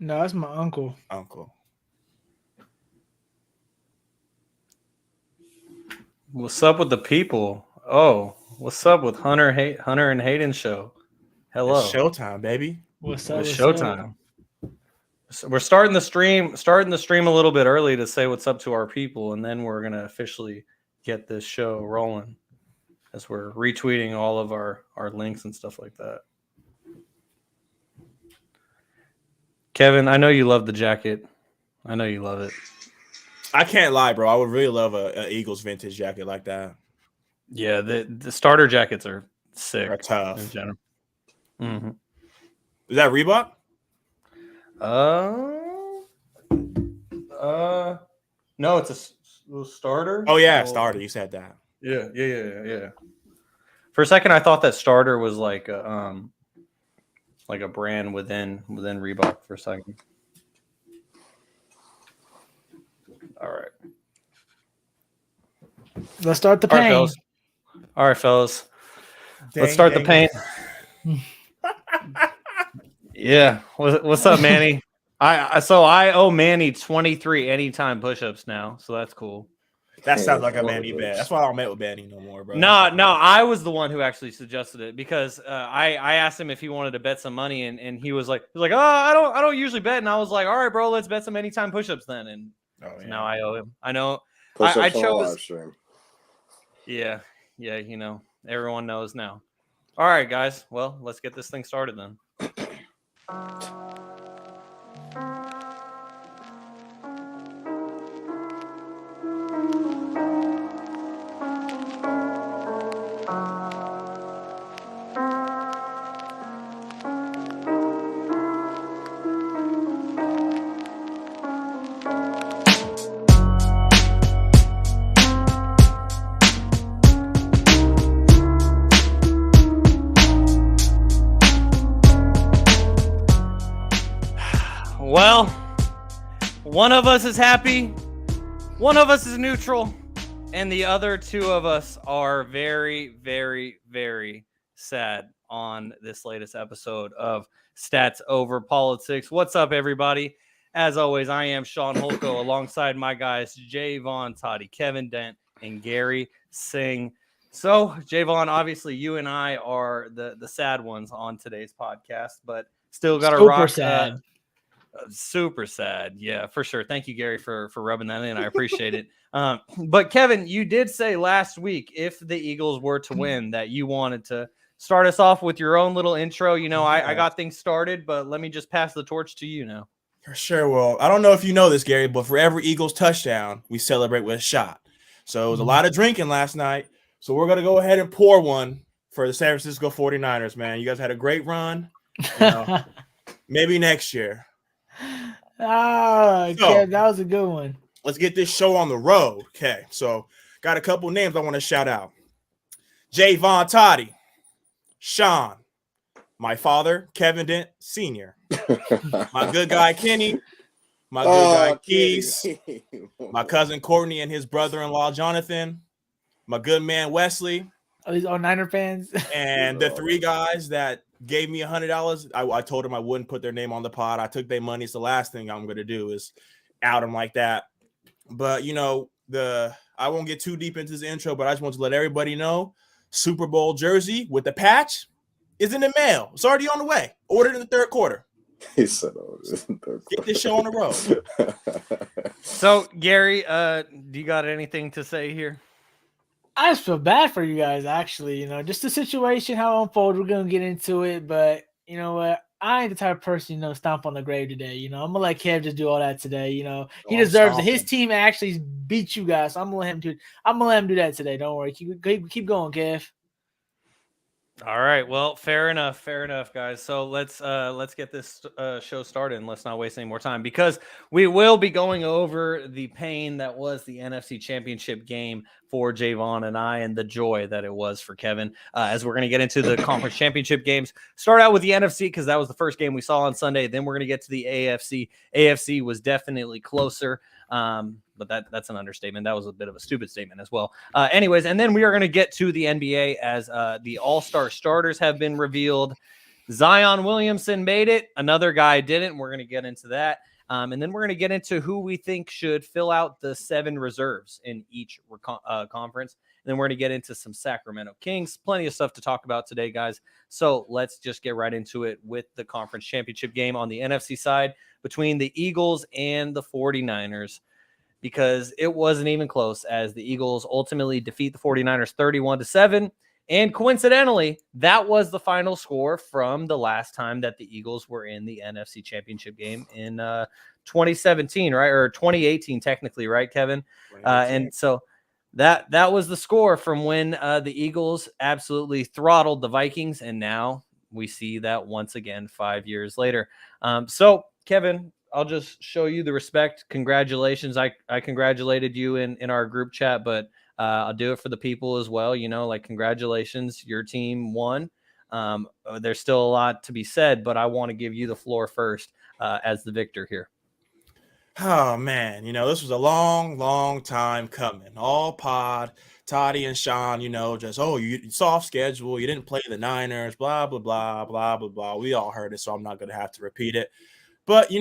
No, that's my uncle. Uncle. What's up with the people? Oh, what's up with Hunter and Hayden show? It's Hello. showtime, baby. What's up? It's What's up? showtime. So we're starting the stream a little bit early to say what's up to our people, and then we're gonna officially get this show rolling as we're retweeting all of our links and stuff like that. Kevin, I know you love the jacket. I know you love it. I can't lie, bro. I would really love a Eagles vintage jacket like that. Yeah, the starter jackets are sick. They're tough. In general. Mm-hmm. Is that Reebok? No, it's a starter. Oh yeah, starter. You said that. Yeah. For a second, I thought that starter was like a brand within Reebok. For a second. All right. Let's start the pain. All right, fellas. Let's start the pain. Yeah. What's up, Manny? I owe Manny 23 anytime push-ups now, so that's cool. That sounds like a Manny bet. That's why I don't met with Manny no more, bro. No, I was the one who actually suggested it because I asked him if he wanted to bet some money, and he was like, oh, I don't usually bet, and I was like, all right, bro, let's bet some anytime push-ups then, and now I owe him. I know. I chose. Live stream. Yeah, you know, everyone knows now. All right, guys. Well, let's get this thing started then. Well, one of us is happy, one of us is neutral, and the other two of us are very, very, very sad on this latest episode of Stats Over Politics. What's up, everybody? As always, I am Shaun Holko alongside my guys Jaevon, Toddy, Kevin Dent, and Garry Singh. So, Jaevon, obviously you and I are the sad ones on today's podcast, but still got to rock. Sad. Super sad. Yeah, for sure. Thank you, Garry, for rubbing that in. I appreciate it. But Kevin, you did say last week, if the Eagles were to win, that you wanted to start us off with your own little intro. You know, I got things started, but let me just pass the torch to you now. For sure. Well, I don't know if you know this, Garry, but for every Eagles touchdown, we celebrate with a shot. So it was a lot of drinking last night. So we're going to go ahead and pour one for the San Francisco 49ers, man. You guys had a great run. You know, maybe next year. Kev, that was a good one. Let's get this show on the road. Okay, so got a couple names I want to shout out. Jaevon, Toddy, Shaun, my father, Kevin Dent Sr., my good guy, Kenny, my good guy, Keys, my cousin, Courtney, and his brother-in-law, Jonathan, my good man, Wesley. Are these all Niner fans? And the three guys that gave me $100. I told them I wouldn't put their name on the pod. I took their money. It's the last thing I'm going to do is out them like that. But, you know, I won't get too deep into this intro, but I just want to let everybody know Super Bowl jersey with the patch is in the mail. It's already on the way. Ordered in the third quarter. He said, get this show on the road. So, Garry, do you got anything to say here? I just feel bad for you guys, actually. You know, just the situation, how it unfolds. We're going to get into it. But, you know what? I ain't the type of person, you know, stomp on the grave today. You know, I'm going to let Kev just do all that today. You know, he deserves it. His team actually beat you guys. So I'm going to let him do that today. Don't worry. Keep going, Kev. All right. Well, fair enough, guys. So let's get this show started and let's not waste any more time because we will be going over the pain that was the NFC Championship game for Jaevon and I and the joy that it was for Kevin as we're going to get into the conference championship games. Start out with the NFC because that was the first game we saw on Sunday. Then we're going to get to the AFC. AFC was definitely closer. But that's an understatement. That was a bit of a stupid statement as well. Anyways, and then we are going to get to the NBA as the All-Star starters have been revealed. Zion Williamson made it. Another guy didn't. We're going to get into that. And then we're going to get into who we think should fill out the 7 reserves in each conference. And then we're going to get into some Sacramento Kings. Plenty of stuff to talk about today, guys. So let's just get right into it with the conference championship game on the NFC side between the Eagles and the 49ers, because it wasn't even close, as the Eagles ultimately defeat the 49ers 31-7. And coincidentally, that was the final score from the last time that the Eagles were in the NFC Championship game in 2017, right? Or 2018, technically, right, Kevin? And so that was the score from when the Eagles absolutely throttled the Vikings, and now we see that once again 5 years later. So, Kevin, I'll just show you the respect. Congratulations. I congratulated you in our group chat, but I'll do it for the people as well. Congratulations, your team won. There's still a lot to be said, but I want to give you the floor first as the victor here. Oh, man. This was a long, long time coming. All pod, Toddy and Shaun, just, you soft schedule. You didn't play the Niners, blah, blah, blah, blah, blah, blah. We all heard it, so I'm not going to have to repeat it. But,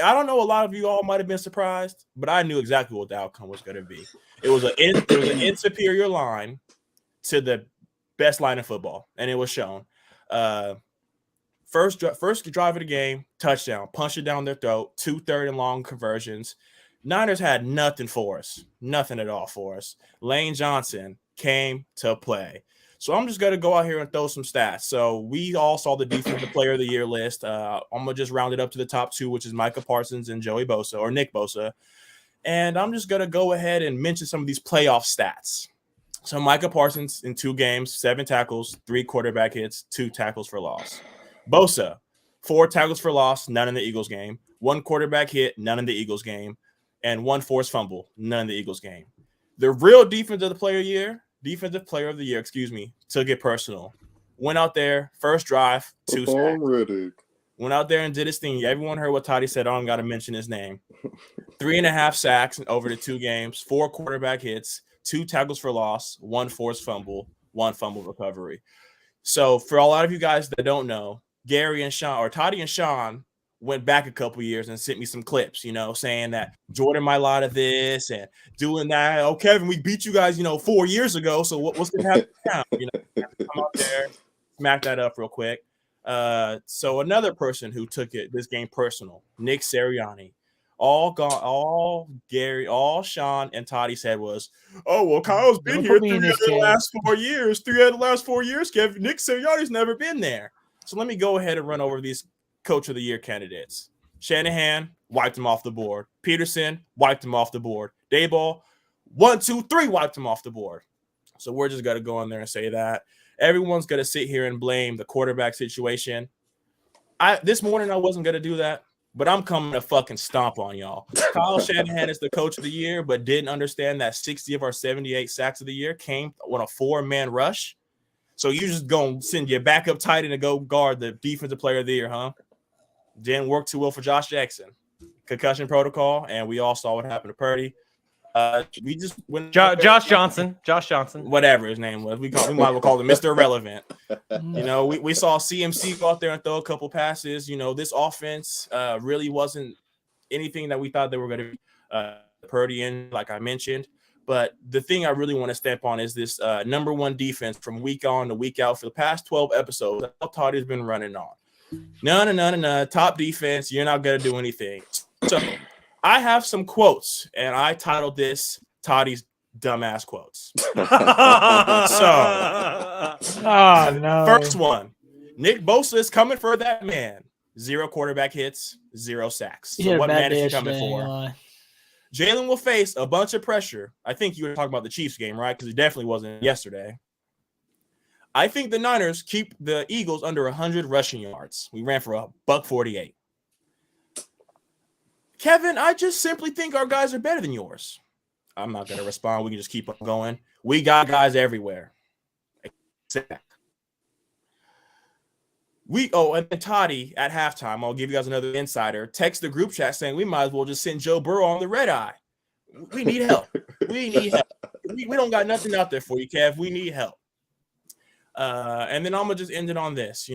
I don't know, a lot of you all might have been surprised, but I knew exactly what the outcome was going to be. It was an insuperior line to the best line in football, and it was shown. First drive of the game, touchdown, punch it down their throat, 2 third-and-long conversions. Niners had nothing for us, nothing at all for us. Lane Johnson came to play. So I'm just going to go out here and throw some stats. So we all saw the Defensive Player of the Year list. I'm going to just round it up to the top 2, which is Micah Parsons and Nick Bosa. And I'm just going to go ahead and mention some of these playoff stats. So Micah Parsons in 2 games, 7 tackles, 3 quarterback hits, 2 tackles for loss. Bosa, 4 tackles for loss, none in the Eagles game. 1 quarterback hit, none in the Eagles game. And 1 forced fumble, none in the Eagles game. The real Defensive Player of the Year, took it personal. Went out there, first drive, 2 sacks. Went out there and did his thing. Everyone heard what Toddy said. I don't got to mention his name. 3.5 sacks over the 2 games, 4 quarterback hits, 2 tackles for loss, 1 forced fumble, 1 fumble recovery. So for a lot of you guys that don't know, Garry and Shaun, or Toddy and Shaun, went back a couple years and sent me some clips, saying that Jordan might lie to this and doing that. Oh, Kevin, we beat you guys, 4 years ago. So what's going to happen now? Come out there, smack that up real quick. So another person who took this game personal, Nick Sirianni. All Garry, all Shaun and Toddy said was, oh, well, Kyle's been here 3 of the last 4 years. 3 out of the last 4 years, Kevin. Nick Sirianni's never been there. So let me go ahead and run over these Coach of the Year candidates. Shanahan wiped him off the board. Peterson wiped him off the board. Daboll, 1, 2, 3 wiped him off the board. So we're just going to go in there and say that. Everyone's going to sit here and blame the quarterback situation. This morning I wasn't going to do that, but I'm coming to fucking stomp on y'all. Kyle Shanahan is the Coach of the Year, but didn't understand that 60 of our 78 sacks of the year came on a 4-man rush. So you just going to send your backup tight end to go guard the Defensive Player of the Year, huh? Didn't work too well for Josh Jackson. Concussion protocol, and we all saw what happened to Purdy. We just went Josh Johnson, whatever his name was. We might as well call him Mr. Irrelevant. We saw CMC go out there and throw a couple passes. This offense really wasn't anything that we thought they were going to be. Purdy in, like I mentioned. But the thing I really want to stamp on is this number 1 defense from week on to week out for the past 12 episodes that Toddy's been running on. No. Top defense, you're not going to do anything. So I have some quotes, and I titled this Toddy's dumbass quotes. First one, Nick Bosa is coming for that man. 0 quarterback hits, 0 sacks. So what man is he coming for? Jalen will face a bunch of pressure. I think you were talking about the Chiefs game, right? Because he definitely wasn't yesterday. I think the Niners keep the Eagles under 100 rushing yards. We ran for $148. Kevin, I just simply think our guys are better than yours. I'm not going to respond. We can just keep on going. We got guys everywhere. And then Toddy at halftime, I'll give you guys another insider, text the group chat saying we might as well just send Joe Burrow on the red eye. We need help. We don't got nothing out there for you, Kev. We need help. And then I'm gonna just end it on this.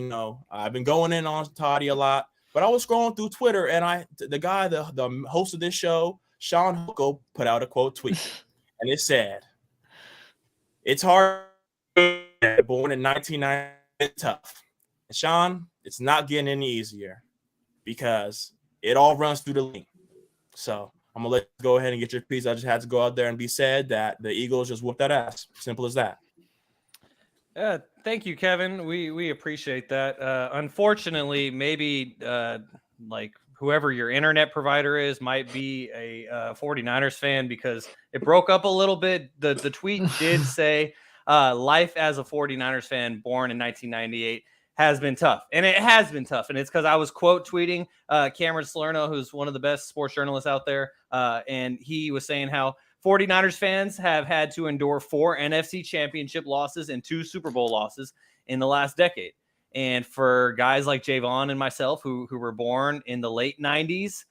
I've been going in on Toddy a lot, but I was scrolling through Twitter, and the host of this show, Shaun, put out a quote tweet, and it said, "It's hard, born in 1990, it's tough." And Shaun, it's not getting any easier because it all runs through the league. So I'm gonna let you go ahead and get your piece. I just had to go out there and be said that the Eagles just whooped that ass. Simple as that. Thank you, Kevin. We appreciate that. Unfortunately, maybe like whoever your internet provider is might be a 49ers fan, because it broke up a little bit. The tweet did say life as a 49ers fan born in 1998 has been tough. And it has been tough. And it's because I was quote tweeting Cameron Salerno, who's one of the best sports journalists out there. And he was saying how 49ers fans have had to endure 4 NFC championship losses and 2 Super Bowl losses in the last decade. And for guys like Jaevon and myself, who were born in the late 90s,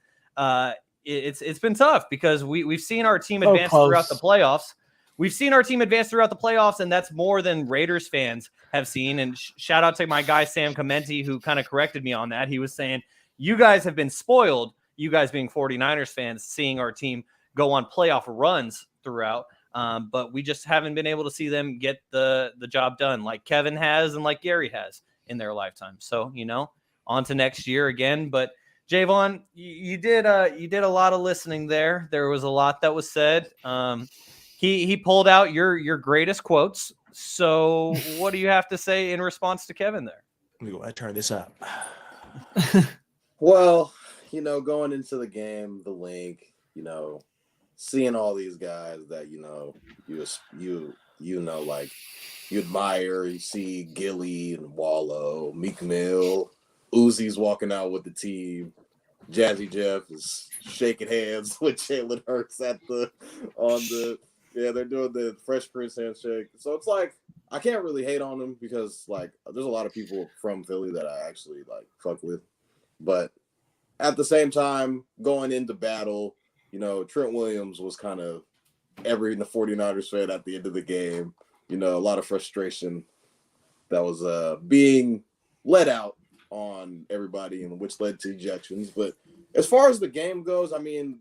it's been tough because we've seen our team advance throughout the playoffs. We've seen our team advance throughout the playoffs, and that's more than Raiders fans have seen. And shout out to my guy, Sam Clementi, who kind of corrected me on that. He was saying, you guys have been spoiled, you guys being 49ers fans, seeing our team go on playoff runs throughout. But we just haven't been able to see them get the job done like Kevin has and like Garry has in their lifetime. So, on to next year again. But Jaevon, you did a lot of listening there. There was a lot that was said. He pulled out your greatest quotes. So what do you have to say in response to Kevin there? Let me go ahead and turn this up. Well, going into the game, the link, seeing all these guys that like you admire, you see Gilly and Wallow, Meek Mill, Uzi's walking out with the team, Jazzy Jeff is shaking hands with Jalen Hurts they're doing the Fresh Prince handshake. So it's like I can't really hate on them because like there's a lot of people from Philly that I actually like fuck with, but at the same time, going into battle, Trent Williams was kind of every 49ers fan at the end of the game. A lot of frustration that was being let out on everybody, and which led to ejections. But as far as the game goes, I mean,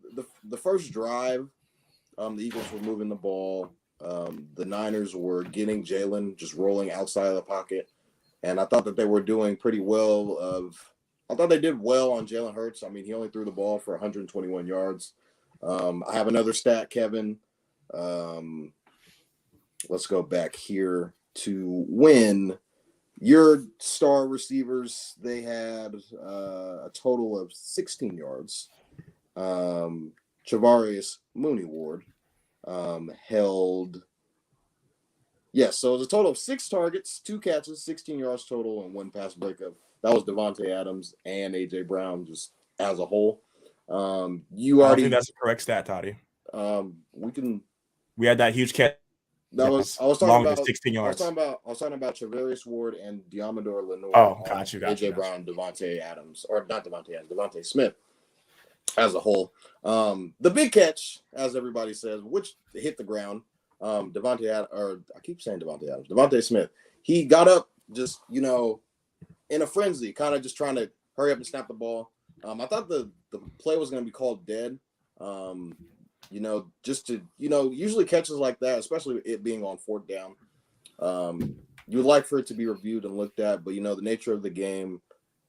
the first drive, the Eagles were moving the ball. The Niners were getting Jalen just rolling outside of the pocket, and I thought that they were doing pretty well. I thought they did well on Jalen Hurts. I mean, he only threw the ball for 121 yards. I have another stat, Kevin. Let's go back here to win. Your star receivers, they had a total of 16 yards. Travarius Mooney Ward held, so it was a total of 6 targets, 2 catches, 16 yards total, and 1 pass breakup. That was Devontae Adams and A.J. Brown just as a whole. I don't think that's the correct stat, Toddy. We had that huge catch. I was talking about 16 yards. I was talking about Travarius Ward and Diamador Lenoir. Oh, got you. A.J. Brown, Devontae Adams, or not Devontae Adams, Devontae Smith as a whole. The big catch, as everybody says, which hit the ground, Devontae Smith. He got up just, in a frenzy, kind of just trying to hurry up and snap the ball. I thought the play was going to be called dead. Just to, usually catches like that, especially it being on 4th down, you would like for it to be reviewed and looked at, but the nature of the game,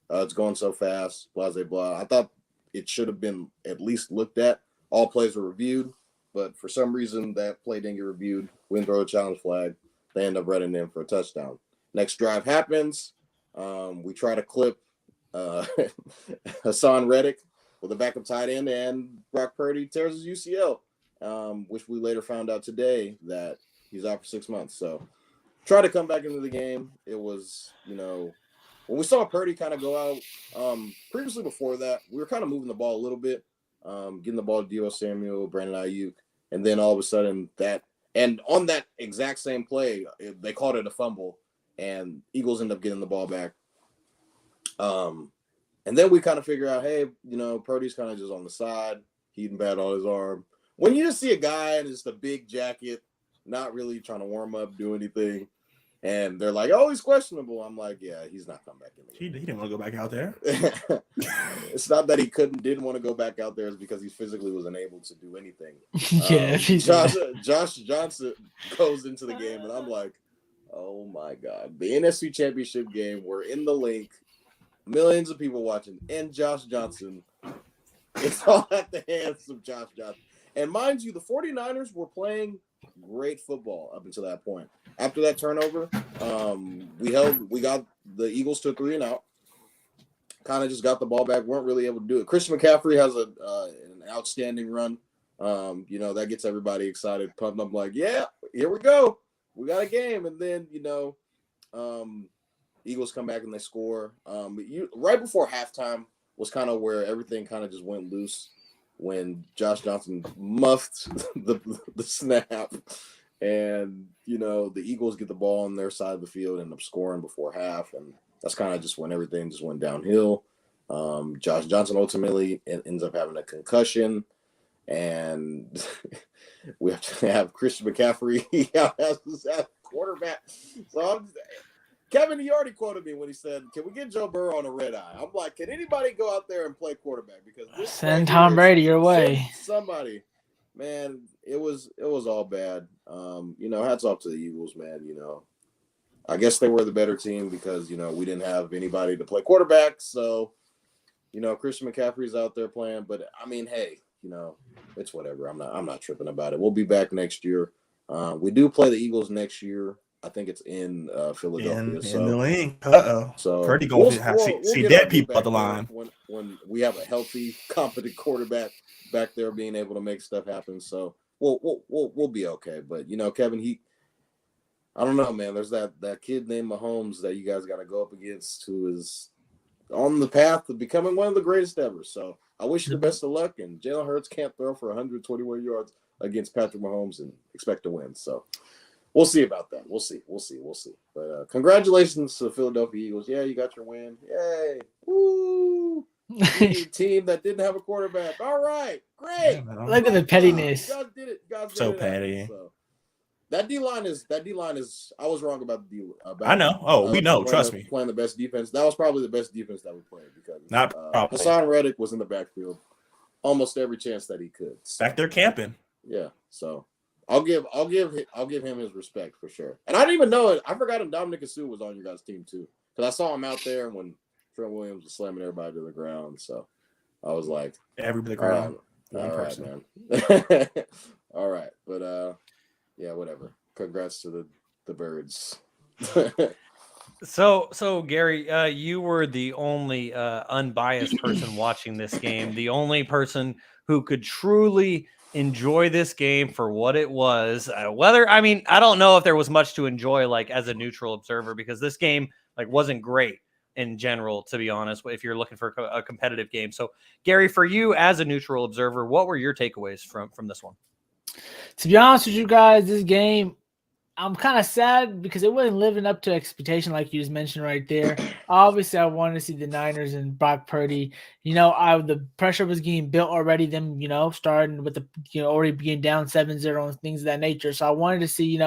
it's going so fast, blah, blah, blah. I thought it should have been at least looked at. All plays were reviewed, but for some reason that play didn't get reviewed. We didn't throw a challenge flag. They end up running in for a touchdown. Next drive happens. We try to clip Hassan Reddick with a backup tight end, and Brock Purdy tears his UCL, which we later found out today that he's out for 6 months. So try to come back into the game. It was, when we saw Purdy kind of go out, previously before that, we were kind of moving the ball a little bit, getting the ball to Deebo Samuel, Brandon Ayuk, and then all of a sudden and on that exact same play, they called it a fumble, and Eagles end up getting the ball back. And then we kind of figure out, hey, Purdy's kind of just on the side, heating bad on his arm. When you just see a guy in just a big jacket, not really trying to warm up, do anything, And they're like, oh, he's questionable. I'm like, yeah, he's not coming back in the He game. didn't want to go back out there. It's not that he didn't want to go back out there. It's because he physically was unable to do anything. Yeah, Josh Johnson goes into the game, and I'm like, oh my God. The NFC Championship game, we're in the link, millions of people watching, and Josh Johnson. It's all at the hands of Josh Johnson. And mind you, the 49ers were playing great football up until that point. After that turnover, we got the Eagles to a 3-and-out. Kind of just got the ball back. Weren't really able to do it. Christian McCaffrey has an outstanding run. That gets everybody excited, pumped up like, yeah, here we go. We got a game. And then, Eagles come back and they score. Right before halftime was kind of where everything kind of just went loose when Josh Johnson muffed the snap. And, the Eagles get the ball on their side of the field and end up scoring before half. And that's kind of just when everything just went downhill. Josh Johnson ultimately ends up having a concussion. And we have to have Christian McCaffrey as quarterback. So Kevin, he already quoted me when he said, can we get Joe Burrow on a red eye? I'm like, can anybody go out there and play quarterback? Because this send Tom Brady your way. Somebody. Man, it was all bad. Hats off to the Eagles, man. I guess they were the better team because, we didn't have anybody to play quarterback. So, Christian McCaffrey's out there playing. But, I mean, hey, it's whatever. I'm not tripping about it. We'll be back next year. We do play the Eagles next year. I think it's in Philadelphia. In the link. Uh-oh. So Pretty going to see dead people at the line. When we have a healthy, competent quarterback back there being able to make stuff happen. So we'll be okay. But, Kevin, I don't know, man. There's that kid named Mahomes that you guys got to go up against who is on the path to becoming one of the greatest ever. So I wish you the best of luck. And Jalen Hurts can't throw for 121 yards against Patrick Mahomes and expect to win. So we'll see about that. We'll see. But congratulations to the Philadelphia Eagles. Yeah, you got your win. Yay. Woo. Team that didn't have a quarterback. All right. Great. Look at the pettiness. You guys did it. So petty. So. That D line is. I was wrong about the D. I know. Oh, we know. Trust me. Playing the best defense. That was probably the best defense that we played because not probably. Hassan Reddick was in the backfield almost every chance that he could. So, back there camping. Yeah. So I'll give him his respect for sure. And I didn't even know it. I forgot him. Dominic Sue was on your guys' team too because I saw him out there when Trent Williams was slamming everybody to the ground. So I was like, everybody ground. All right, man. All right, but yeah, whatever. Congrats to the Birds. So Garry, you were the only unbiased person watching this game, the only person who could truly enjoy this game for what it was. I don't know if there was much to enjoy, like as a neutral observer, because this game wasn't great in general, to be honest, if you're looking for a competitive game. So, Garry, for you as a neutral observer, what were your takeaways from this one? To be honest with you guys, this game, I'm kind of sad because it wasn't living up to expectation like you just mentioned right there. Obviously, I wanted to see the Niners and Brock Purdy. The pressure was getting built already, them, starting with the, already being down 7-0 and things of that nature. So I wanted to see,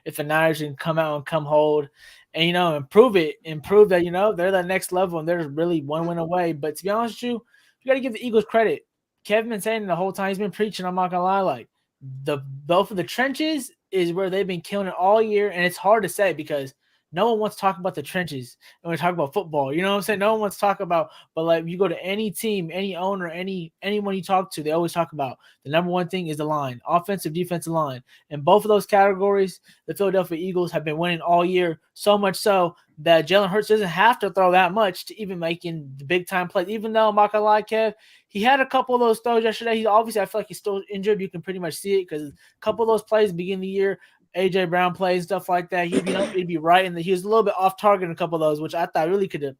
if the Niners can come out and come hold and, improve that, they're the next level and they're really one win away. But to be honest with you got to give the Eagles credit. Kevin been saying the whole time, he's been preaching, I'm not going to lie, both of the trenches is where they've been killing it all year. And it's hard to say because no one wants to talk about the trenches when we talk about football. You know what I'm saying? No one wants to talk about, but you go to any team, any owner, anyone you talk to, they always talk about the number one thing is the line, offensive, defensive line. And both of those categories, the Philadelphia Eagles have been winning all year, so much so that Jalen Hurts doesn't have to throw that much to even making the big time plays. Even though I'm not gonna lie, Kev, he had a couple of those throws yesterday. I feel like he's still injured. You can pretty much see it because a couple of those plays at the beginning of the year, AJ Brown plays, stuff like that. He'd be right in he was a little bit off target in a couple of those, which I thought really could have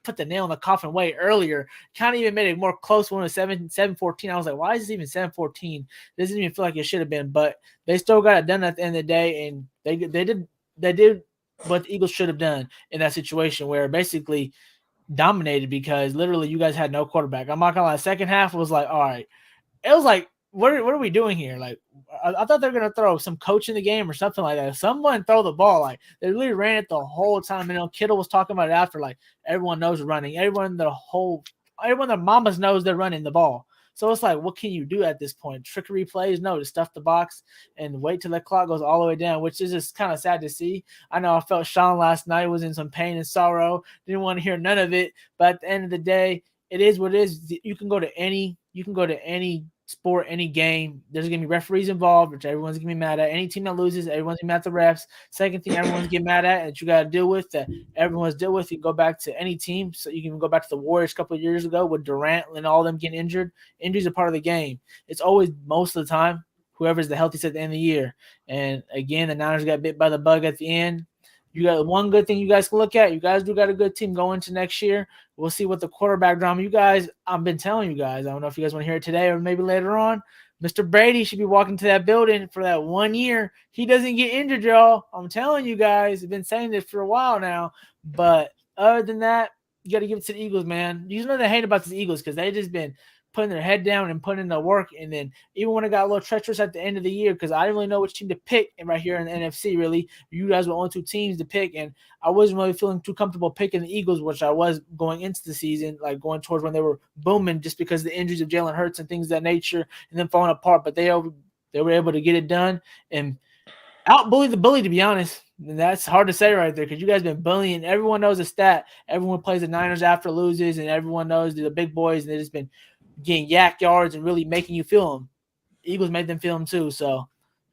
put the nail in the coffin way earlier. Kind of even made it more close one of 7-14. I was like, why is this even 7-14? This doesn't even feel like it should have been, but they still got it done at the end of the day, and they did what the Eagles should have done in that situation where basically dominated because literally you guys had no quarterback. I'm not gonna lie, second half was like, all right. It was like what are we doing here? Like, I thought they were gonna throw some coach in the game or something like that. Someone throw the ball. Like, they really ran it the whole time. And Kittle was talking about it after. Like, everyone knows running. Everyone their mamas knows they're running the ball. So it's like, what can you do at this point? Trickery plays? No, to stuff the box and wait till the clock goes all the way down, which is just kind of sad to see. I know I felt Shaun last night was in some pain and sorrow. Didn't want to hear none of it. But at the end of the day, it is what it is. You can go to any sport, any game. There's going to be referees involved, which everyone's going to be mad at. Any team that loses, everyone's going to be mad at the refs. Second thing everyone's getting mad at that you got to deal with, that everyone's dealt with, you can go back to any team. So you can go back to the Warriors a couple of years ago with Durant and all of them getting injured. Injuries are part of the game. It's always, most of the time, whoever's the healthiest at the end of the year. And again, the Niners got bit by the bug at the end. You got one good thing you guys can look at. You guys do got a good team going into next year. We'll see what the quarterback drama. You guys, I've been telling you guys, I don't know if you guys want to hear it today or maybe later on. Mr. Brady should be walking to that building for that 1 year. He doesn't get injured, y'all. I'm telling you guys. I've been saying this for a while now. But other than that, you got to give it to the Eagles, man. You know they hate about the Eagles because they just been putting their head down and putting in the work. And then even when it got a little treacherous at the end of the year, because I didn't really know which team to pick right here in the NFC, really. You guys were only 2 teams to pick, and I wasn't really feeling too comfortable picking the Eagles, which I was going into the season, like going towards when they were booming just because of the injuries of Jalen Hurts and things of that nature and then falling apart. But they were able to get it done and out-bully the bully, to be honest. And that's hard to say right there because you guys been bullying. Everyone knows the stat. Everyone plays the Niners after loses, and everyone knows they're the big boys, and they just been getting yak yards and really making you feel them. Eagles made them feel them too, so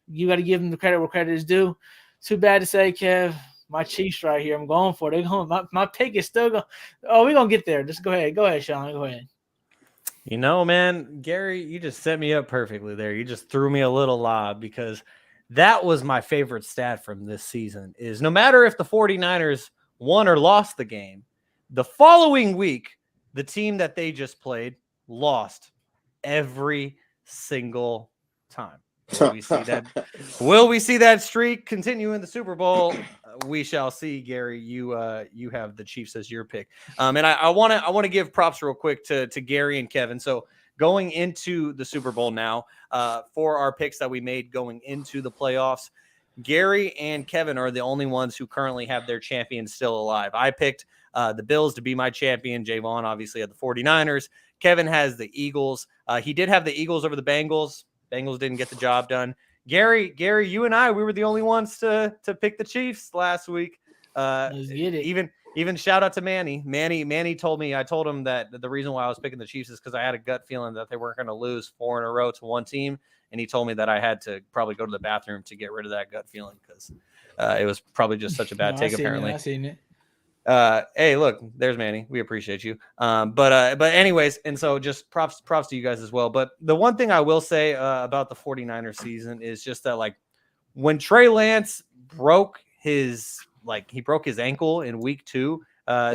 you got to give them the credit where credit is due. Too bad to say, Kev, my Chiefs right here. I'm going for it. They're going. My pick is still going. Oh, we're gonna get there. Just go ahead. Go ahead, Shaun. Go ahead. You know, man, Gary, you just set me up perfectly there. You just threw me a little lob because that was my favorite stat from this season is no matter if the 49ers won or lost the game, the following week, the team that they just played lost every single time. Will we see that streak continue in the Super Bowl? We shall see. Gary, you have the Chiefs as your pick. And I want to give props real quick to Gary and Kevin. So going into the Super Bowl now, for our picks that we made going into the playoffs, Gary and Kevin are the only ones who currently have their champion still alive. I picked the Bills to be my champion. Jaevon obviously had the 49ers. Kevin has the Eagles. He did have the Eagles over the Bengals. Bengals didn't get the job done. Gary, you and I, we were the only ones to pick the Chiefs last week. Let's get it. Even shout out to Manny. Manny told me, I told him that the reason why I was picking the Chiefs is because I had a gut feeling that they weren't going to lose 4 in a row to one team. And he told me that I had to probably go to the bathroom to get rid of that gut feeling because it was probably just such a bad take, apparently. I seen it. Hey, look, there's Manny. We appreciate you. But anyways, and so just props to you guys as well. But the one thing I will say about the 49ers season is just that, like, when Trey Lance broke his ankle in week 2,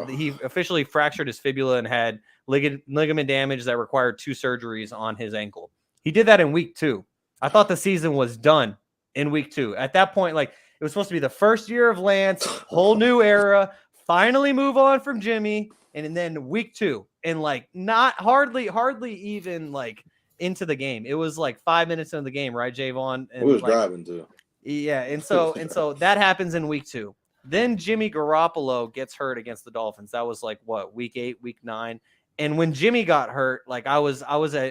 he officially fractured his fibula and had ligament damage that required 2 surgeries on his ankle. He did that in week 2. I thought the season was done in week 2. At that point, like, it was supposed to be the first year of Lance, whole new era. Finally move on from Jimmy, and then week 2, and like not hardly even like into the game. It was like 5 minutes into the game, right, Jaevon? And we was driving too. Yeah, and so that happens in week 2. Then Jimmy Garoppolo gets hurt against the Dolphins. That was like what, week 8, week 9. And when Jimmy got hurt, like I was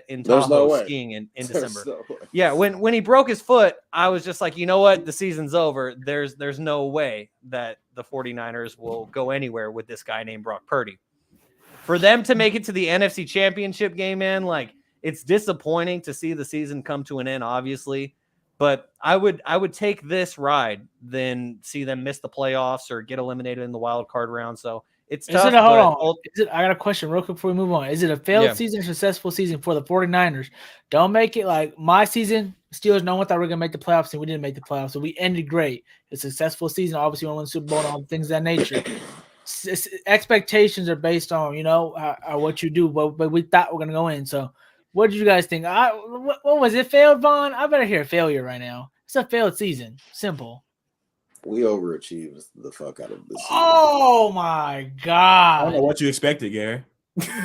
in Tahoe skiing in December. Yeah, when he broke his foot, I was just like, you know what? The season's over. There's no way that the 49ers will go anywhere with this guy named Brock Purdy. For them to make it to the NFC Championship game, man, like it's disappointing to see the season come to an end, obviously. But I would take this ride than see them miss the playoffs or get eliminated in the wild card round. So it's tough. I got a question real quick before we move on. Is it a failed season or successful season for the 49ers? Don't make it like my season. Steelers, no one thought we were going to make the playoffs, and we didn't make the playoffs. So we ended great. It's a successful season. Obviously, we won the Super Bowl and all things of that nature. Expectations are based on, what you do, but we thought we're going to go in. So what did you guys think? What was it, failed, Vaughn? I better hear failure right now. It's a failed season. Simple. We overachieved the fuck out of this season. Oh, my God. I don't know what you expected, Gary.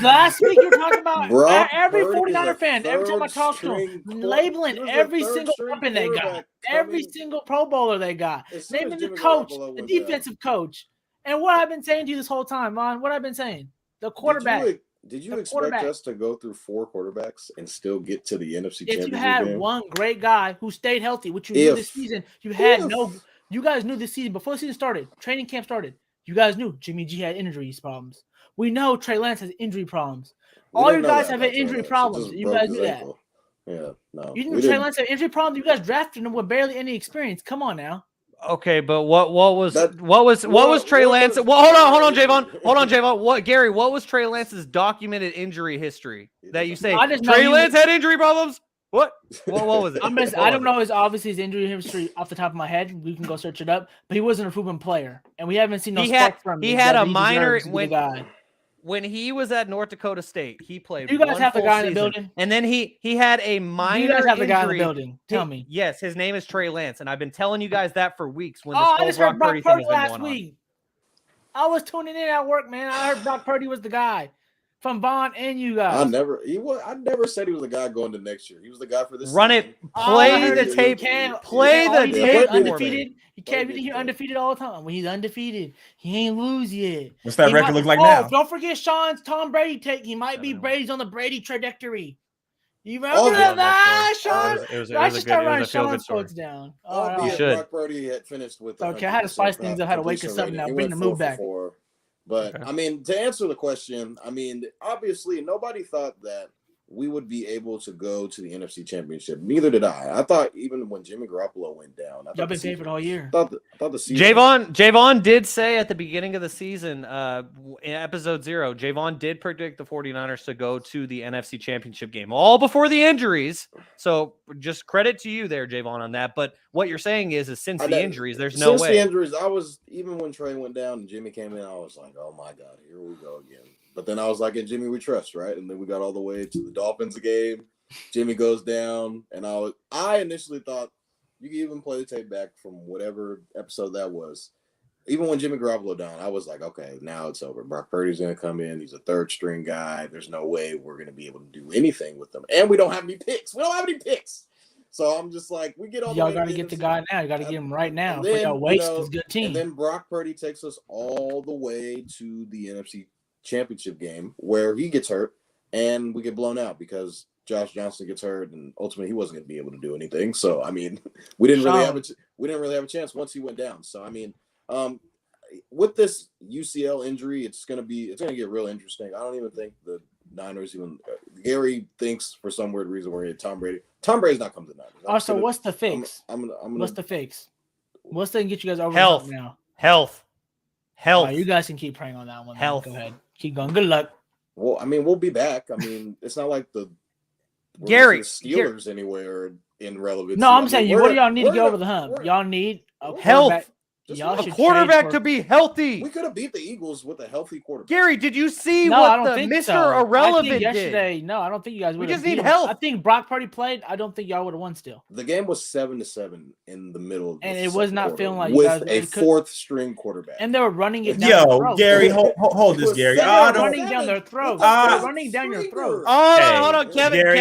Last week you're talking about Brock every Purdy is 49er a fan. Every time I talk to them, labeling every single weapon they got, every single Pro Bowler they got, naming the coach, the defensive coach. And what I've been saying to you this whole time, man, what I've been saying, the quarterback. Did you expect us to go through 4 quarterbacks and still get to the NFC Championship game? If you had game? one great guy who stayed healthy, which you knew this season, you guys knew this season before the season started, training camp started. You guys knew Jimmy G had injuries problems. We know Trey Lance has injury problems. All you guys have injury problems. You guys knew that. Yeah, no. You knew Trey Lance had injury problems. You guys drafted him with barely any experience. Come on now. Okay, but what was Trey Lance? Well, hold on, Jaevon. Garry, what was Trey Lance's documented injury history that you say Trey Lance had injury problems? What was it? I don't know his injury history off the top of my head. We can go search it up. But he wasn't a proven player, and we haven't seen no spark from him. He had a minor when he was at North Dakota State. He played. You guys have the guy in the building, and then he had a minor. You guys have the guy in the injury. building. Tell me. Yes, his name is Trey Lance, and I've been telling you guys that for weeks. When I just heard Brock Purdy last week. I was tuning in at work, man. I heard Brock Purdy was the guy from Vaughn and you guys. I never said he was the guy going to next year. He was the guy for this. Run season. it. Play the tape. Play the tape. Undefeated. He can't be undefeated all the time. When he's undefeated, he ain't lose yet. What's that record look like now? Don't forget Shaun's Tom Brady take. He might be Brady's on the Brady trajectory. You remember that, Shaun? I should start writing Shaun's quotes down. You should. Brock Purdy had finished with. Okay, I had to spice things up. I had to wake us up now. Bring the move back. But I mean, to answer the question, I mean, obviously nobody thought that we would be able to go to the NFC Championship. Neither did I. I thought even when Jimmy Garoppolo went down, y'all been favored all year. I thought the season. Jaevon did say at the beginning of the season, in episode 0, Jaevon did predict the 49ers to go to the NFC Championship game, all before the injuries. So just credit to you there, Jaevon, on that. But what you're saying is since the injuries, there's no way. Since the injuries, I was, even when Trey went down and Jimmy came in, I was like, oh my God, here we go again. But then I was like, in Jimmy we trust, right? And then we got all the way to the Dolphins game. Jimmy goes down, and I initially thought you could even play the tape back from whatever episode that was. Even when Jimmy Garoppolo down, I was like, okay, now it's over. Brock Purdy's going to come in. He's a third-string guy. There's no way we're going to be able to do anything with them. And we don't have any picks. So I'm just like, we get all y'all got to get the guy now. You got to get him right now. Then, y'all waste this good team. And then Brock Purdy takes us all the way to the NFC Championship game where he gets hurt and we get blown out because Josh Johnson gets hurt and ultimately he wasn't going to be able to do anything. So I mean, we didn't really have a chance once he went down. So I mean, with this UCL injury, it's going to get real interesting. I don't even think the Niners even Garry thinks for some weird reason we're going to get Tom Brady. Tom Brady's not coming to the Niners. So what's the fix? What's the fix? What's the get you guys over health now? Health. You guys can keep praying on that one. Health. Go ahead. Keep going. Good luck. Well, I mean, we'll be back. I mean, it's not like Garry Steelers anywhere in relevance. No, I'm saying what do y'all need to get over the hump? Y'all need health. A quarterback to be healthy. We could have beat the Eagles with a healthy quarterback. Garry, did you see what the Mr. Irrelevant yesterday? did? No, I don't think you guys would. We just need health. I think Brock Purdy played. I don't think y'all would have won still. The game was 7-7 in the middle of and it was not feeling like with a fourth-string quarterback. And they were running it down their throat. Garry, hold this, Garry. Running down their throat. Running down your throat. Oh, hold on, Kevin. Garry,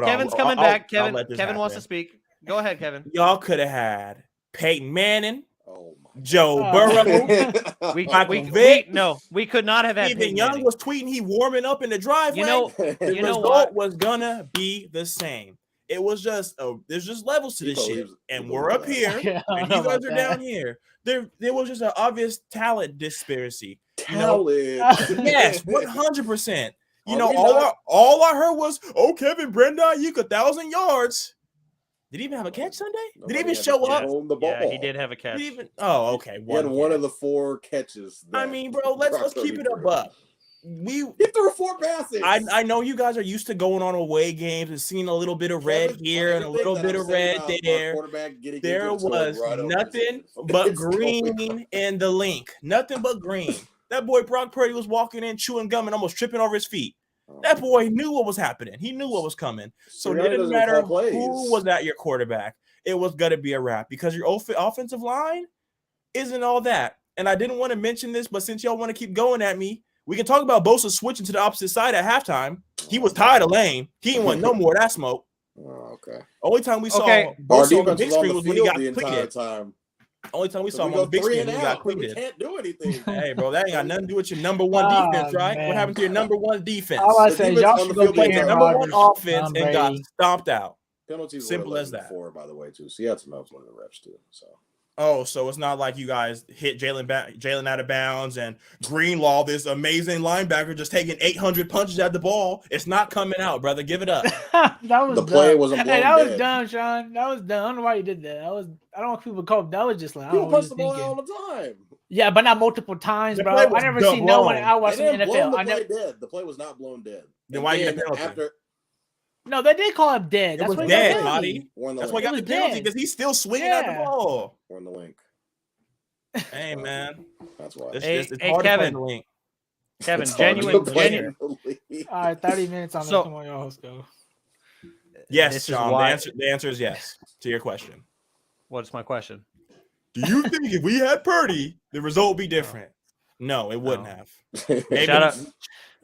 Kevin's coming back. Kevin wants to speak. Go ahead, Kevin. Y'all could have had Peyton Manning. Joe Burrow. We could not have had. Even Young was tweeting he warming up in the driveway. The result was gonna be the same. It was just there's just levels to this shit, and we're up here, and you guys are down here. There was just an obvious talent disparity. Yes, 100%. All I heard was, Kevin Brandayuk 1,000 yards. Did he even have a catch Sunday? Did he even show up? Yeah, he did have a catch. Okay. He had one of the 4 catches. I mean, bro, let's keep it up. He threw 4 passes. I know you guys are used to going on away games and seeing a little bit of red here and a little bit of red there. There was nothing but green in the link. Nothing but green. That boy Brock Purdy was walking in, chewing gum, and almost tripping over his feet. That boy knew what was happening. He knew what was coming. So it didn't matter who was at your quarterback. It was going to be a wrap because your offensive line isn't all that. And I didn't want to mention this, but since y'all want to keep going at me, We can talk about Bosa switching to the opposite side at halftime. He was tired of Lane. He didn't want no more of that smoke. Oh, okay. Only time we saw Our Bosa on the defense big was on screen the was when he field got the entire cleated. time. Only time we saw So him on the big 3 screen and when he got out, but we cleated. can't do anything. Hey, bro, that ain't got nothing to do with your number one defense, right? Man. What happened to your number one defense? All I The say, defense y'all on should the go field play the Your Aaron number Rodgers, one offense Tom and got Brady. stomped out. Penalties Simple were as 11 that. to 4, by the way, too. So he had some help with the refs, too. So. Oh, so it's not like you guys hit Jalen out of bounds and Greenlaw, this amazing linebacker, just taking 800 punches at the ball. It's not coming out, brother. Give it up. That was The play dumb. wasn't blown Hey, that was dead. dumb, Shaun. That was dumb. I don't know why you did that. I don't want people to call. That was just like I People don't know what punch you're the ball thinking. all the time. Yeah, but not multiple times, The bro. play I was never dumb see no one wrong. out They watching the didn't blow NFL. the play dead. The play was not blown dead. Then And why you get a then penalty? No, they did call him dead. It That's was what dead, he got Toddy. We're in the That's why link. I got It the was penalty dead. because he's still swinging at the Yeah. ball. We're in the link. Hey, man. That's why. It's Hey, just it's hey, hard to play Kevin. the link. Kevin, It's hard to genuine. play genuine in the league. All right, 30 minutes on So- this. Come on, y'all, let's go. Yes, This is Shaun. why- The answer is yes to your question. What's my question? Do you think if we had Purdy, the result would be different? No, it wouldn't No. have. Maybe-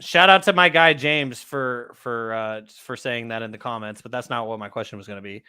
Shout out to my guy James for saying that in the comments, but that's not what my question was going to be.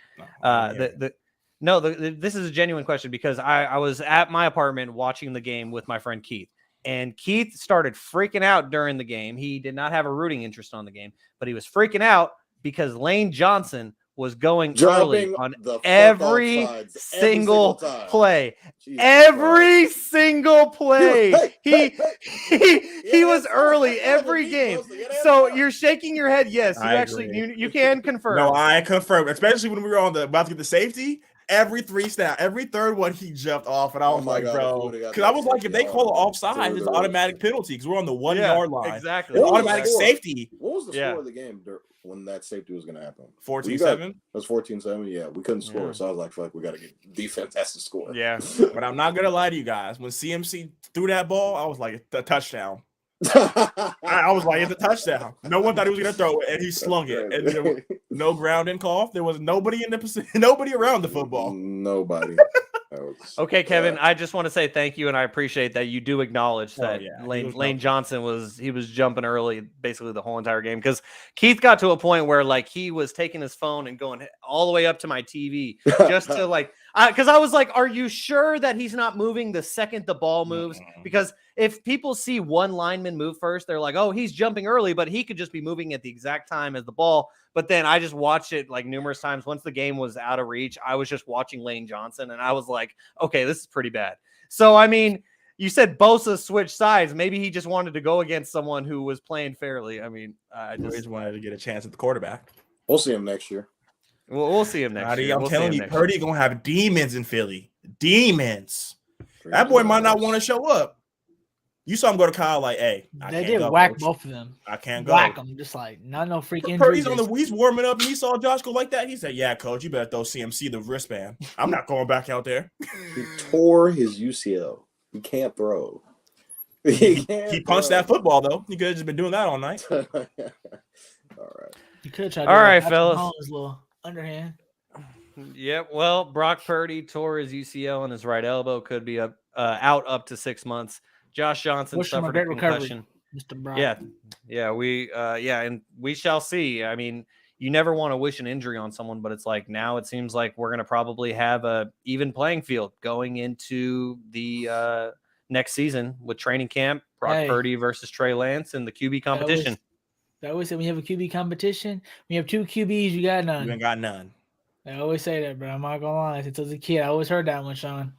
This is a genuine question because I was at my apartment watching the game with my friend Keith, and Keith started freaking out during the game. He did not have a rooting interest on the game, but he was freaking out because Lane Johnson was going early Dropping on the fuck every offsides single time. play. Jesus Every single play. Christ. He was that's early not every deep, game. Leslie. It ain't So not. you're shaking your head. Yes, you I actually agree. you can confirm. No, I confirm. Especially when we were about to get the safety. Every third one he jumped off, and I was Oh my like, God, if we bro, would've got because that I was like, if safety, they call it I offside, would've it's an through automatic penalty because we're on the 1 yard line. Exactly. It's What was automatic the score? safety. What was the Yeah. score of the game when that safety was going to happen? 14-7. That was 14-7. Yeah, we couldn't score. Yeah. So I was like, fuck, we got to get defense has to score. Yeah. But I'm not gonna lie to you guys. When CMC threw that ball, I was like, it's a touchdown. I was like, it's a touchdown. No one thought he was gonna throw it, and he slung it. And there was no grounding call. There was nobody nobody around the football. Nobody. Okay, Kevin, I just want to say thank you, and I appreciate that you do acknowledge that yeah, he Lane was Lane jumping. Johnson was jumping early basically the whole entire game because Keith got to a point where like he was taking his phone and going all the way up to my TV just to like because I was like, are you sure that he's not moving the second the ball moves? Because if people see one lineman move first, they're like, oh, he's jumping early, but he could just be moving at the exact time as the ball. But then I just watched it like numerous times. Once the game was out of reach, I was just watching Lane Johnson, and I was like, okay, this is pretty bad. So, I mean, you said Bosa switched sides. Maybe he just wanted to go against someone who was playing fairly. I mean, I just wanted to get a chance at the quarterback. We'll see him next year. We'll see him next year. I'm We'll telling see him you, next Purdy gonna have demons in Philly. Demons. That boy might not want to show up. You saw him go to Kyle like, hey, They did whack both of them. I can't go. Whack them, just like not no freaking. Purdy's he's warming up, and he saw Josh go like that. He said, "Yeah, coach, you better throw CMC the wristband. I'm not going back out there." He tore his UCL. He can't throw. He punched that football though. He could have just been doing that all night. All right. You could have tried. All right, Patrick fellas. Mahomes' little underhand. Yep. Well, Brock Purdy tore his UCL on his right elbow. Could be out up to 6 months. Josh Johnson Wish him a suffered a great concussion. recovery, Mr. Brown. And we shall see. I mean, you never want to wish an injury on someone, but it's like now it seems like we're going to probably have a even playing field going into the next season with training camp. Brock Purdy versus Trey Lance in the QB competition. I always say when you have a QB competition, when you have two QBs, you got none. You ain't got none. I always say that, bro. I'm not gonna lie. Since I was a kid, I always heard that one, Shaun.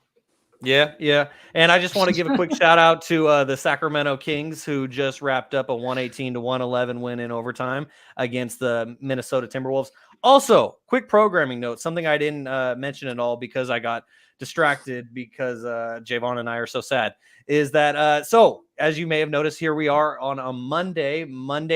Yeah. And I just want to give a quick shout out to the Sacramento Kings, who just wrapped up a 118-111 win in overtime against the Minnesota Timberwolves. Also, quick programming note, something I didn't mention at all because I got distracted because Jaevon and I are so sad, is that so as you may have noticed, here we are on a Monday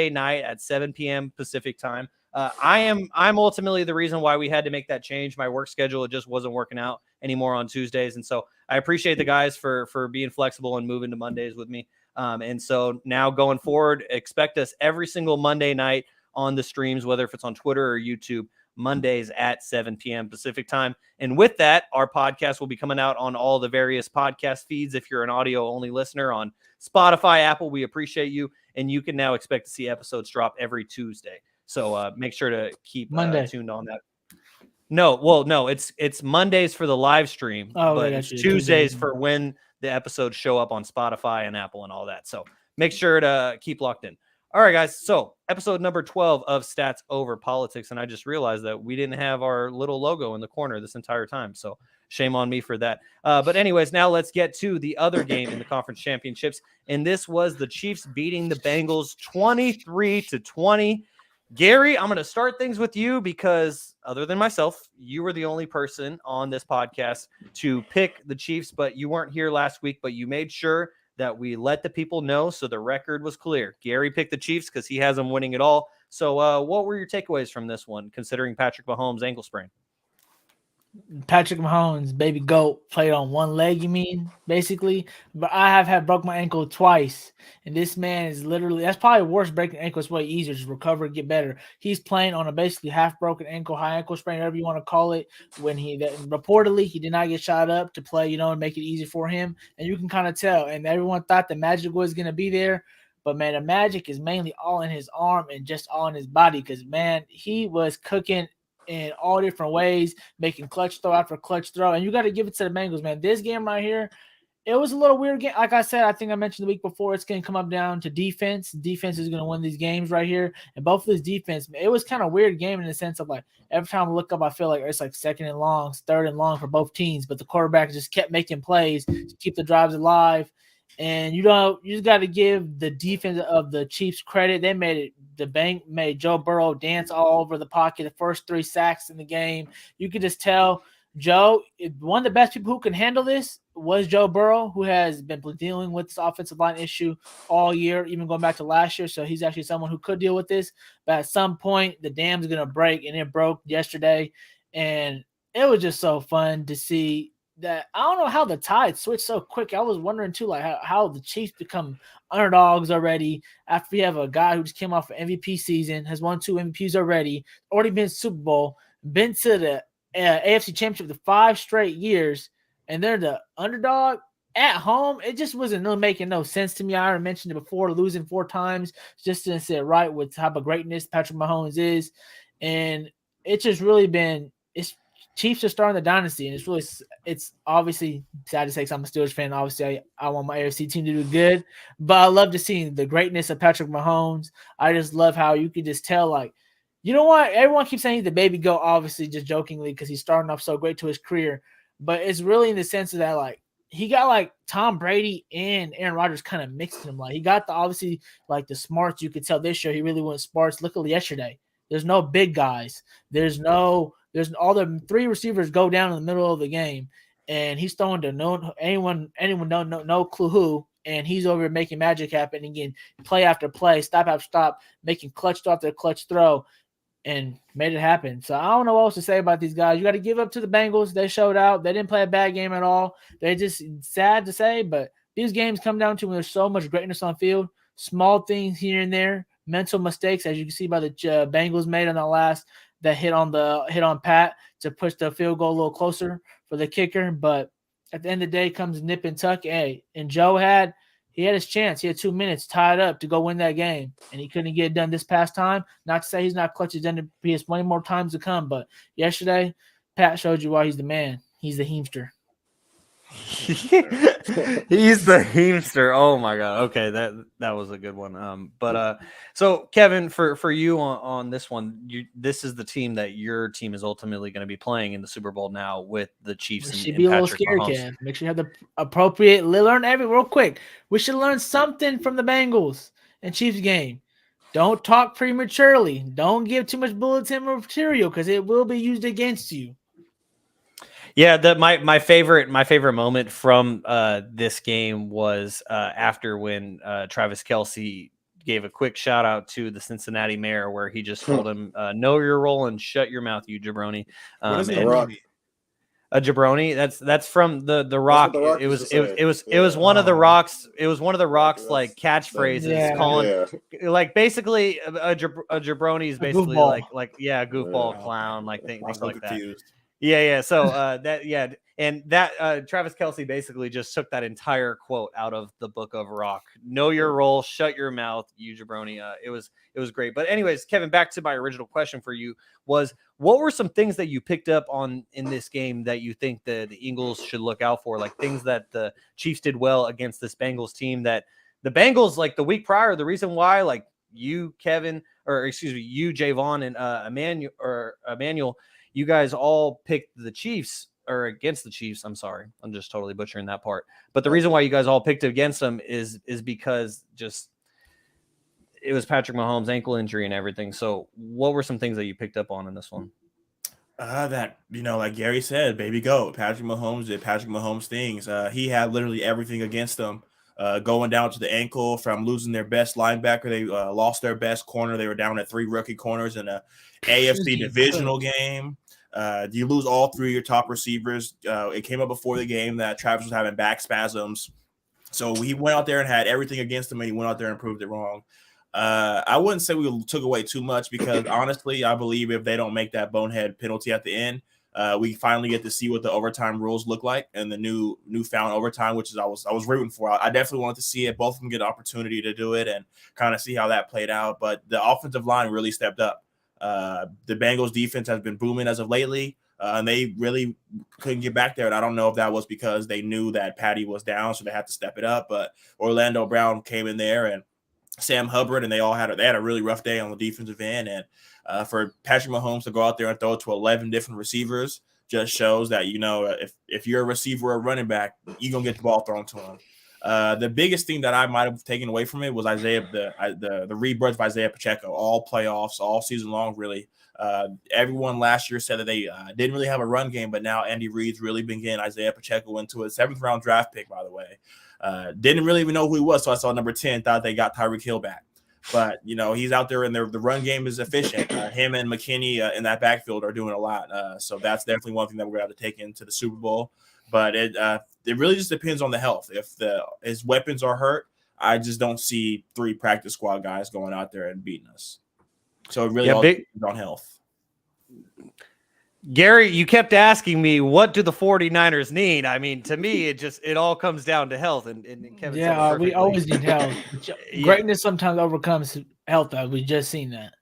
night at 7 p.m. Pacific time. I'm ultimately the reason why we had to make that change. My work schedule, it just wasn't working out anymore on Tuesdays. And so I appreciate the guys for being flexible and moving to Mondays with me. And so now going forward, expect us every single Monday night on the streams, whether if it's on Twitter or YouTube. Mondays at 7 p.m. Pacific time. And with that, our podcast will be coming out on all the various podcast feeds. If you're an audio-only listener on Spotify, Apple, we appreciate you. And you can now expect to see episodes drop every Tuesday. So make sure to keep tuned on that. No, it's Mondays for the live stream, but it's Tuesdays for when the episodes show up on Spotify and Apple and all that. So make sure to keep locked in. All right, guys. So episode number 12 of Stats Over Politics. And I just realized that we didn't have our little logo in the corner this entire time. So shame on me for that. But anyways, now let's get to the other game in the conference championships. And this was the Chiefs beating the Bengals 23-20. Garry, I'm going to start things with you because other than myself, you were the only person on this podcast to pick the Chiefs, but you weren't here last week, but you made sure that we let the people know so the record was clear. Garry picked the Chiefs because he has them winning it all. So what were your takeaways from this one, considering Patrick Mahomes' ankle sprain? Patrick Mahomes, baby goat, played on one leg, you mean, basically. But I have had broke my ankle twice. And this man is literally, that's probably worse breaking ankle. It's way easier to recover and get better. He's playing on a basically half broken ankle, high ankle sprain, whatever you want to call it. When reportedly he did not get shot up to play, and make it easy for him. And you can kind of tell. And everyone thought the magic was going to be there. But, man, the magic is mainly all in his arm and just all in his body because, man, he was cooking in all different ways, making clutch throw after clutch throw. And you got to give it to the Bengals, man. This game right here, it was a little weird game. Like I said, I think I mentioned the week before, it's going to come up down to defense. Defense is going to win these games right here. And both of this defense, it was kind of weird game in the sense of like every time I look up, I feel like it's like second and long, third and long for both teams. But the quarterback just kept making plays to keep the drives alive. And you just got to give the defense of the Chiefs credit. They made it. The bank made Joe Burrow dance all over the pocket. The first 3 sacks in the game, you could just tell Joe. One of the best people who can handle this was Joe Burrow, who has been dealing with this offensive line issue all year, even going back to last year. So he's actually someone who could deal with this. But at some point, the dam's gonna break, and it broke yesterday. And it was just so fun to see. That I don't know how the tide switched so quick. I was wondering too, like how the Chiefs become underdogs already after we have a guy who just came off an MVP season, has won 2 MVPs already been Super Bowl, been to the AFC Championship the 5 straight years, and they're the underdog at home. It just wasn't making no sense to me. I already mentioned it before, losing 4 times just didn't sit right with the type of greatness Patrick Mahomes is, and it's just really been Chiefs are starting the dynasty, and it's obviously sad to say because I'm a Steelers fan. Obviously, I want my AFC team to do good, but I love to see the greatness of Patrick Mahomes. I just love how you can just tell, like, you know what? Everyone keeps saying he's the baby goat, obviously, just jokingly because he's starting off so great to his career. But it's really in the sense of that, like, he got like Tom Brady and Aaron Rodgers kind of mixed him. Like, he got obviously like the smarts. You could tell this year he really went smarts. Look at yesterday. There's no big guys. There's all the 3 receivers go down in the middle of the game, and he's throwing to anyone no clue who, and he's over making magic happen again, play after play, stop after stop, making clutch throw after clutch throw, and made it happen. So I don't know what else to say about these guys. You got to give up to the Bengals. They showed out. They didn't play a bad game at all. They just sad to say, but these games come down to when there's so much greatness on field, small things here and there. Mental mistakes, as you can see by the Bengals made on that hit on Pat to push the field goal a little closer for the kicker. But at the end of the day comes nip and tuck. Hey, and Joe had his chance. He had 2 minutes tied up to go win that game, and he couldn't get it done this past time. Not to say he's not clutch. He's done it. He has plenty more times to come. But yesterday, Pat showed you why he's the man. He's the Heemster. He's the Heemster. Oh my god. Okay, that was a good one. So Kevin, for you on this one, this is the team that your team is ultimately going to be playing in the Super Bowl now with the Chiefs. We should be a little scared, Kev. Make sure you have the appropriate learn real quick. We should learn something from the Bengals and Chiefs game. Don't talk prematurely. Don't give too much bulletin material because it will be used against you. Yeah, my favorite moment from this game was after when Travis Kelce gave a quick shout out to the Cincinnati mayor, where he just told him, "Know your role and shut your mouth, you jabroni." What is it? A jabroni. That's from the Rock. That's what The Rock It was used to it was say. it was it was one of the Oh. Rocks. It was one of the Rocks That's- like catchphrases Yeah. calling Yeah. like basically a jabroni is A basically goofball. like goofball Yeah. clown like I'm things so like that. confused. Yeah. So and that Travis Kelce basically just took that entire quote out of the Book of Rock. Know your role, shut your mouth, you jabroni. It was great. But anyways, Kevin, back to my original question for you was, what were some things that you picked up on in this game that you think the Eagles should look out for? Like things that the Chiefs did well against this Bengals team that the Bengals, like the week prior, the reason why, like you, Kevin, or excuse me, you, Jaevon, and Emmanuel, you guys all picked the Chiefs or against the Chiefs. I'm sorry. I'm just totally butchering that part. But the reason why you guys all picked against them is because just it was Patrick Mahomes' ankle injury and everything. So what were some things that you picked up on in this one? That, like Garry said, baby goat. Patrick Mahomes did Patrick Mahomes things. He had literally everything against them. Going down to the ankle from losing their best linebacker. They lost their best corner. They were down at 3 rookie corners in a AFC divisional game. You lose all 3 of your top receivers. It came up before the game that Travis was having back spasms. So he went out there and had everything against him, and he went out there and proved it wrong. I wouldn't say we took away too much because honestly, I believe if they don't make that bonehead penalty at the end, we finally get to see what the overtime rules look like and the newfound overtime, which is I was rooting for. I definitely wanted to see it. Both of them get an opportunity to do it and kind of see how that played out. But the offensive line really stepped up. The Bengals defense has been booming as of lately, and they really couldn't get back there. And I don't know if that was because they knew that Patty was down, so they had to step it up. But Orlando Brown came in there and Sam Hubbard, and they had a really rough day on the defensive end. And for Patrick Mahomes to go out there and throw it to 11 different receivers just shows that, if you're a receiver or a running back, you're going to get the ball thrown to him. The biggest thing that I might have taken away from it was the rebirth of Isaiah Pacheco, all playoffs, all season long, really. Everyone last year said that they didn't really have a run game, but now Andy Reid's really been getting Isaiah Pacheco into it. 7th round draft pick, by the way. Didn't really even know who he was, so I saw number 10, thought they got Tyreek Hill back. But, he's out there, and the run game is efficient. Him and McKinney in that backfield are doing a lot. So that's definitely one thing that we're going to have to take into the Super Bowl. But it really just depends on the health. If his weapons are hurt, I just don't see 3 practice squad guys going out there and beating us. So it really all depends on health. Garry, you kept asking me, what do the 49ers need? I mean, to me, it all comes down to health. And Kevin said it perfectly. We always need health. Greatness sometimes overcomes health. We just seen that.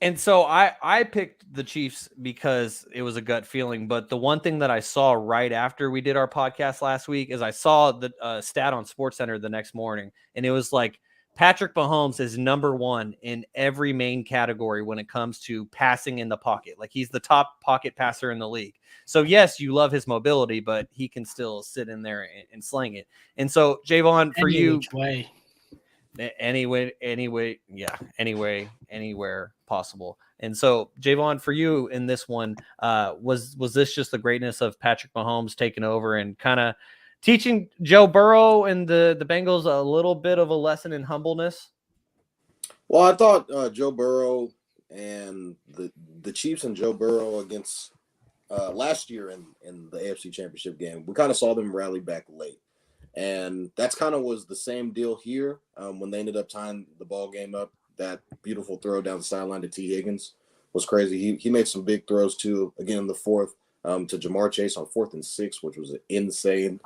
And so I picked the Chiefs because it was a gut feeling. But the one thing that I saw right after we did our podcast last week is I saw the stat on SportsCenter the next morning, and it was like Patrick Mahomes is number 1 in every main category when it comes to passing in the pocket. Like he's the top pocket passer in the league. So yes, you love his mobility, but he can still sit in there and sling it. And so Jaevon, for you, anywhere possible. And so Jaevon, for you in this one, was this just the greatness of Patrick Mahomes taking over and kind of teaching Joe Burrow and the Bengals a little bit of a lesson in humbleness? Well, I thought Joe Burrow and the Chiefs and Joe Burrow against last year in the AFC Championship game, we kind of saw them rally back late. And that's kind of was the same deal here when they ended up tying the ball game up. That beautiful throw down the sideline to T. Higgins was crazy. He made some big throws, too, again in the fourth to Jamar Chase on 4th and 6, which was an insane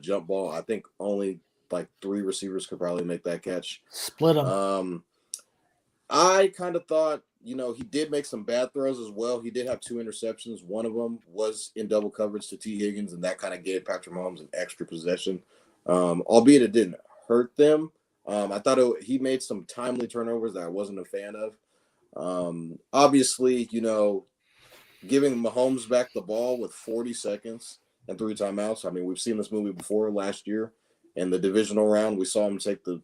jump ball. I think only like 3 receivers could probably make that catch. Split them. I kind of thought, he did make some bad throws as well. He did have 2 interceptions. One of them was in double coverage to T. Higgins, and that kind of gave Patrick Mahomes an extra possession, albeit it didn't hurt them. I thought he made some timely turnovers that I wasn't a fan of. Obviously, giving Mahomes back the ball with 40 seconds and 3 timeouts. I mean, we've seen this movie before last year in the divisional round. We saw him take the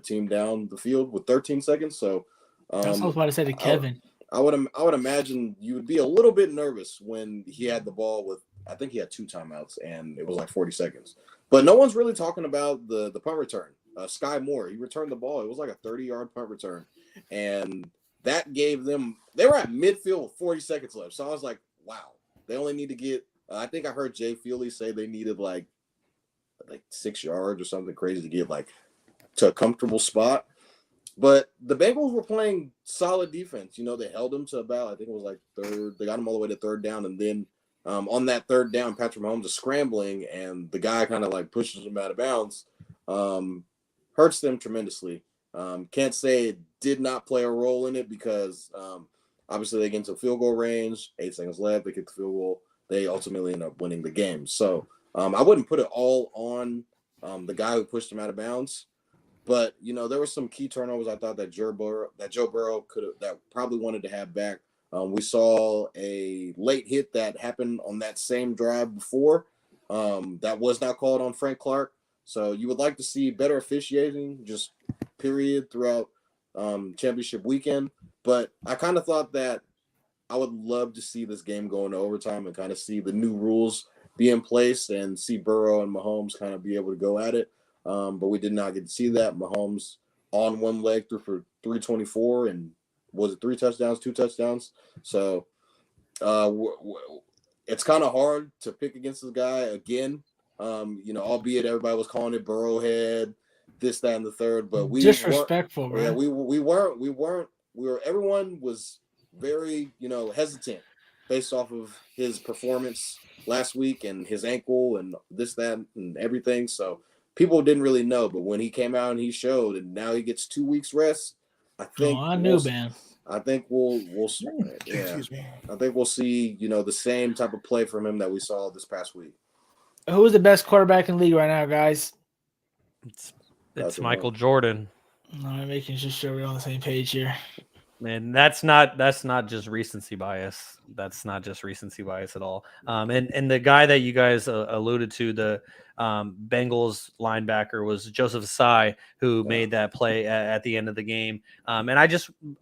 team down the field with 13 seconds. So that's what I was about to say to Kevin. I would imagine you would be a little bit nervous when he had the ball with, I think he had 2 timeouts and it was like 40 seconds. But no one's really talking about the punt return. Sky Moore, he returned the ball. It was like a 30-yard punt return. And that gave them – they were at midfield with 40 seconds left. So I was like, wow, they only need to get I think I heard Jay Feely say they needed like 6 yards or something crazy to get like to a comfortable spot. But the Bengals were playing solid defense. You know, they held them to about, I think it was like third. They got them all the way to third down. And then on that third down, Patrick Mahomes is scrambling and the guy kind of like pushes him out of bounds. Hurts them tremendously. Can't say it did not play a role in it because obviously they get into field goal range, 8 seconds left, they kick the field goal. They ultimately end up winning the game. So I wouldn't put it all on the guy who pushed him out of bounds. But, you know, there were some key turnovers I thought that Joe Burrow that probably wanted to have back. We saw a late hit that happened on that same drive before that was not called on Frank Clark. So you would like to see better officiating, just period, throughout championship weekend. But I kind of thought that I would love to see this game go into overtime and kind of see the new rules be in place and see Burrow and Mahomes kind of be able to go at it. But we did not get to see that. Mahomes on one leg threw for 324 and was it 3 touchdowns, 2 touchdowns? So it's kind of hard to pick against this guy again. You know, albeit everybody was calling it Burrowhead, this, that, and the third, but we disrespectful, man. Yeah, everyone was very, you know, hesitant based off of his performance last week and his ankle and this, that, and everything. So people didn't really know, but when he came out and he showed, and now he gets 2 weeks rest, I think man. I think we'll Excuse me. I think we'll see, you know, the same type of play from him that we saw this past week. Who is the best quarterback in the league right now, guys? It's Michael Jordan. I'm making sure we're on the same page here. And that's not just recency bias. That's not just recency bias at all. And the guy that you guys alluded to, the Bengals linebacker, was Joseph Asai, who made that play at the end of the game. And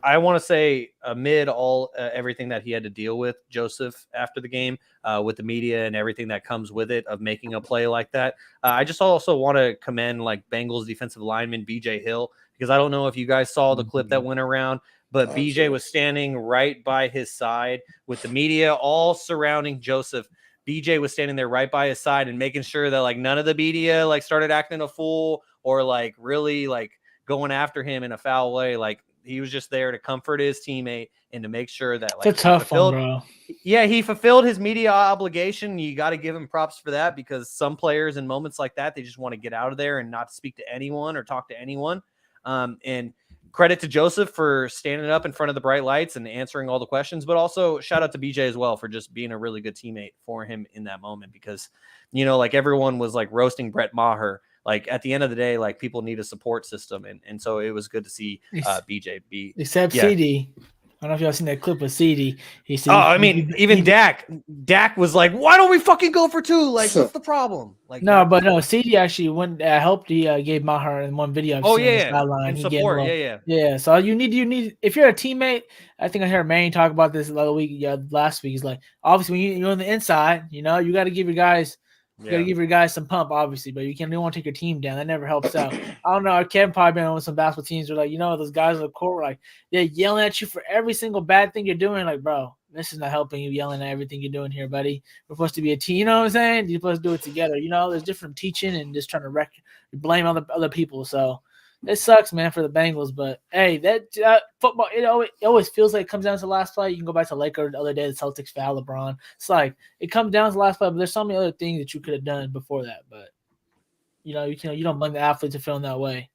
I want to say, amid all everything that he had to deal with, Joseph, after the game, with the media and everything that comes with it of making a play like that, I just also want to commend like Bengals defensive lineman BJ Hill, because I don't know if you guys saw the clip that went around. But BJ was standing right by his side with the media all surrounding Joseph. BJ was standing there right by his side and making sure that like none of the media like started acting a fool or like really like going after him in a foul way. Like he was just there to comfort his teammate and to make sure that like it's a tough one, bro. Yeah, he fulfilled his media obligation. You got to give him props for that, because some players in moments like that, they just want to get out of there and not speak to anyone or talk to anyone. And credit to Joseph for standing up in front of the bright lights and answering all the questions, but also shout out to BJ as well for just being a really good teammate for him in that moment, because, you know, like everyone was like roasting Brett Maher. Like at the end of the day, like people need a support system. And so it was good to see BJ be. Except CD. I don't know if y'all seen that clip of CD. He said, even Dak was like, "Why don't we fucking go for 2? Like, what's the problem?" Like, no, CD actually went. helped. He gave Maher in one video. In support, yeah. So you need if you're a teammate. I think I heard Manning talk about this last week. He's like, obviously when you're on the inside, you know, you got to give your guys. You got to give your guys some pump, obviously, but you don't want to take your team down. That never helps out. I don't know. Kevin probably been on some basketball teams where, like, you know, those guys on the court, like, they're yelling at you for every single bad thing you're doing. Like, bro, this is not helping you yelling at everything you're doing here, buddy. We're supposed to be a team. You know what I'm saying? You're supposed to do it together. You know, there's different teaching and just trying to blame other people. So it sucks, man, for the Bengals. But, hey, that football, it always feels like it comes down to the last play. You can go back to Lakers the other day, the Celtics foul LeBron. It's like it comes down to the last play, but there's so many other things that you could have done before that. But, you don't blame the athletes for feeling that way.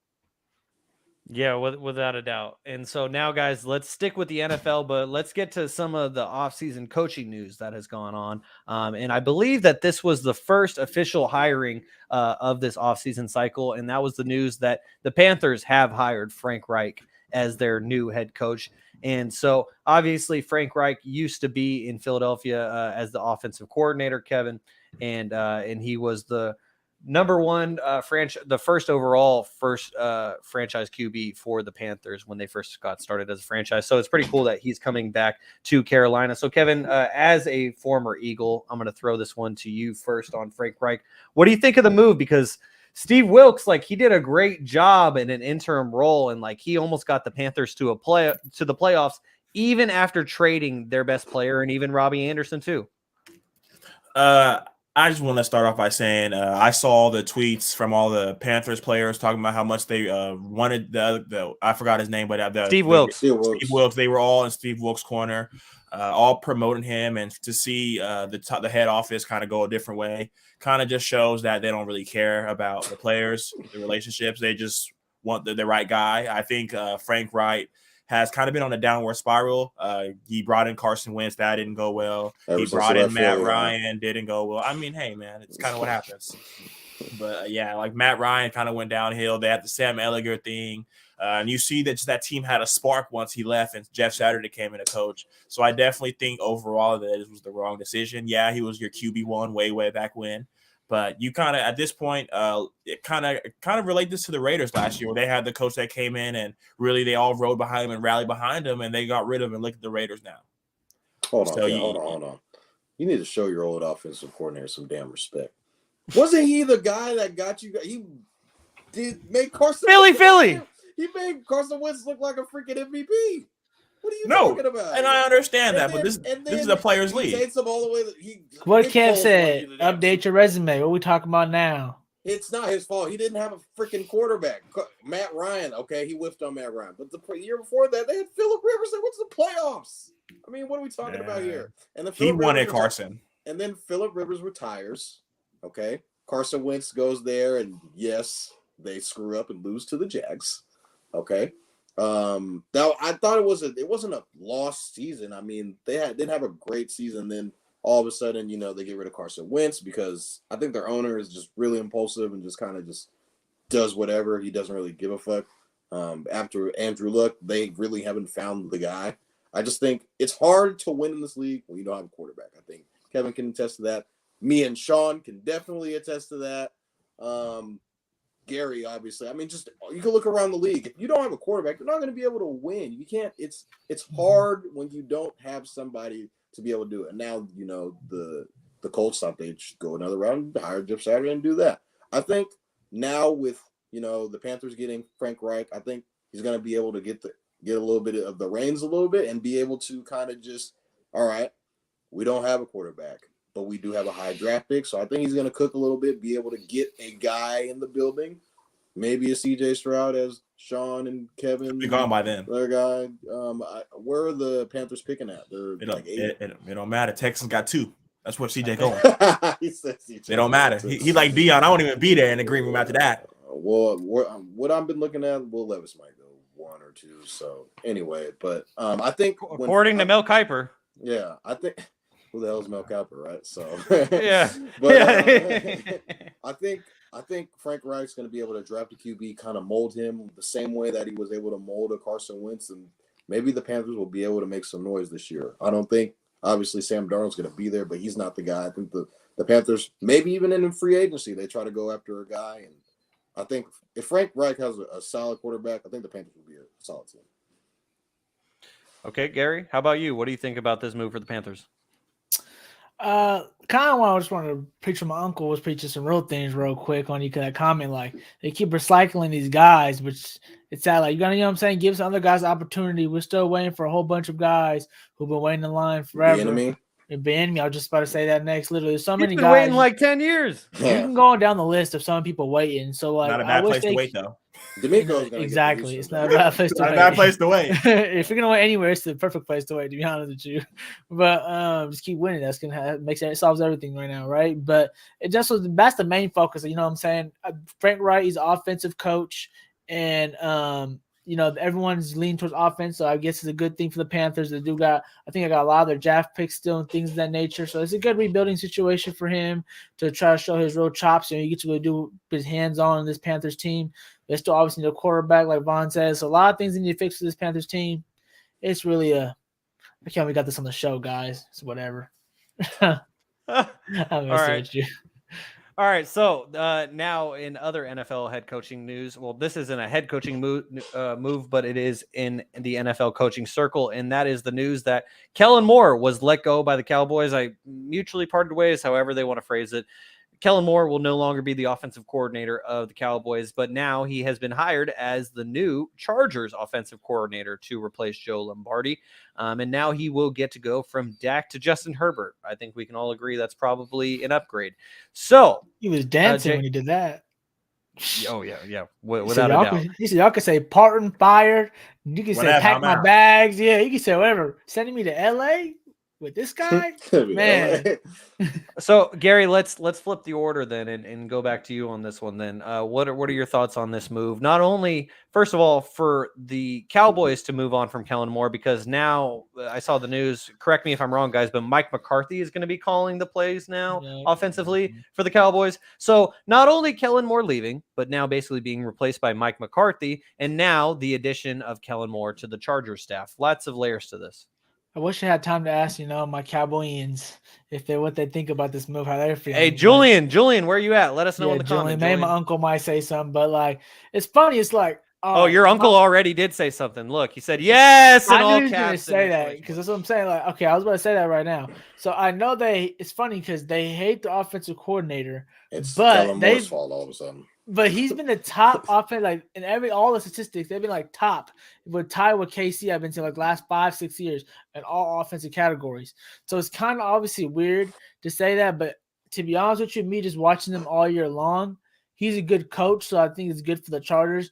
Yeah, without a doubt. And so now, guys, let's stick with the NFL, but let's get to some of the offseason coaching news that has gone on. And I believe that this was the first official hiring of this offseason cycle, and that was the news that the Panthers have hired Frank Reich as their new head coach. And so, obviously, Frank Reich used to be in Philadelphia as the offensive coordinator, Kevin, and he was the number one the first overall franchise QB for the Panthers when they first got started as a franchise. So it's pretty cool that he's coming back to Carolina. So Kevin, as a former Eagle, I'm going to throw this one to you first on Frank Reich. What do you think of the move? Because Steve Wilkes, like, he did a great job in an interim role, and like he almost got the Panthers to the playoffs even after trading their best player and even Robbie Anderson too. I just want to start off by saying I saw the tweets from all the Panthers players talking about how much they wanted the I forgot his name, but Steve Wilkes. Steve Wilkes. They were all in Steve Wilkes' corner, all promoting him, and to see the head office kind of go a different way, kind of just shows that they don't really care about the players, the relationships. They just want the right guy. I think Frank Reich has kind of been on a downward spiral. He brought in Carson Wentz. That didn't go well. He brought in Matt Ryan. Didn't go well. I mean, hey, man, it's kind of what happens. But, yeah, like Matt Ryan kind of went downhill. They had the Sam Ehlinger thing. And you see that team had a spark once he left and Jeff Saturday came in to coach. So I definitely think overall that it was the wrong decision. Yeah, he was your QB1 way back when. But you kind of, at this point, it kind of relate this to the Raiders last year, where they had the coach that came in and really they all rode behind him and rallied behind him, and they got rid of him. And look at the Raiders now. Hold on. You need to show your old offensive coordinator some damn respect. Wasn't he the guy that got you? He did make Carson Philly. He made Carson Wentz look like a freaking MVP. What are you talking about? And I understand that, but this is a players' league. Takes him all the way. What Kev said, update your resume. What are we talking about now? It's not his fault. He didn't have a freaking quarterback. Matt Ryan, okay, he whiffed on Matt Ryan. But the year before that, they had Phillip Rivers. They went to the playoffs. I mean, what are we talking about here? And then he wanted Carson. And then Phillip Rivers retires. Okay, Carson Wentz goes there, and yes, they screw up and lose to the Jags. Okay. Now I thought it wasn't a lost season. I mean, they didn't have a great season. Then all of a sudden, they get rid of Carson Wentz because I think their owner is just really impulsive and just kind of just does whatever. He doesn't really give a fuck. After Andrew Luck, they really haven't found the guy. I just think it's hard to win in this league when you don't have a quarterback. I think Kevin can attest to that. Me and Shaun can definitely attest to that. Garry, obviously. I mean, just you can look around the league. If you don't have a quarterback, you're not going to be able to win. You can't. It's hard when you don't have somebody to be able to do it. And now, the Colts thought they should go another round, hire Jeff Saturday and do that. I think now with the Panthers getting Frank Reich, I think he's going to be able to get a little bit of the reins a little bit and be able to kind of just, all right, we don't have a quarterback, but we do have a high draft pick. So I think he's going to cook a little bit, be able to get a guy in the building, maybe a CJ Stroud as Shaun and Kevin. Be gone by then. Their guy. Where are the Panthers picking at? They're it don't matter. Texans got 2. That's where CJ going. He says CJ. It don't matter. He like Dion. I won't even be there in the green room after that. Well, what I've been looking at, Will Levis might go 1 or 2. So anyway, but I think according to Mel Kiper. Yeah, I think. Who the hell is Mel Kiper, right? So yeah, but I think Frank Reich's going to be able to draft a QB, kind of mold him the same way that he was able to mold a Carson Wentz, and maybe the Panthers will be able to make some noise this year. I don't think, obviously, Sam Darnold's going to be there, but he's not the guy. I think the Panthers, maybe even in free agency, they try to go after a guy, and I think if Frank Reich has a solid quarterback, I think the Panthers will be a solid team. Okay, Garry, how about you? What do you think about this move for the Panthers? Kind of what I just wanted to preach from my uncle was preaching some real things real quick on you. That comment, like they keep recycling these guys, which it's sad. Like you gotta, what I'm saying, give some other guys opportunity. We're still waiting for a whole bunch of guys who've been waiting in line forever. The enemy. I was just about to say that next. Literally, there's so many been guys waiting like 10 years. You can go down the list of some people waiting. So like, not a bad place to wait though. Exactly, it's not a bad place to wait. Not a bad place to wait. If you're gonna wait anywhere, it's the perfect place to wait. To be honest with you, but just keep winning. That's gonna it solves everything right now, right? But that's the main focus. You know what I'm saying? Frank Reich, he's an offensive coach, and everyone's leaning towards offense, so I guess it's a good thing for the Panthers. I think I got a lot of their draft picks still and things of that nature. So it's a good rebuilding situation for him to try to show his real chops. You get to really do his hands-on in this Panthers team. They still obviously need a quarterback, like Vaughn says. So a lot of things they need to fix for this Panthers team. It's really I can't believe we got this on the show, guys. It's whatever. I'm messing with you. All right, so now in other NFL head coaching news, well, this isn't a head coaching move, but it is in the NFL coaching circle, and that is the news that Kellen Moore was let go by the Cowboys. I mutually parted ways, however they want to phrase it. Kellen Moore will no longer be the offensive coordinator of the Cowboys, but now he has been hired as the new Chargers offensive coordinator to replace Joe Lombardi. And now he will get to go from Dak to Justin Herbert. I think we can all agree that's probably an upgrade. So He was dancing when he did that. oh yeah. He Without said, a doubt. he said, y'all can say Parton fired. You can say Whatever, pack I'm my out. bags. Yeah, you can say whatever. Sending me to LA with this guy? Man. So Garry, let's flip the order then and go back to you on this one then. What are your thoughts on this move? Not only, first of all, for the Cowboys to move on from Kellen Moore, because now I saw the news, correct me if I'm wrong, guys, but Mike McCarthy is going to be calling the plays now offensively for the Cowboys. So not only Kellen Moore leaving, but now basically being replaced by Mike McCarthy, and now the addition of Kellen Moore to the Chargers staff. Lots of layers to this. I wish I had time to ask, my Cowboyans what they think about this move, how they're feeling. Hey, Julian, where you at? Let us know in the comments. Maybe my uncle might say something, but it's funny. It's like, oh, your uncle already did say something. Look, he said yes in all caps. I knew he was going to say that because that's what I'm saying. Like, okay, I was about to say that right now. So I know it's funny because they hate the offensive coordinator. It's Kellen Moore's fault all of a sudden. But he's been the top offense, like in all the statistics, they've been like top with tie with KC. I've been saying like last 5-6 years in all offensive categories. So it's kind of obviously weird to say that, but to be honest with you, me just watching them all year long, he's a good coach, so I think it's good for the Chargers.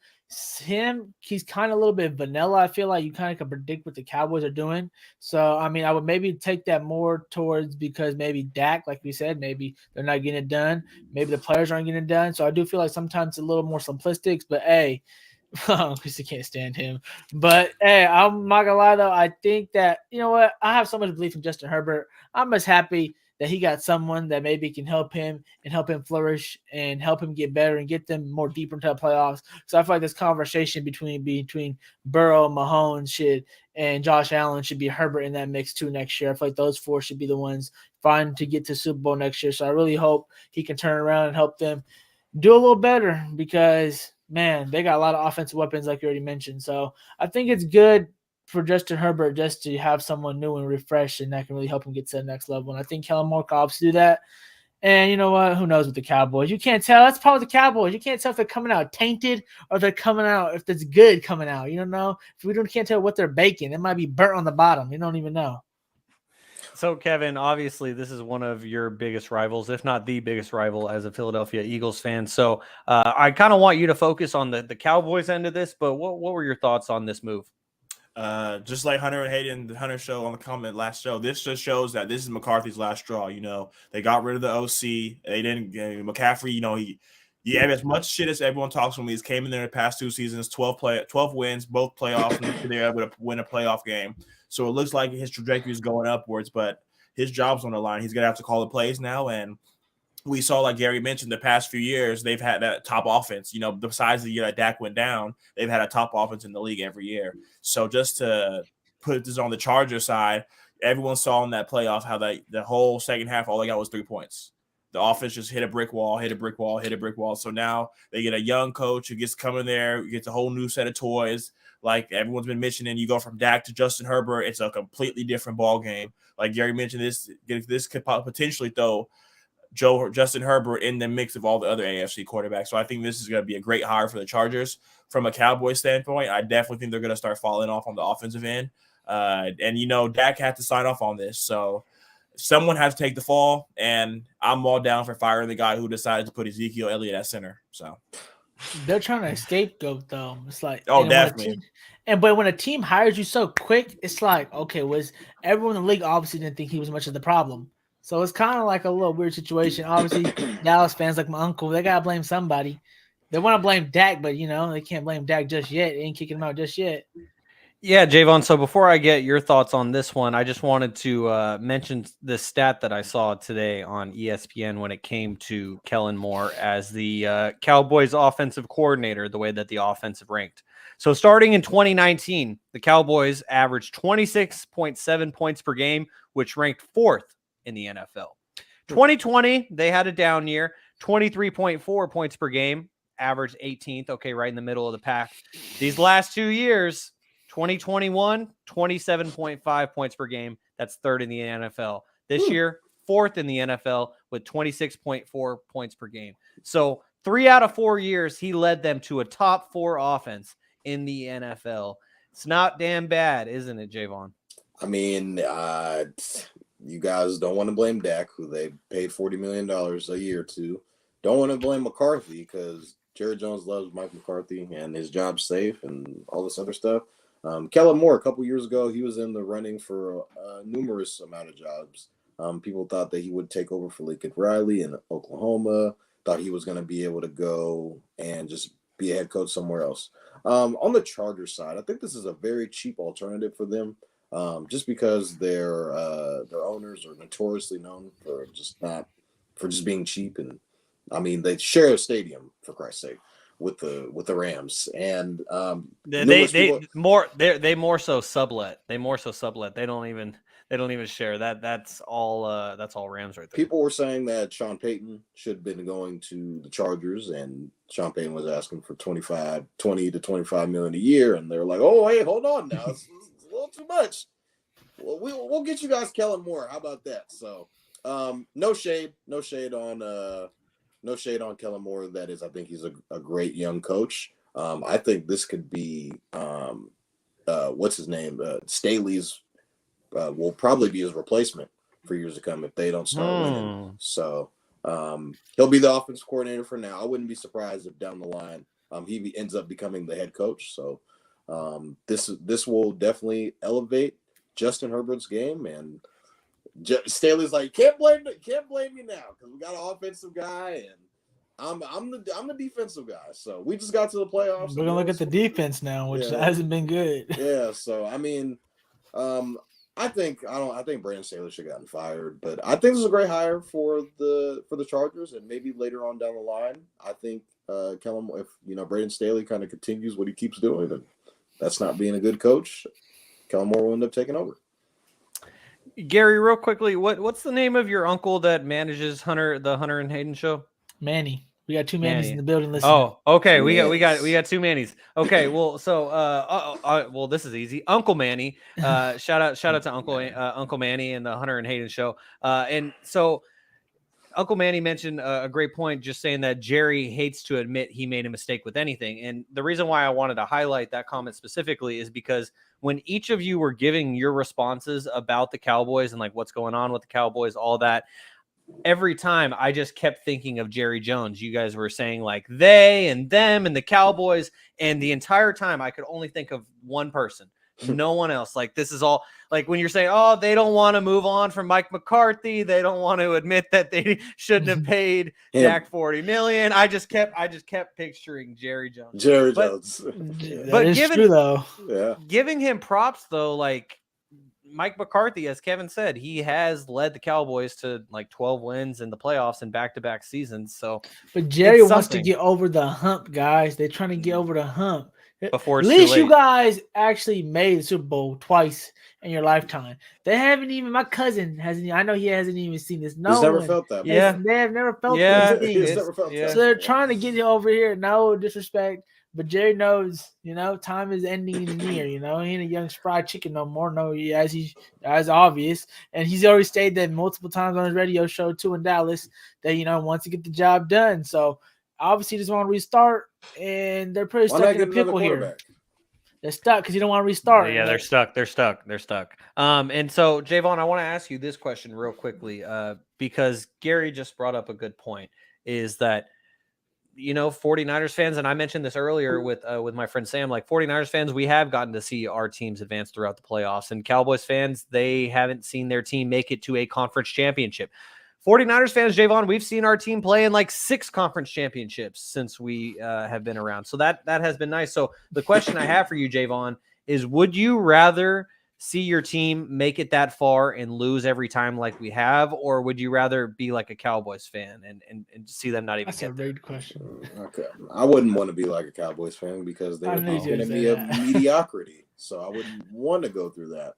He's kind of a little bit vanilla. I feel like you kind of can predict what the Cowboys are doing. So, I mean, I would maybe take that more towards because maybe Dak, like we said, maybe they're not getting it done. Maybe the players aren't getting it done. So I do feel like sometimes it's a little more simplistic. But, hey, Chrissy can't stand him. But, hey, I'm not going to lie, though. I think that, you know what? I have so much belief in Justin Herbert. I'm just happy that he got someone that maybe can help him and help him flourish and help him get better and get them more deeper into the playoffs. So I feel like this conversation between Burrow, Mahomes and Josh Allen should be Herbert in that mix too next year. I feel like those four should be the ones fighting to get to Super Bowl next year. So I really hope he can turn around and help them do a little better because, man, they got a lot of offensive weapons like you already mentioned. So I think it's good for Justin Herbert just to have someone new and refreshed, and that can really help him get to the next level. And I think Kellen Moore can obviously do that. And you know what? Who knows with the Cowboys? You can't tell. That's part of the Cowboys. You can't tell if they're coming out tainted or if they're coming out, if it's good coming out. You don't know. Can't tell what they're baking. It might be burnt on the bottom. You don't even know. So, Kevin, obviously, this is one of your biggest rivals, if not the biggest rival as a Philadelphia Eagles fan. So I kind of want you to focus on the Cowboys end of this, but what were your thoughts on this move? Just like Hunter and Hayden, the Hunter show on the comment last show, this just shows that this is McCarthy's last straw. They got rid of the OC. They didn't McCaffrey. He had as much shit as everyone talks from. He's came in there the past 2 seasons, 12 wins, both playoffs, and they're able to win a playoff game. So it looks like his trajectory is going upwards, but his job's on the line. He's gonna have to call the plays now, and we saw, like Garry mentioned, the past few years, they've had that top offense. Besides the year that Dak went down, they've had a top offense in the league every year. So just to put this on the Chargers side, everyone saw in that playoff how the whole second half, all they got was 3 points. The offense just hit a brick wall. So now they get a young coach who gets coming there, gets a whole new set of toys. Like everyone's been mentioning, you go from Dak to Justin Herbert, it's a completely different ball game. Like Garry mentioned, this could potentially throw Justin Herbert in the mix of all the other AFC quarterbacks. So I think this is going to be a great hire for the Chargers. From a Cowboys standpoint, I definitely think they're going to start falling off on the offensive end. And Dak had to sign off on this. So someone has to take the fall, and I'm all down for firing the guy who decided to put Ezekiel Elliott at center. So they're trying to scapegoat, though. It's like, definitely. But when a team hires you so quick, it's like, okay, was everyone in the league obviously didn't think he was much of the problem. So it's kind of like a little weird situation. Obviously, Dallas fans like my uncle, they got to blame somebody. They want to blame Dak, but, they can't blame Dak just yet. They ain't kicking him out just yet. Yeah, Jaevon, so before I get your thoughts on this one, I just wanted to mention this stat that I saw today on ESPN when it came to Kellen Moore as the Cowboys offensive coordinator, the way that the offensive ranked. So starting in 2019, the Cowboys averaged 26.7 points per game, which ranked 4th in the NFL. 2020, they had a down year, 23.4 points per game, averaged 18th, okay, right in the middle of the pack. These last 2 years, 2021, 27.5 points per game, that's 3rd in the NFL. This year, 4th in the NFL with 26.4 points per game. So 3 out of 4 years, he led them to a top 4 offense in the NFL. It's not damn bad, isn't it, Jaevon? I mean, you guys don't want to blame Dak, who they paid $40 million a year to. Don't want to blame McCarthy because Jerry Jones loves Mike McCarthy and his job's safe and all this other stuff. Kellen Moore, a couple years ago, he was in the running for numerous amount of jobs. People thought that he would take over for Lincoln Riley in Oklahoma, thought he was going to be able to go and just be a head coach somewhere else. On the Chargers side, I think this is a very cheap alternative for them, just because their owners are notoriously known for just being cheap. And I mean, they share a stadium, for Christ's sake, with the Rams, and they more so sublet. They don't even share that. That's all Rams right there. People were saying that Sean Payton should have been going to the Chargers, and Sean Payton was asking for 20 to 25 million a year, and they're like, "Oh, hey, hold on now, it's a little too much. Well, we'll get you guys Kellen Moore. How about that?" So, no shade on Kellen Moore. That is, I think he's a great young coach. I think this could be what's his name? Staley's will probably be his replacement for years to come if they don't start winning. So he'll be the offensive coordinator for now. I wouldn't be surprised if down the line he ends up becoming the head coach. So this will definitely elevate Justin Herbert's game, and Staley's like, can't blame me now because we got an offensive guy and I'm the defensive guy. So we just got to the playoffs. We're gonna look at the defense now, which hasn't been good. Yeah. So I mean, I think Brandon Staley should have gotten fired, but I think this is a great hire for the Chargers, and maybe later on down the line, I think Kellen, if Brandon Staley kind of continues what he keeps doing, and that's not being a good coach, Kellen Moore will end up taking over. Garry, real quickly, what's the name of your uncle that manages the Hunter and Hayden show? Manny. We got 2 Mannys in the building listening. Oh, okay. We got 2 Mannys. Okay, well, so well, this is easy. Uncle Manny. Shout out to Uncle Manny and the Hunter and Hayden show. And so Uncle Manny mentioned a great point, just saying that Jerry hates to admit he made a mistake with anything. And the reason why I wanted to highlight that comment specifically is because when each of you were giving your responses about the Cowboys and like what's going on with the Cowboys, all that, every time I just kept thinking of Jerry Jones. You guys were saying like they and them and the Cowboys, and the entire time I could only think of one person, no one else. Like this is all like when you're saying, oh, they don't want to move on from Mike McCarthy. They don't want to admit that they shouldn't have paid Dak $40 million. I just kept picturing Jerry Jones. But giving him props though, like Mike McCarthy, as Kevin said, he has led the Cowboys to like 12 wins in the playoffs in back-to-back seasons. So, but Jerry wants to get over the hump, guys. They're trying to get over the hump. Before at least you guys actually made the Super Bowl twice in your lifetime. They haven't even. My cousin hasn't. I know he hasn't even seen this. No, he's never felt that. Yeah, they have never felt that. He's never felt that. So they're trying to get you over here. No disrespect. But Jerry knows, time is ending near. He ain't a young fried chicken no more. No, as obvious, and he's already stated that multiple times on his radio show too in Dallas that wants to get the job done. So obviously, just want to restart, and they're pretty stuck in a pickle here. They're stuck because you don't want to restart. Yeah, they're stuck. And so Jaevon, I want to ask you this question real quickly, because Garry just brought up a good point. Is that 49ers fans, and I mentioned this earlier with my friend Sam, like 49ers fans, we have gotten to see our teams advance throughout the playoffs, and Cowboys fans, they haven't seen their team make it to a conference championship. 49ers fans, Jaevon, we've seen our team play in like 6 conference championships since we have been around. So that has been nice. So the question I have for you, Jaevon, is would you rather see your team make it that far and lose every time like we have, or would you rather be like a Cowboys fan and see them not even That's get a great question. Okay. I wouldn't want to be like a Cowboys fan because they're going to be a mediocrity. So I wouldn't want to go through that.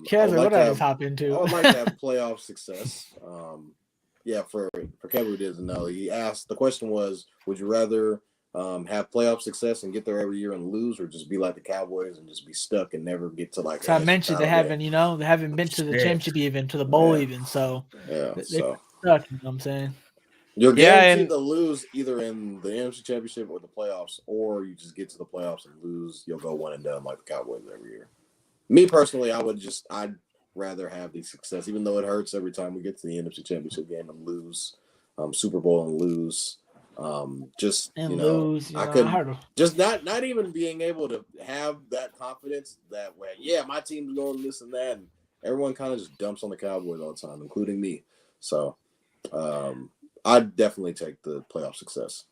Kevin, what did I hop into? I would like to have playoff success. For Kevin who doesn't know, he asked, the question was, would you rather have playoff success and get there every year and lose, or just be like the Cowboys and just be stuck and never get to like. So I mentioned they haven't been to the championship even, to the bowl even. So yeah, they're so stuck. You know what I'm saying? you're Yeah, guaranteed and to lose either in the NFC Championship or the playoffs, or you just get to the playoffs and lose. You'll go one and done like the Cowboys every year. Me personally, I'd rather have the success, even though it hurts every time we get to the NFC Championship game and lose, Super Bowl and lose. Lose. I I couldn't heard just not even being able to have that confidence that way. Yeah, my team's going this and that, and everyone kind of just dumps on the Cowboys all the time, including me. So I'd definitely take the playoff success.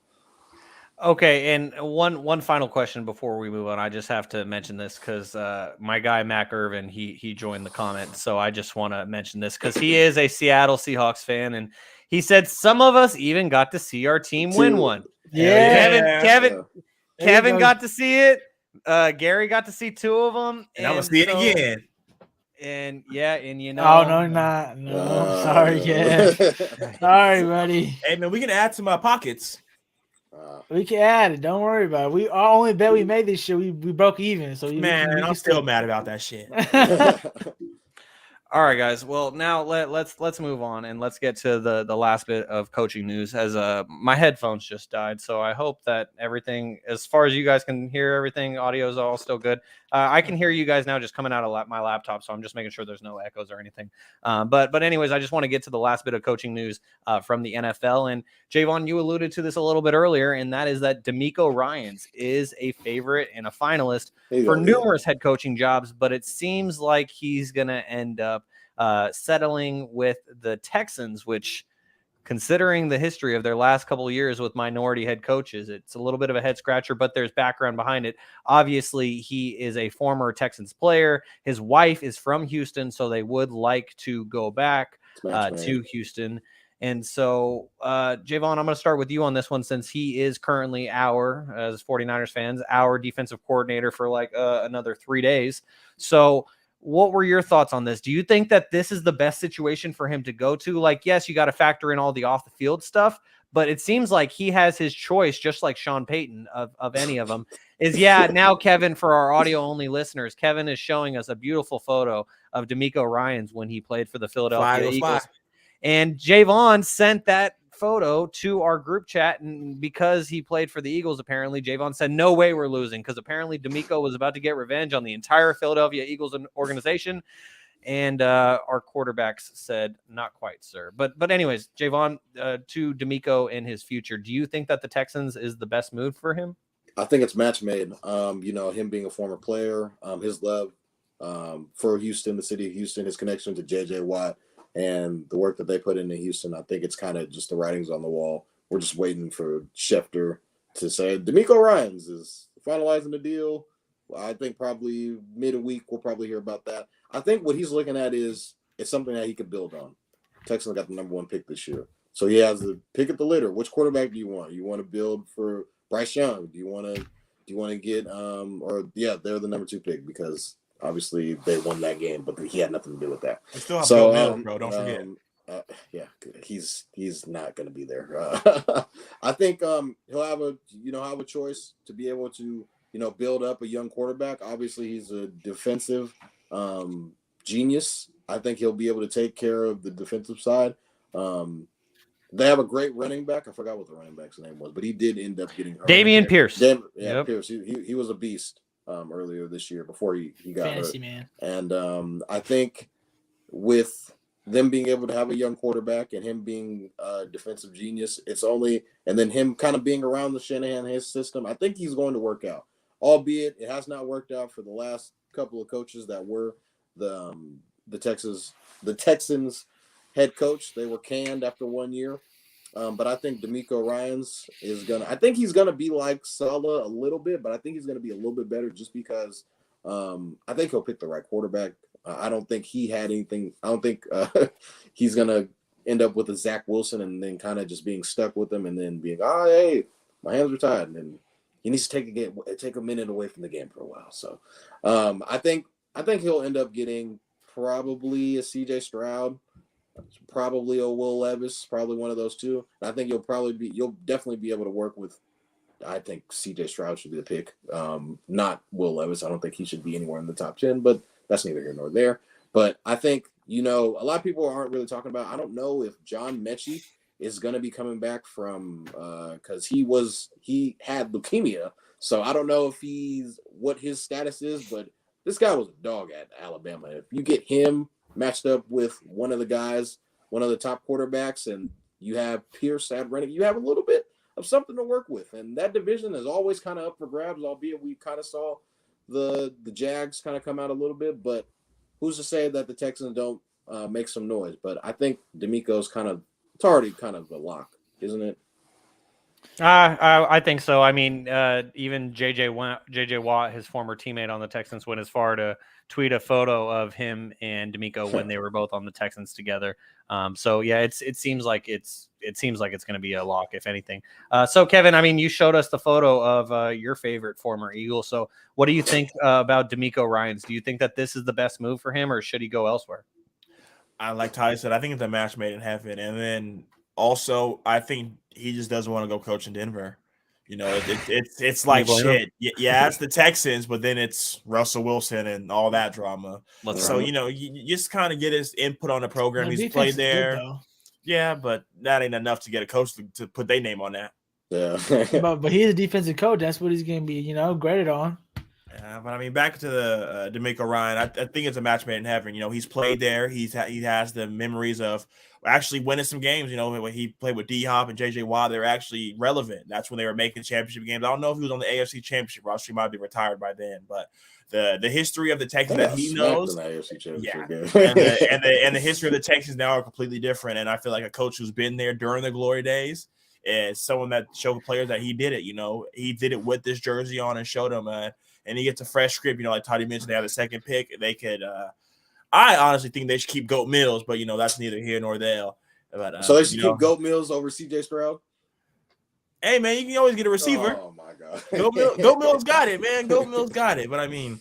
Okay, and one final question before we move on. I just have to mention this because my guy Mac Irvin he joined the comment, so I just want to mention this because he is a Seattle Seahawks fan, and he said some of us even got to see our team win one. Yeah. Kevin got to see it. Gary got to see 2 of them, And I'm gonna see it again. And and Oh no, not no. Sorry, yeah. Sorry, buddy. Hey man, we can add to my pockets. We can add it. Don't worry about it. Our only bet we made this year, we broke even. So I'm still mad about that shit. All right, guys. Well, now let's move on and let's get to the last bit of coaching news. As my headphones just died, so I hope that everything, as far as you guys can hear, everything audio is all still good. I can hear you guys now, just coming out of my laptop, so I'm just making sure there's no echoes or anything. But anyways, I just want to get to the last bit of coaching news from the NFL. And Jaevon, you alluded to this a little bit earlier, and that is that DeMeco Ryans is a favorite and a finalist for numerous head coaching jobs, but it seems like he's going to end up settling with the Texans, which, considering the history of their last couple of years with minority head coaches, it's a little bit of a head scratcher, but there's background behind it. Obviously, he is a former Texans player. His wife is from Houston, so they would like to go back to Houston. And so, Jaevon, I'm going to start with you on this one, since he is currently as 49ers fans, our defensive coordinator for like another 3 days. So what were your thoughts on this? Do you think that this is the best situation for him to go to? Like, yes, you got to factor in all the off the field stuff, but it seems like he has his choice, just like Sean Payton of any of them. Now, Kevin, for our audio only listeners, Kevin is showing us a beautiful photo of DeMeco Ryans when he played for the Philadelphia Eagles. And Jaevon sent that photo to our group chat, and because he played for the Eagles, apparently Jaevon said, no way we're losing, because apparently DeMeco was about to get revenge on the entire Philadelphia Eagles organization. And our quarterbacks said, not quite, sir. But anyways, Jaevon, to DeMeco and his future, do you think that the Texans is the best move for him? I think it's match made. Him being a former player, his love for Houston, the city of Houston, his connection to J.J. Watt, and the work that they put into Houston. I think it's kind of just the writings on the wall. We're just waiting for Schefter to say DeMeco Ryans is finalizing the deal. I think probably mid-week we'll probably hear about that. I think what he's looking at is it's something that he could build on. Texans got the number 1 pick this year. So he has the pick at the litter. Which quarterback do you want? You want to build for Bryce Young? Do you want to get they're the number 2 pick because obviously they won that game, but he had nothing to do with that. We still have Bill Miller, bro. Don't forget. He's not going to be there. I think he'll have a choice to be able to build up a young quarterback. Obviously, he's a defensive genius. I think he'll be able to take care of the defensive side. They have a great running back. I forgot what the running back's name was, but he did end up getting hurt. Dameon Pierce. Pierce. He was a beast earlier this year before he got fantasy hurt. Man. And I think with them being able to have a young quarterback and him being a defensive genius, and then him kind of being around the Shanahan his system, I think he's going to work out. Albeit it has not worked out for the last couple of coaches that were the Texans head coach. They were canned after 1 year. But I think DeMeco Ryans I think he's gonna be like Saleh a little bit, but I think he's gonna be a little bit better just because I think he'll pick the right quarterback. I don't think he had anything. I don't think he's gonna end up with a Zach Wilson and then kind of just being stuck with him and then being, hey, my hands are tied, and then he needs to take a minute away from the game for a while. So I think he'll end up getting probably a CJ Stroud, probably a Will Levis, probably one of those two. And I think you'll definitely be able to work with I think CJ Stroud should be the pick, not Will Levis. I don't think he should be anywhere in the top 10, but that's neither here nor there. But I think, a lot of people aren't really talking about, I don't know if John Mechie is going to be coming back from, because he had leukemia. So I don't know what his status is, but this guy was a dog at Alabama. If you get him matched up with one of the guys, one of the top quarterbacks, and you have Pierce at running, you have a little bit of something to work with. And that division is always kind of up for grabs, albeit we kind of saw the Jags kind of come out a little bit. But who's to say that the Texans don't make some noise? But I think DeMeco's it's already kind of a lock, isn't it? I think so. I mean, even JJ Watt, his former teammate on the Texans, went as far to tweet a photo of him and DeMeco when they were both on the Texans together. So yeah, it seems like it's going to be a lock, if anything. So Kevin, I mean, you showed us the photo of your favorite former Eagle. So what do you think about DeMeco Ryans? Do you think that this is the best move for him, or should he go elsewhere? Like Ty said, I think it's a match made in heaven. And then also, I think he just doesn't want to go coach in Denver. It's like shit. Yeah, it's the Texans, but then it's Russell Wilson and all that drama. You just kind of get his input on the program. He's played there. Yeah, but that ain't enough to get a coach to put their name on that. Yeah. but he's a defensive coach. That's what he's going to be, graded on. But I mean, back to the DeMeco Ryan, I think it's a match made in heaven. He's played there. He has the memories of actually winning some games. When he played with D-Hop and JJ Watt, they were actually relevant. That's when they were making championship games. I don't know if he was on the AFC Championship roster. He might be retired by then. But the history of the Texans that he knows, and the history of the Texans now are completely different. And I feel like a coach who's been there during the glory days is someone that showed players that he did it. He did it with this jersey on and showed them. And he gets a fresh script. Like Toddy mentioned, they have the second pick. They could. I honestly think they should keep Goat Mills, but that's neither here nor there. But, so they should keep Goat Mills over CJ Stroud. Hey man, you can always get a receiver. Oh my god, Goat Mills got it, man. Goat Mills got it. But I mean,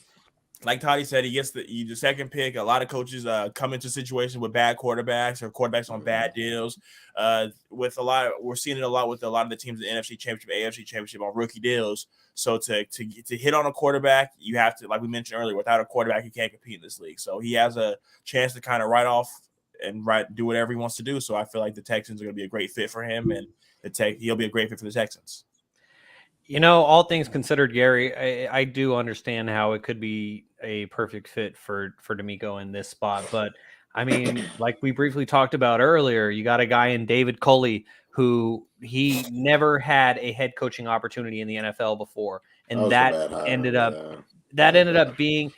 like Toddy said, he gets the second pick. A lot of coaches come into situations with bad quarterbacks or quarterbacks on bad deals. We're seeing it a lot with a lot of the teams in the NFC Championship, AFC Championship on rookie deals. So to hit on a quarterback, you have to, like we mentioned earlier, without a quarterback, you can't compete in this league. So he has a chance to kind of write off and do whatever he wants to do. So I feel like the Texans are going to be a great fit for him, and he'll be a great fit for the Texans. All things considered, Garry, I do understand how it could be a perfect fit for DeMeco in this spot. But, I mean, like we briefly talked about earlier, you got a guy in David Culley who he never had a head coaching opportunity in the NFL before. And that ended up being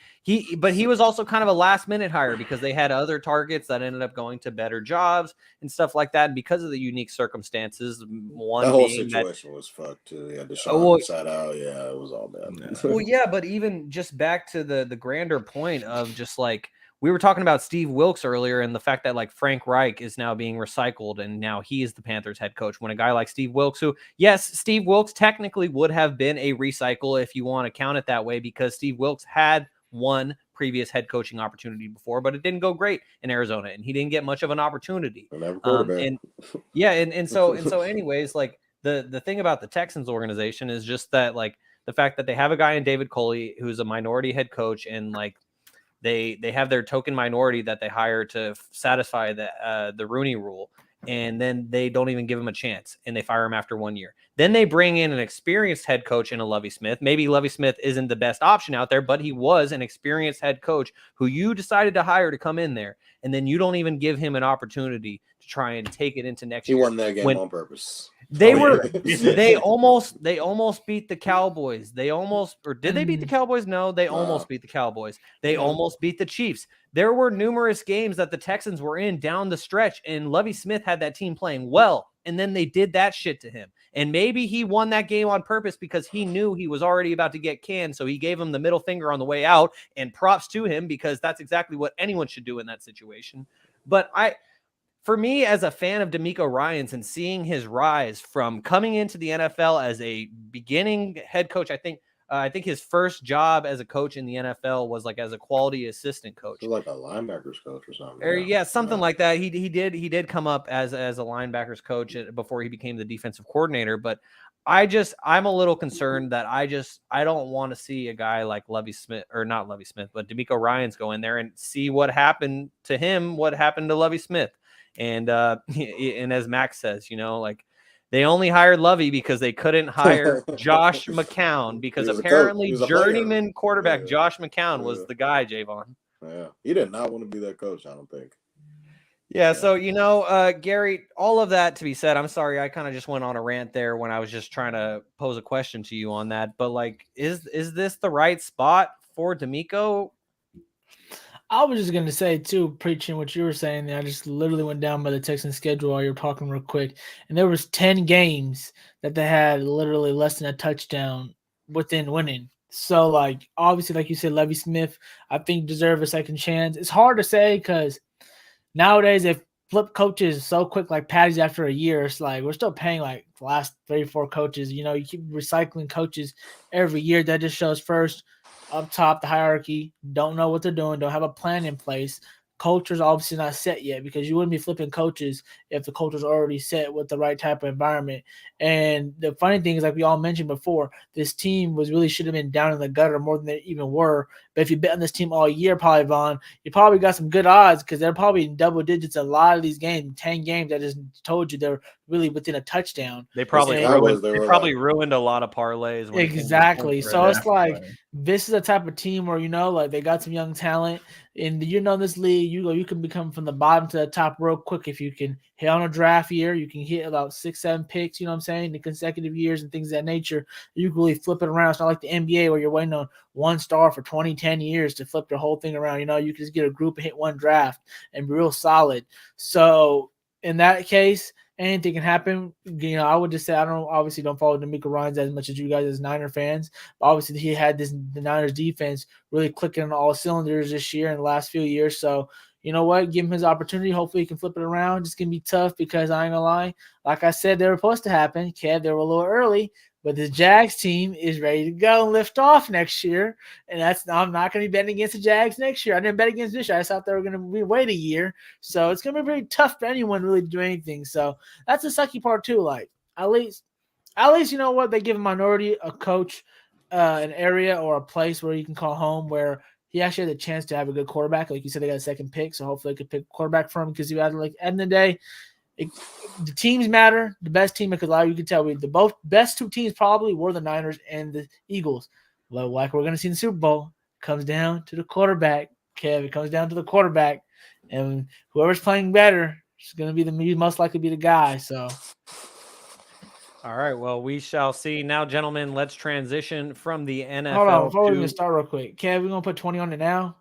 but he was also kind of a last minute hire because they had other targets that ended up going to better jobs and stuff like that. And because of the unique circumstances, the whole situation was fucked too. Yeah, the Shaun side out. Yeah, it was all bad. Well, yeah, but even just back to the grander point of just like, we were talking about Steve Wilks earlier and the fact that like Frank Reich is now being recycled and now he is the Panthers head coach, when a guy like Steve Wilks, who, yes, Steve Wilks technically would have been a recycle if you want to count it that way, because Steve Wilks had one previous head coaching opportunity before, but it didn't go great in Arizona and he didn't get much of an opportunity. So anyways, like the thing about the Texans organization is just that, like, the fact that they have a guy in David Culley who's a minority head coach, and like they have their token minority that they hire to satisfy the Rooney Rule, and then they don't even give him a chance and they fire him after 1 year. Then they bring in an experienced head coach in a LVII Smith. Maybe LVII Smith isn't the best option out there, but he was an experienced head coach who you decided to hire to come in there. And then you don't even give him an opportunity to try and take it into next year. He won that game on purpose. They almost beat the Cowboys. Did they beat the Cowboys? No, they almost beat the Cowboys. They almost beat the Chiefs. There were numerous games that the Texans were in down the stretch, and LVII Smith had that team playing well, and then they did that shit to him. And maybe he won that game on purpose because he knew he was already about to get canned, so he gave him the middle finger on the way out, and props to him because that's exactly what anyone should do in that situation. But for me, as a fan of DeMeco Ryans and seeing his rise from coming into the NFL as a beginning head coach, I think his first job as a coach in the NFL was like as a quality assistant coach, like a linebackers coach or something. Something like that. He did come up as a linebackers coach before he became the defensive coordinator. But I'm a little concerned that I don't want to see a guy like not Lovie Smith, but DeMeco Ryans go in there and see what happened to him, what happened to Lovie Smith. And and as Max says, like they only hired Lovie because they couldn't hire Josh McCown because apparently journeyman quarterback Josh McCown was the guy, Jaevon. Yeah, he did not want to be that coach, I don't think. Yeah, so Garry, all of that to be said, I'm sorry I kind of just went on a rant there when I was just trying to pose a question to you on that. But like, is this the right spot for DeMeco? I was just gonna say too, preaching what you were saying there. I just literally went down by the Texans schedule while you were talking real quick, and there was 10 games that they had literally less than a touchdown within winning. So like obviously, like you said, Lovie Smith, I think deserve a second chance. It's hard to say because nowadays they flip coaches so quick, like patties after a year. It's like we're still paying like the last 3-4 coaches. You keep recycling coaches every year. That just shows first up top the hierarchy don't know what they're doing, don't have a plan in place. Culture's obviously not set yet because you wouldn't be flipping coaches if the culture's already set with the right type of environment. And the funny thing is, like we all mentioned before, this team should have been down in the gutter more than they even were. But if you bet on this team all year, probably Vaughn, you probably got some good odds because they're probably in double digits a lot of these games. 10 games, I just told you they're really within a touchdown. They probably ruined a lot of parlays. Exactly. So it's like this is a type of team where like they got some young talent, and this league you can become from the bottom to the top real quick if you can hit on a draft year. You can hit about 6-7 picks. You know what I'm saying? The consecutive years and things of that nature. You can really flip it around. It's not like the NBA where you're waiting on one star for 10 years to flip the whole thing around. You can just get a group and hit one draft and be real solid. So in that case, anything can happen. I would just say I obviously don't follow DeMeco Ryans as much as you guys as Niner fans. But obviously, he had the Niners defense really clicking on all cylinders this year and the last few years. So you know what? Give him his opportunity. Hopefully, he can flip it around. It's gonna be tough because I ain't gonna lie. Like I said, they were supposed to happen. Kev, they were a little early. But the Jags team is ready to go and lift off next year. And I'm not going to be betting against the Jags next year. I didn't bet against this year. I just thought they were going to wait a year. So it's going to be very tough for anyone really to do anything. So that's the sucky part too. Like at least you know what? They give a minority a coach, an area or a place where you can call home where he actually had the chance to have a good quarterback. Like you said, they got a second pick. So hopefully they could pick a quarterback for him because you had like at the end of the day, the teams matter. The best team, because a lot of you can tell the best two teams probably were the Niners and the Eagles. Well, like we're going to see in the Super Bowl, it comes down to the quarterback. Kev, it comes down to the quarterback, and whoever's playing better is going to be most likely be the guy. So, all right. Well, we shall see. Now, gentlemen, let's transition from the NFL. Hold on, before we even start real quick, Kev, we're going to put 20 on it now.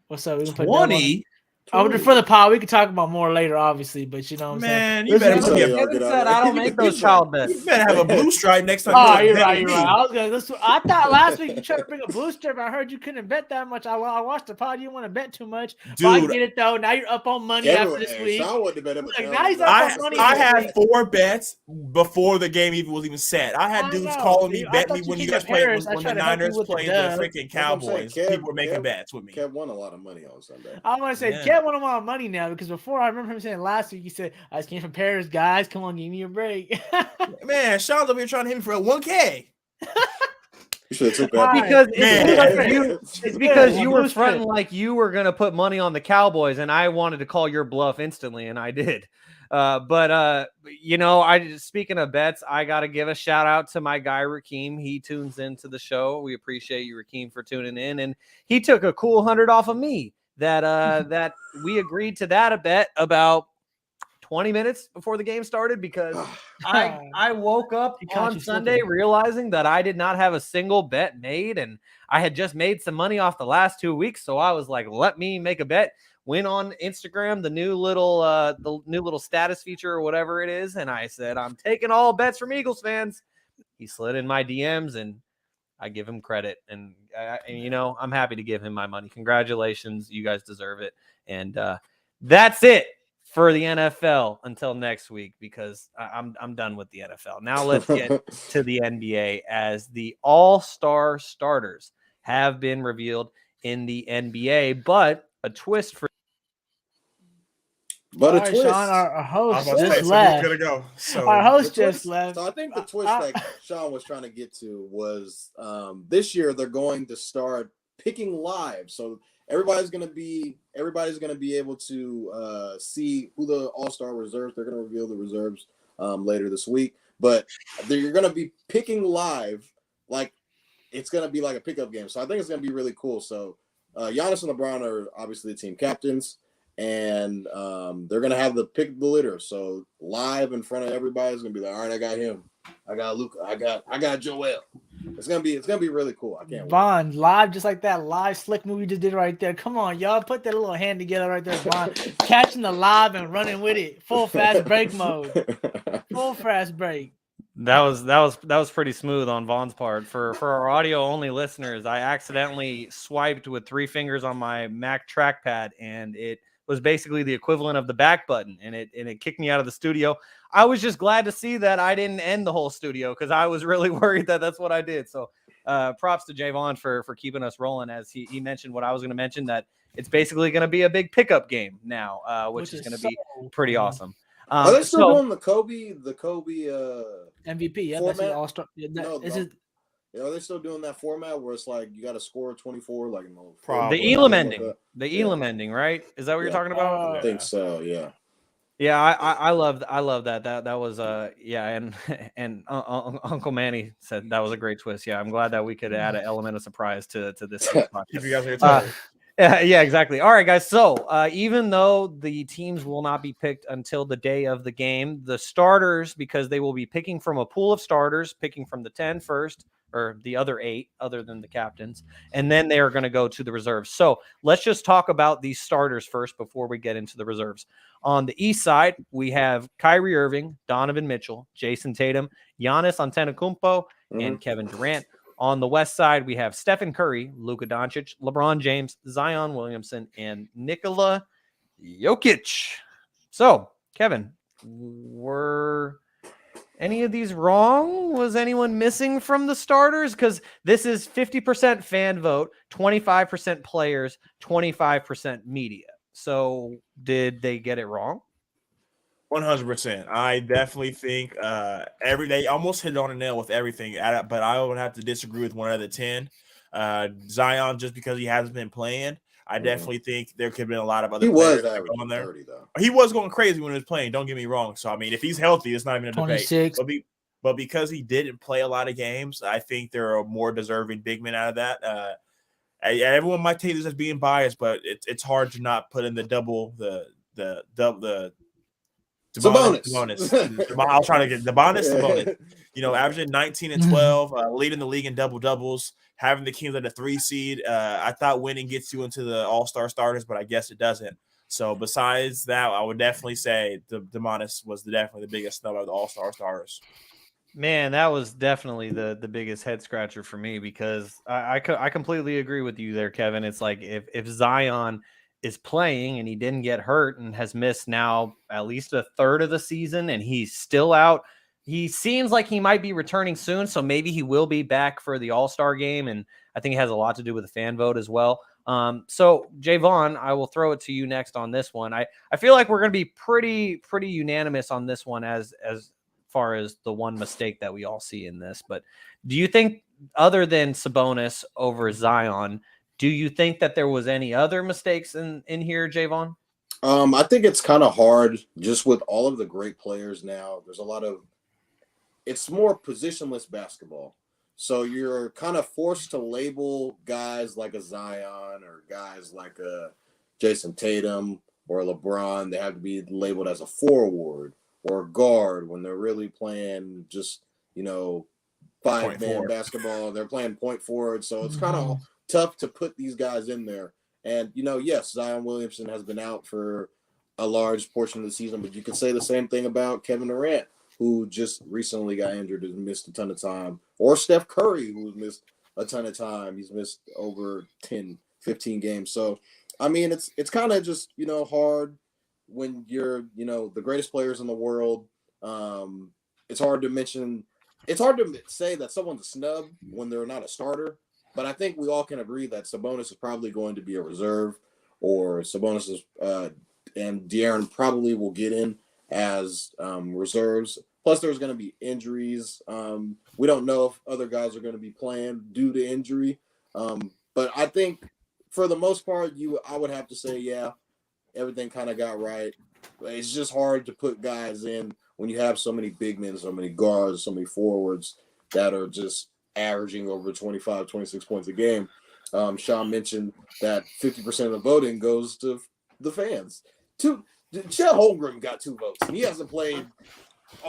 What's up? We're going to put 20. For the pod, we can talk about more later, obviously, but you know what I'm saying? You better said I don't make those child bets. You better have a blue stripe next time. Oh, you're right. I thought last week you tried to bring a blue stripe. I heard you couldn't bet that much. I watched the pod. You didn't want to bet too much. Dude, I get it though. Now you're up on money after this week. I had 4 bets before the game was even set. I had dudes calling me, bet me when you guys played when the Niners played the freaking Cowboys. People were making bets with me. Kev won a lot of money on Sunday. I want to say Kev won a lot of money now because before I remember him saying last week he said I just came from Paris, guys. Come on, give me a break. Man, Shaun's over here trying to hit me for a 1K. You should have took that. It's because you were fronting like you were going to put money on the Cowboys, and I wanted to call your bluff instantly, and I did. Speaking of bets, I got to give a shout out to my guy, Rakeem. He tunes into the show. We appreciate you, Rakeem, for tuning in. And he took a cool 100 off of me that we agreed to that a bet about 20 minutes before the game started because I woke up on Sunday realizing that I did not have a single bet made, and I had just made some money off the last 2 weeks. So I was like, let me make a bet. Went on Instagram, the new little status feature or whatever it is, and I said, I'm taking all bets from Eagles fans. He slid in my DMs, and I give him credit. And I'm happy to give him my money. Congratulations. You guys deserve it. And that's it for the NFL until next week because I'm done with the NFL. Now let's get to the NBA as the all-star starters have been revealed in the NBA, but a twist for But All a right, twist. Shaun, our I was host about to say, just so who's left. gonna go? So Our host The just twist- left. So I think the twist that Shaun was trying to get to was this year they're going to start picking live. So everybody's gonna be able to see who the All-Star reserves. They're gonna reveal the reserves later this week. But you're gonna be picking live, like it's gonna be like a pickup game. So I think it's gonna be really cool. So Giannis and LeBron are obviously the team captains. And they're gonna have the pick the litter. So live in front of everybody's gonna be like, all right, I got him, I got Luka, I got Joel. It's gonna be really cool. I can't wait. Vaughn, live just like that live slick move you just did right there. Come on, y'all, put that little hand together right there, Vaughn. Catching the live and running with it. Full fast break mode. Full fast break. That was pretty smooth on Vaughn's part. For our audio only listeners, I accidentally swiped with 3 fingers on my Mac trackpad, and it was basically the equivalent of the back button, and it kicked me out of the studio. I was just glad to see that I didn't end the whole studio because I was really worried that that's what I did. So props to Jaevon for keeping us rolling, as he mentioned what I was going to mention, that it's basically going to be a big pickup game now, which is going to be pretty awesome. Are they still doing the Kobe MVP? Yeah, format? that's All-Star. Are they still doing that format where it's like you got to score 24, like Probably. the Elam ending, ending, right? Is that what you're talking about? I think so. Yeah. Yeah, I love that. That was and Uncle Manny said that was a great twist. Yeah, I'm glad that we could add an element of surprise to this. Keep you guys on your toes. Yeah, exactly. All right, guys. So even though the teams will not be picked until the day of the game, the starters, because they will be picking from a pool of starters, picking from the 10 first, or the other 8, other than the captains, and then they are going to go to the reserves. So let's just talk about these starters first before we get into the reserves. On the east side, we have Kyrie Irving, Donovan Mitchell, Jason Tatum, Giannis Antetokounmpo, and Kevin Durant. On the west side, we have Stephen Curry, Luka Doncic, LeBron James, Zion Williamson, and Nikola Jokic. So, Kevin, were any of these wrong? Was anyone missing from the starters? Because this is 50% fan vote, 25% players, 25% media. So, did they get it wrong? 100%. I definitely think they almost hit it on the nail with everything, but I would have to disagree with 1 out of the 10. Zion, just because he hasn't been playing, I definitely think there could have been a lot of other players that go in there. 30, though. He was going crazy when he was playing. Don't get me wrong. So I mean, if he's healthy, it's not even a 26. debate. But because he didn't play a lot of games, I think there are more deserving big men out of that. Everyone might take this as being biased, but it's hard to not put in the Sabonis. I'll try to get Sabonis. Averaging 19 and 12, leading the league in double doubles, having the Kings at a 3 seed. I thought winning gets you into the All-Star starters, but I guess it doesn't. So besides that, I would definitely say Sabonis was definitely the biggest snub of the All-Star starters. Man, that was definitely the biggest head scratcher for me, because I completely agree with you there, Kevin. It's like if Zion is playing and he didn't get hurt and has missed now at least a third of the season and he's still out, he seems like he might be returning soon. So maybe he will be back for the All-Star game. And I think it has a lot to do with the fan vote as well. So Jaevon, I will throw it to you next on this one. I feel like we're going to be pretty unanimous on this one as far as the one mistake that we all see in this. But do you think, other than Sabonis over Zion, do you think that there was any other mistakes in here, Jaevon? I think it's kind of hard just with all of the great players now. There's a lot of – it's more positionless basketball. So you're kind of forced to label guys like a Zion or guys like a Jason Tatum or LeBron. They have to be labeled as a forward or a guard when they're really playing just, 5-man basketball. They're playing point forward. So it's kind of tough to put these guys in there. And, yes, Zion Williamson has been out for a large portion of the season, but you can say the same thing about Kevin Durant, who just recently got injured and missed a ton of time, or Steph Curry, who's missed a ton of time. He's missed over 10, 15 games. So, I mean, it's kind of just, hard when you're, the greatest players in the world. It's hard to say that someone's a snub when they're not a starter. But I think we all can agree that Sabonis is probably going to be a reserve, or Sabonis is De'Aaron probably will get in as reserves. Plus, there's going to be injuries. We don't know if other guys are going to be playing due to injury. But I think for the most part, I would have to say, yeah, everything kind of got right. It's just hard to put guys in when you have so many big men, so many guards, so many forwards that are just averaging over 25, 26 points a game. Shaun mentioned that 50% of the voting goes to the fans. Chet Holmgren got 2 votes, and he hasn't played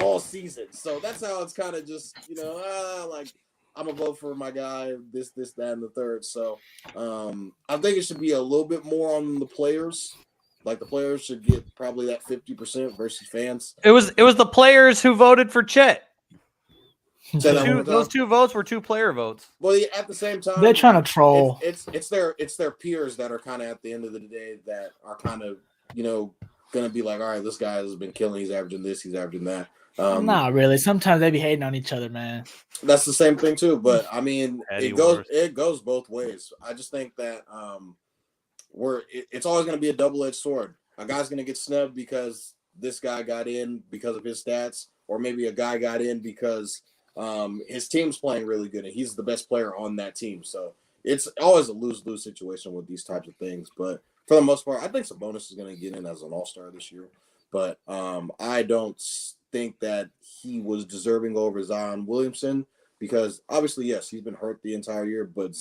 all season. So that's how it's kind of just, like, I'm going to vote for my guy, this, that, and the third. So I think it should be a little bit more on the players. Like, the players should get probably that 50% versus fans. It was the players who voted for Chet. Those 2 votes were 2 player votes. Well, at the same time, they're trying to troll. It's their peers that are kind of at the end of the day that are kind of going to be like, all right, this guy has been killing. He's averaging this. He's averaging that. Not really. Sometimes they be hating on each other, man. That's the same thing too. But I mean, it goes both ways. I just think that it's always going to be a double-edged sword. A guy's going to get snubbed because this guy got in because of his stats, or maybe a guy got in because his team's playing really good and he's the best player on that team. So it's always a lose-lose situation with these types of things. But for the most part, I think Sabonis is going to get in as an all-star this year. But I don't think that he was deserving over Zion Williamson because obviously, yes, he's been hurt the entire year, but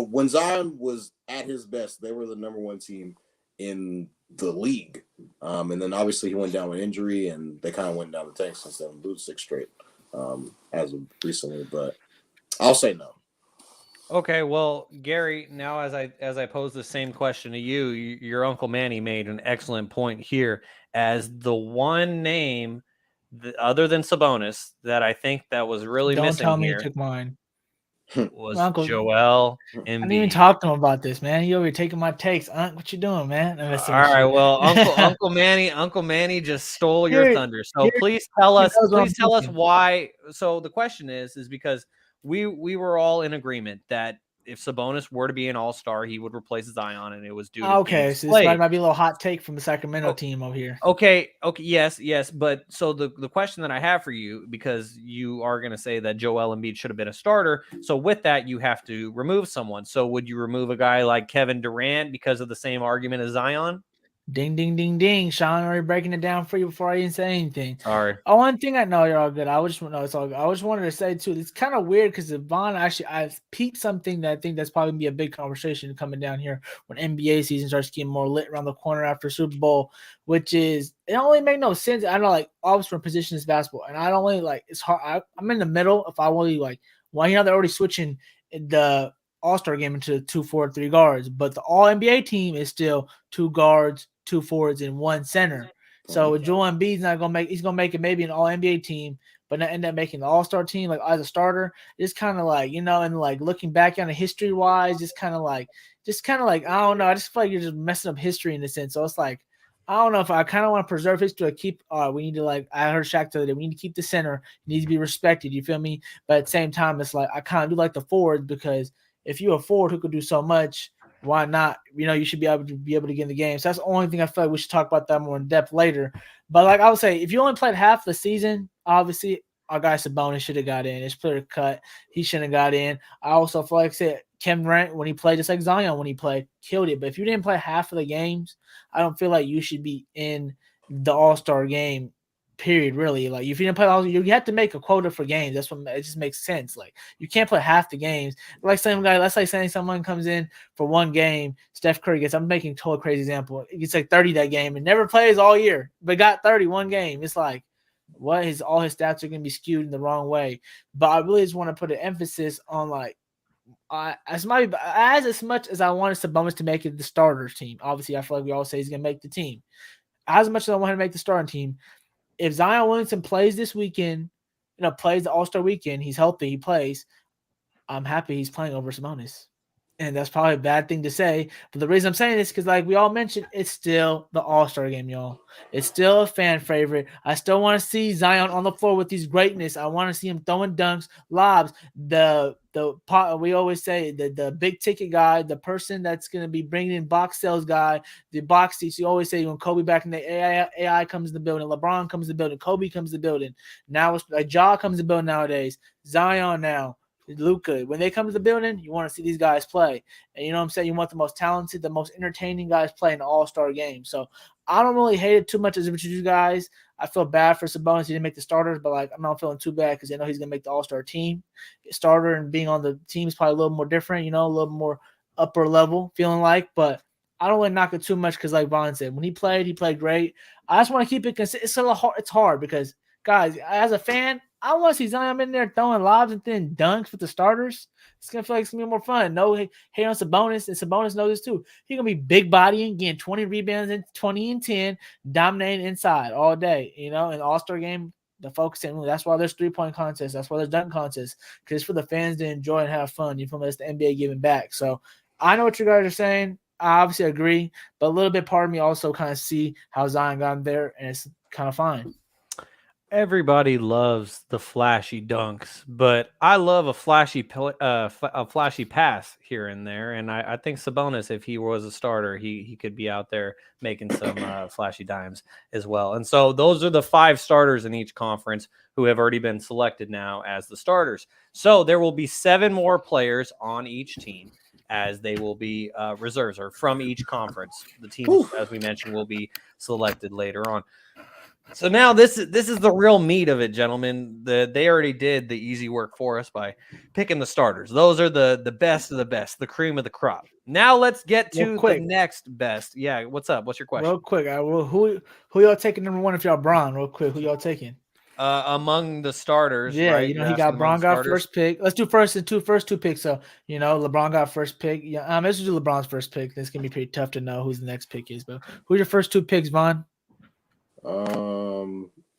when Zion was at his best, they were the number 1 team in the league. And then obviously he went down with injury and they kind of went down the tank since then, lose 6 straight as of recently, but I'll say no. Okay, well, Garry, now as I pose the same question to you, your Uncle Manny made an excellent point here as the one name other than Sabonis that I think that was really Don't missing tell me here you took mine. was Uncle, Joel I Embiid. didn't even talk to him about this, man. You over here taking my takes. What you doing, man? All right, well, Uncle Manny just stole your thunder. So please tell us why. So the question is because we were all in agreement that if Sabonis were to be an all-star, he would replace Zion, and it was due to okay. So this might be a little hot take from the Sacramento team over here. Okay, yes. But so the question that I have for you, because you are going to say that Joel Embiid should have been a starter, so with that you have to remove someone. So would you remove a guy like Kevin Durant because of the same argument as Zion? Ding, ding, ding, ding. Shaun already breaking it down for you before I even say anything. Sorry. One thing I know, you're all good. It's all good. I just wanted to say too, it's kind of weird because Yvonne I peeped something that I think that's probably gonna be a big conversation coming down here when NBA season starts getting more lit around the corner after Super Bowl, which is it don't really make no sense. I know, like, always from position is basketball, and I don't really like it's hard. I'm in the middle. If I really like, well, they're already switching the All-Star game into 2 forward, 3 guards, but the All NBA team is still 2 guards, 2 forwards, and 1 center. So Joel Embiid's not gonna make. He's gonna make it maybe an All NBA team, but not end up making the All Star team like as a starter. It's kind of like and like looking back on it history wise, just kind of like I don't know. I just feel like you're just messing up history in a sense. So it's like I don't know if I kind of want to preserve history. Like keep. We need to I heard Shaq the other day. We need to keep the center. He needs to be respected. You feel me? But at the same time, it's like I kind of do like the forward because if you're a forward who could do so much, why not? You should be able to get in the game. So that's the only thing I feel like we should talk about that more in depth later. But like I would say, if you only played half the season, obviously our guy Sabonis should have got in. It's clear cut. He shouldn't have got in. I also feel like I said Kevin Durant when he played, just like Zion when he played, killed it. But if you didn't play half of the games, I don't feel like you should be in the All-Star game. Period. Really, like if you didn't play all, you have to make a quota for games. That's what it just makes sense. Like you can't play half the games. Like let's say saying someone comes in for 1 game, Steph Curry gets. I'm making a total crazy example. He gets like 30 that game and never plays all year, but got 31 game. It's like all his stats are gonna be skewed in the wrong way. But I really just want to put an emphasis on like as much as I wanted Sabonis to make it the starters team. Obviously, I feel like we all say he's gonna make the team. As much as I want him to make the starting team. If Zion Williamson plays this weekend, plays the All-Star weekend, he's healthy, he plays, I'm happy he's playing over Sabonis. And that's probably a bad thing to say. But the reason I'm saying this is because, like we all mentioned, it's still the All-Star game, y'all. It's still a fan favorite. I still want to see Zion on the floor with these greatness. I want to see him throwing dunks, lobs. We always say the big ticket guy, the person that's going to be bringing in box sales guy, the box seats. You always say when Kobe back in the AI comes in the building, LeBron comes in the building, Kobe comes in the building. Now it's like Ja comes in the building nowadays. Zion now. Luka, when they come to the building, you want to see these guys play. And you know what I'm saying? You want the most talented, the most entertaining guys play in the All-Star game. So I don't really hate it too much as much as you guys. I feel bad for Sabonis. He didn't make the starters, but like I'm not feeling too bad because I know he's going to make the All-Star team. Starter and being on the team is probably a little more different, a little more upper level feeling like. But I don't really knock it too much because like Vaughn said, when he played great. I just want to keep it consistent. It's hard because, guys, as a fan, I want to see Zion in there throwing lobs and then dunks with the starters. It's going to feel like it's going to be more fun. No hate on Sabonis, and Sabonis knows this too. He's going to be big bodying, getting 20 rebounds and 20 and 10, dominating inside all day, in the All-Star game, the focusing. That's why there's three-point contests. That's why there's dunk contests, because it's for the fans to enjoy and have fun. You feel me? It's the NBA giving back. So I know what you guys are saying. I obviously agree, but a little bit part of me also kind of see how Zion got in there, and it's kind of fine. Everybody loves the flashy dunks, but I love a flashy pass here and there. And I think Sabonis, if he was a starter, he could be out there making some flashy dimes as well. And so those are the 5 starters in each conference who have already been selected now as the starters. So there will be 7 more players on each team, as they will be reserves or from each conference. The teams, as we mentioned, will be selected later on. So now this is the real meat of it, gentlemen. They already did the easy work for us by picking the starters. Those are the best of the best, the cream of the crop. Now let's get to the next best. Yeah, what's up? What's your question? Real quick, who y'all taking number 1 if y'all Bron? Real quick, who y'all taking? Among the starters, yeah, right? He got Bron got first pick. Let's do first 2 picks. So LeBron got first pick. Yeah, let's do LeBron's first pick. This gonna be pretty tough to know who's the next pick is. But who's your first 2 picks, Vaughn?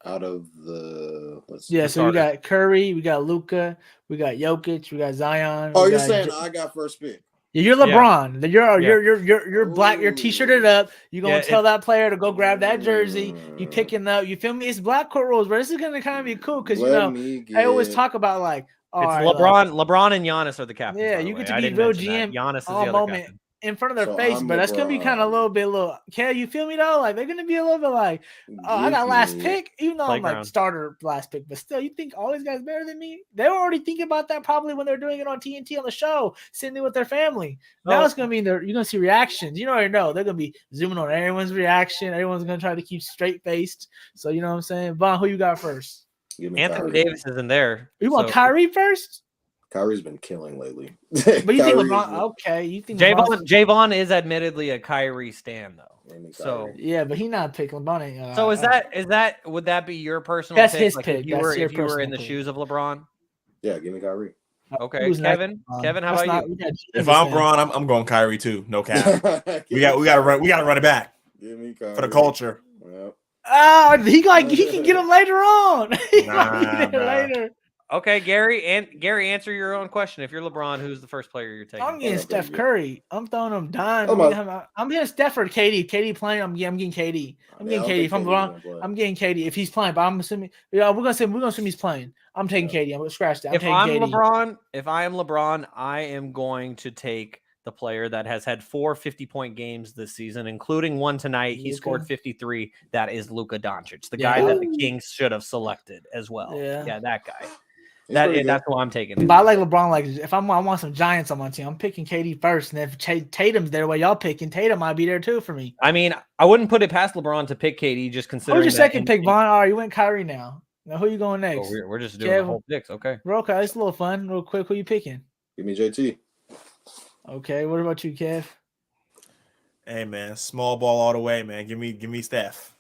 Out of the so we got Curry, we got Luka, we got Jokic, we got Zion. Oh, you're saying I got first pick? Yeah, you're LeBron. Yeah. You're black. You're t-shirted up. You're gonna tell that player to go grab that jersey. You picking up. You feel me? It's black court rules, but this is gonna kind of be cool because I always talk about like LeBron. LeBron and Giannis are the captains. Yeah, you get to be real GM. Giannis is the other captain. In front of their face, but that's gonna be kind of a little bit okay, you feel me though? Like they're gonna be a little bit like, I got last pick, even though I'm like starter last pick, but still, you think all these guys better than me? They were already thinking about that probably when they're doing it on TNT on the show, sitting there with their family. Now it's gonna be you're gonna see reactions. You already know they're gonna be zooming on everyone's reaction. Everyone's gonna try to keep straight faced. So you know what I'm saying? Vaughn, who you got first? Anthony Davis isn't there. You want Kyrie first? Kyrie's been killing lately. But you think LeBron? Okay, you think Jaevon is admittedly a Kyrie stan though. So yeah, but he not picking LeBron. So is that would that be your personal? That's pick? his like pick. If you were in the shoes of LeBron. Yeah, give me Kyrie. Okay, Kevin. Kevin, how about you? If I'm Bron, I'm going Kyrie too. No cap. we got to run it back. Give me Kyrie for the culture. Yep. He can get him later on. Later. Okay, Gary, answer your own question. If you're LeBron, who's the first player you're taking? I'm getting Steph Curry. I'm throwing him dime. I'm getting Steph or KD. KD playing. I'm getting KD. I'm getting KD. If I'm LeBron, I'm getting KD. If he's playing, but I'm assuming, we're gonna assume he's playing. I'm taking KD. I'm gonna scratch that. If I am LeBron, I am going to take the player that has had 4 50-point games this season, including one tonight. He scored 53. That is Luka Doncic, the guy that the Kings should have selected as well. Yeah, that guy. That's who I'm taking. But I like LeBron. Like, if I want some giants on my team, I'm picking KD first. And if Tatum's there, while y'all picking, Tatum might be there too for me. I mean, I wouldn't put it past LeBron to pick KD, just considering. Who's your second pick, Vaughn? All right, you went Kyrie now. Now who you going next? Oh, we're just doing the whole picks. Okay. Okay, it's a little fun. Real quick, who you picking? Give me JT. Okay, what about you, Kev? Hey man, small ball all the way, man. Give me Steph.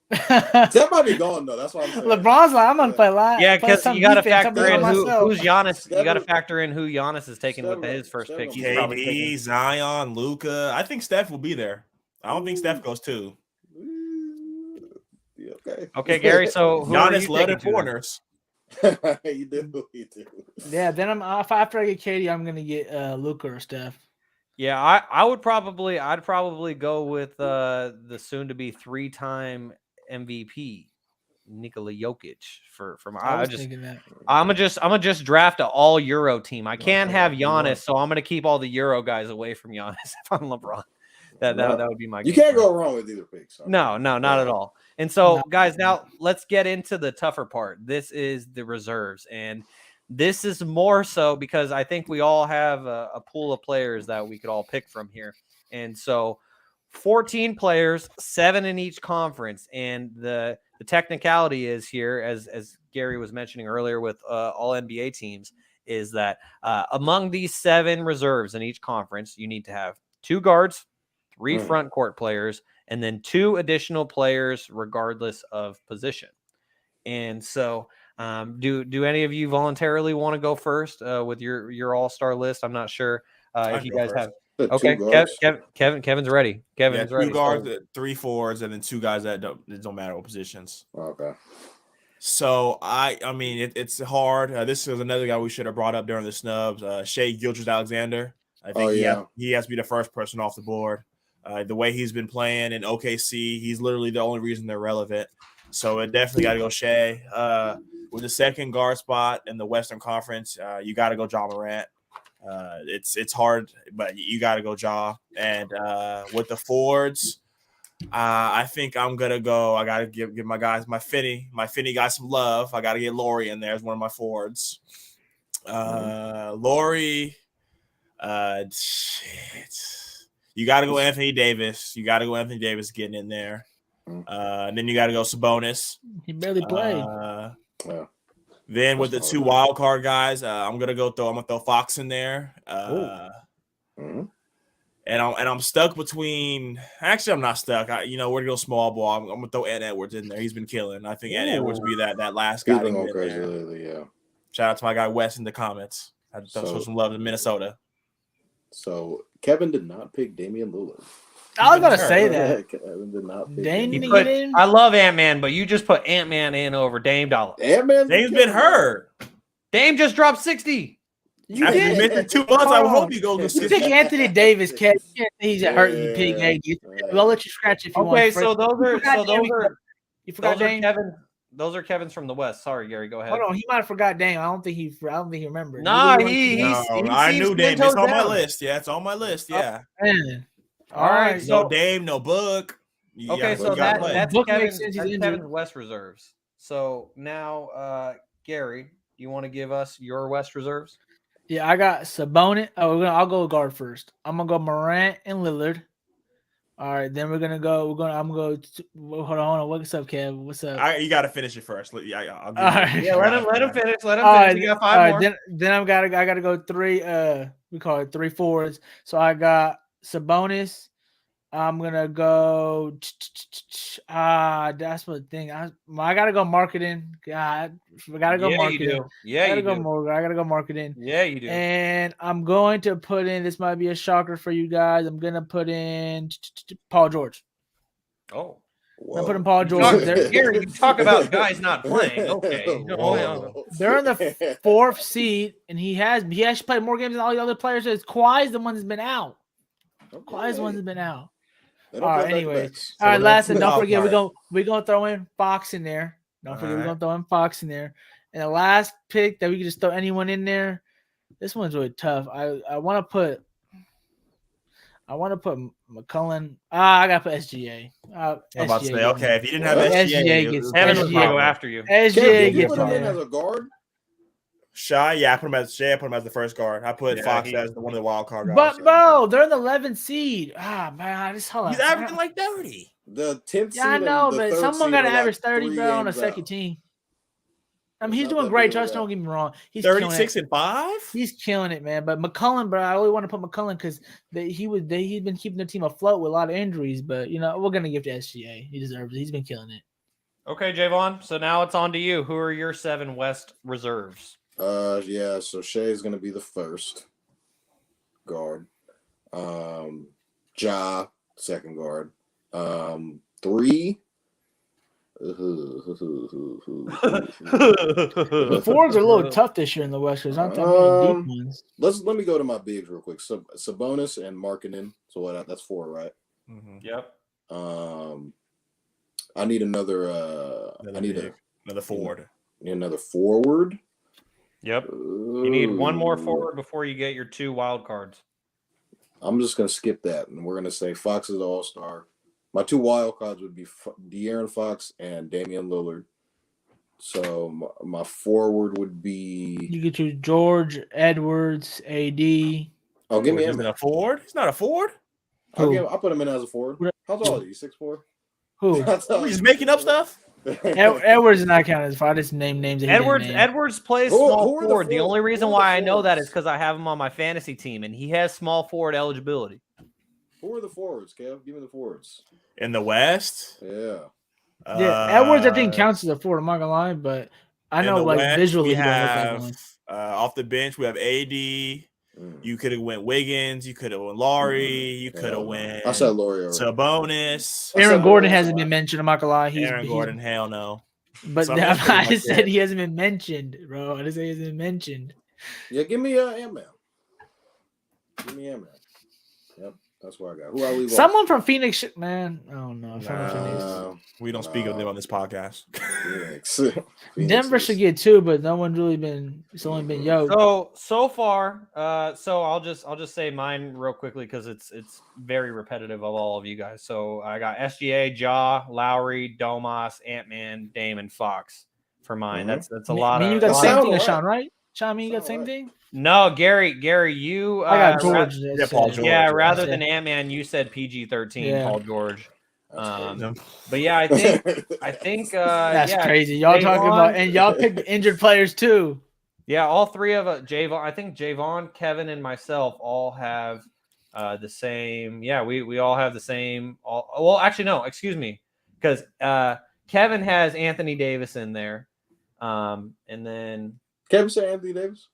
Steph might be gone though. That's why I'm saying. LeBron's like, I'm gonna play live. Yeah, because you got to factor in who's Giannis. You got to factor in who Giannis is taking with his first pick. He's probably taking Zion, Luka. I think Steph will be there. I don't think Steph goes too. Okay, Gary. So Giannis led in corners. You do. Yeah. Then after I get KD, I'm gonna get Luka or Steph. Yeah, I'd probably go with the soon to be 3-time MVP Nikola Jokic I was thinking that. I'm gonna just draft an all Euro team. I can't Okay, have you want- Giannis, so I'm gonna keep all the Euro guys away from Giannis if I'm LeBron. That would be my. You game can't plan. go wrong with either pick. So. No, not at all. And so, No. guys, now let's get into the tougher part. This is the reserves, and this is more so because I think we all have a pool of players that we could all pick from here. And so 14 players, 7 in each conference. And the technicality is here, as Garry was mentioning earlier with all NBA teams, is that among these 7 reserves in each conference, you need to have 2 guards, 3 front court players, and then 2 additional players regardless of position. And so do any of you voluntarily want to go first with your all-star list? I'm not sure if you guys have. Okay, Kevin's ready. Kevin's ready. 2 guards, 3 forwards, and then 2 guys that don't matter what positions. Okay. So I mean it's hard. This is another guy we should have brought up during the snubs. Shai Gilgeous-Alexander. I think he has to be the first person off the board. The way he's been playing in OKC, he's literally the only reason they're relevant. So it definitely got to go Shai. With the second guard spot in the Western Conference, you got to go Ja Morant. It's hard, but you got to go Ja. And with the forwards, I think I'm gonna go. I gotta give my guys my Finney guys some love. I gotta get Laurie in there as one of my forwards. Laurie, shit. You gotta go Anthony Davis. You gotta go Anthony Davis getting in there. And then you gotta go Sabonis. He barely played. Then with the 2 wild card guys, I'm gonna throw Fox in there. And I'm stuck between. Actually, I'm not stuck. We're gonna go small ball. I'm gonna throw Ed Edwards in there. He's been killing. I think Ed Edwards will be that last guy. He's been going crazy lately. Yeah. Shout out to my guy Wes in the comments. I had to show some love to Minnesota. So Kevin did not pick Damian Lillard. I was gonna say that. Kevin did not pick Damian. I love Ant-Man, but you just put Ant-Man in over Dame Dollar. Dame's been hurt. Dame just dropped 60. You did. Missed 2 months. I would hope he goes. You pick Anthony Davis, Kev. He's hurt. You pick AD. I'll let you scratch if you want. Okay, so those are you forgot Dame. Those are Kevin's from the West. Sorry, Gary. Go ahead. Hold on, he might have forgot Dame. I don't think he remembered. Nah, I knew Dame. It's on my list. Yeah, it's on my list. Yeah. All right. So no Dame, no Book. Okay, so that's Kevin's West reserves. So now, Garry, you want to give us your West reserves? Yeah, I got Sabonis. I'll go guard first. I'm gonna go Morant and Lillard. All right, then I'm gonna go. Hold on. What's up, Kev? What's up? You got to finish it first. I'll give let him finish. Let him finish. You got 5 more. Then I gotta go 3. We call it 3 forwards. So I got Sabonis. I'm gonna go. That's what thing. I gotta go marketing. God, I gotta go marketing. You do. Yeah, I gotta go marketing. Yeah, you do. And I'm going to put in. This might be a shocker for you guys. I'm gonna put in Paul George. Oh, I'm putting Paul George. Gary, you talk about guys not playing. Okay, they're in the 4th seed, and he has played more games than all the other players. Kawhi's the one that's been out. Kawhi's the one that's been out. All right. Anyway, all right. Last and don't forget, we're gonna throw in Fox in there. Don't forget, we're gonna throw in Fox in there. And the last pick that we can just throw anyone in there. This one's really tough. I want to put McCullen. I gotta put SGA. I'm about to say, okay, if you didn't have SGA, gets Kevin was gonna go after you. SGA gets put him in as a guard. Shai, I put him as the first guard. I put Fox as one of the wild card guys. But bro, they're in the 11th seed. Man, he's averaging like 30. The 10th seed. Yeah, I know, but someone got to average 30, bro, on a second team. I mean, he's doing great. Just don't get me wrong. He's 36 and 5. He's killing it, man. But McCullen, bro, I really want to put McCullen because he's been keeping the team afloat with a lot of injuries. But we're gonna give to SGA. He deserves it. He's been killing it. Okay, Jaevon. So now it's on to you. Who are your 7 West reserves? So Shai is gonna be the first guard. Ja, second guard. 3. The forwards are a little tough this year in the West. There's not that many deep ones. Let me go to my bigs real quick. Sabonis and Markkanen. So that's 4, right? Mm-hmm. Yep. I need another. Another forward. Another forward. Yep. You need one more forward before you get your 2 wild cards. I'm just gonna skip that, and we're gonna say Fox is the all-star. My 2 wild cards would be De'Aaron Fox and Damian Lillard. So my forward would be. You get your George, Edwards, AD. Oh, give me Is it a forward? He's not a forward. I'll put him in as a forward. How tall are you? 6'4"? Who? We're just making up stuff. Edwards is not counted as far. I just name names. Edwards plays small who are the forward. The only reason why I know that forwards? is because I have him on my fantasy team, and he has small forward eligibility. Who are the forwards, Kev? Give me the forwards. In the West? Yeah. Edwards I think counts as a forward. I'm not gonna lie, but I know like West, visually we he don't look like have one. off the bench we have AD. You could have went Wiggins. You could have went Laurie. You could have went. I said Laurie already. Sabonis. Aaron Gordon hasn't been mentioned. I'm not gonna lie. Aaron Gordon, hell no. But I just said he hasn't been mentioned, bro. I just said he hasn't been mentioned. Yeah, give me Ant-Man. Give me Ant-Man. Yep, that's what I got. Who I leave Someone from Phoenix, man. I don't know. We don't speak of them on this podcast. Phoenix. Denver should get 2, but no one's really been. It's only been So far, so I'll just say mine real quickly because it's very repetitive of all of you guys. So I got SGA, Ja, Lowry, Domas, Ant-Man, Dame, and Fox for mine. That's a lot of. You got the That same thing sound as Shaun, right? Shaun, you got the same thing? No, Gary, you. I got George. Paul George. Yeah, rather than Ant-Man, you said PG-13, Paul George. But yeah, I think that's crazy. Y'all talking about, and y'all picked injured players too. Yeah, all 3 of us, Jaevon. I think Jaevon, Kevin, and myself all have the same. Yeah, we all have the same. Well, actually, no, excuse me, because Kevin has Anthony Davis in there, and then Kevin said Anthony Davis.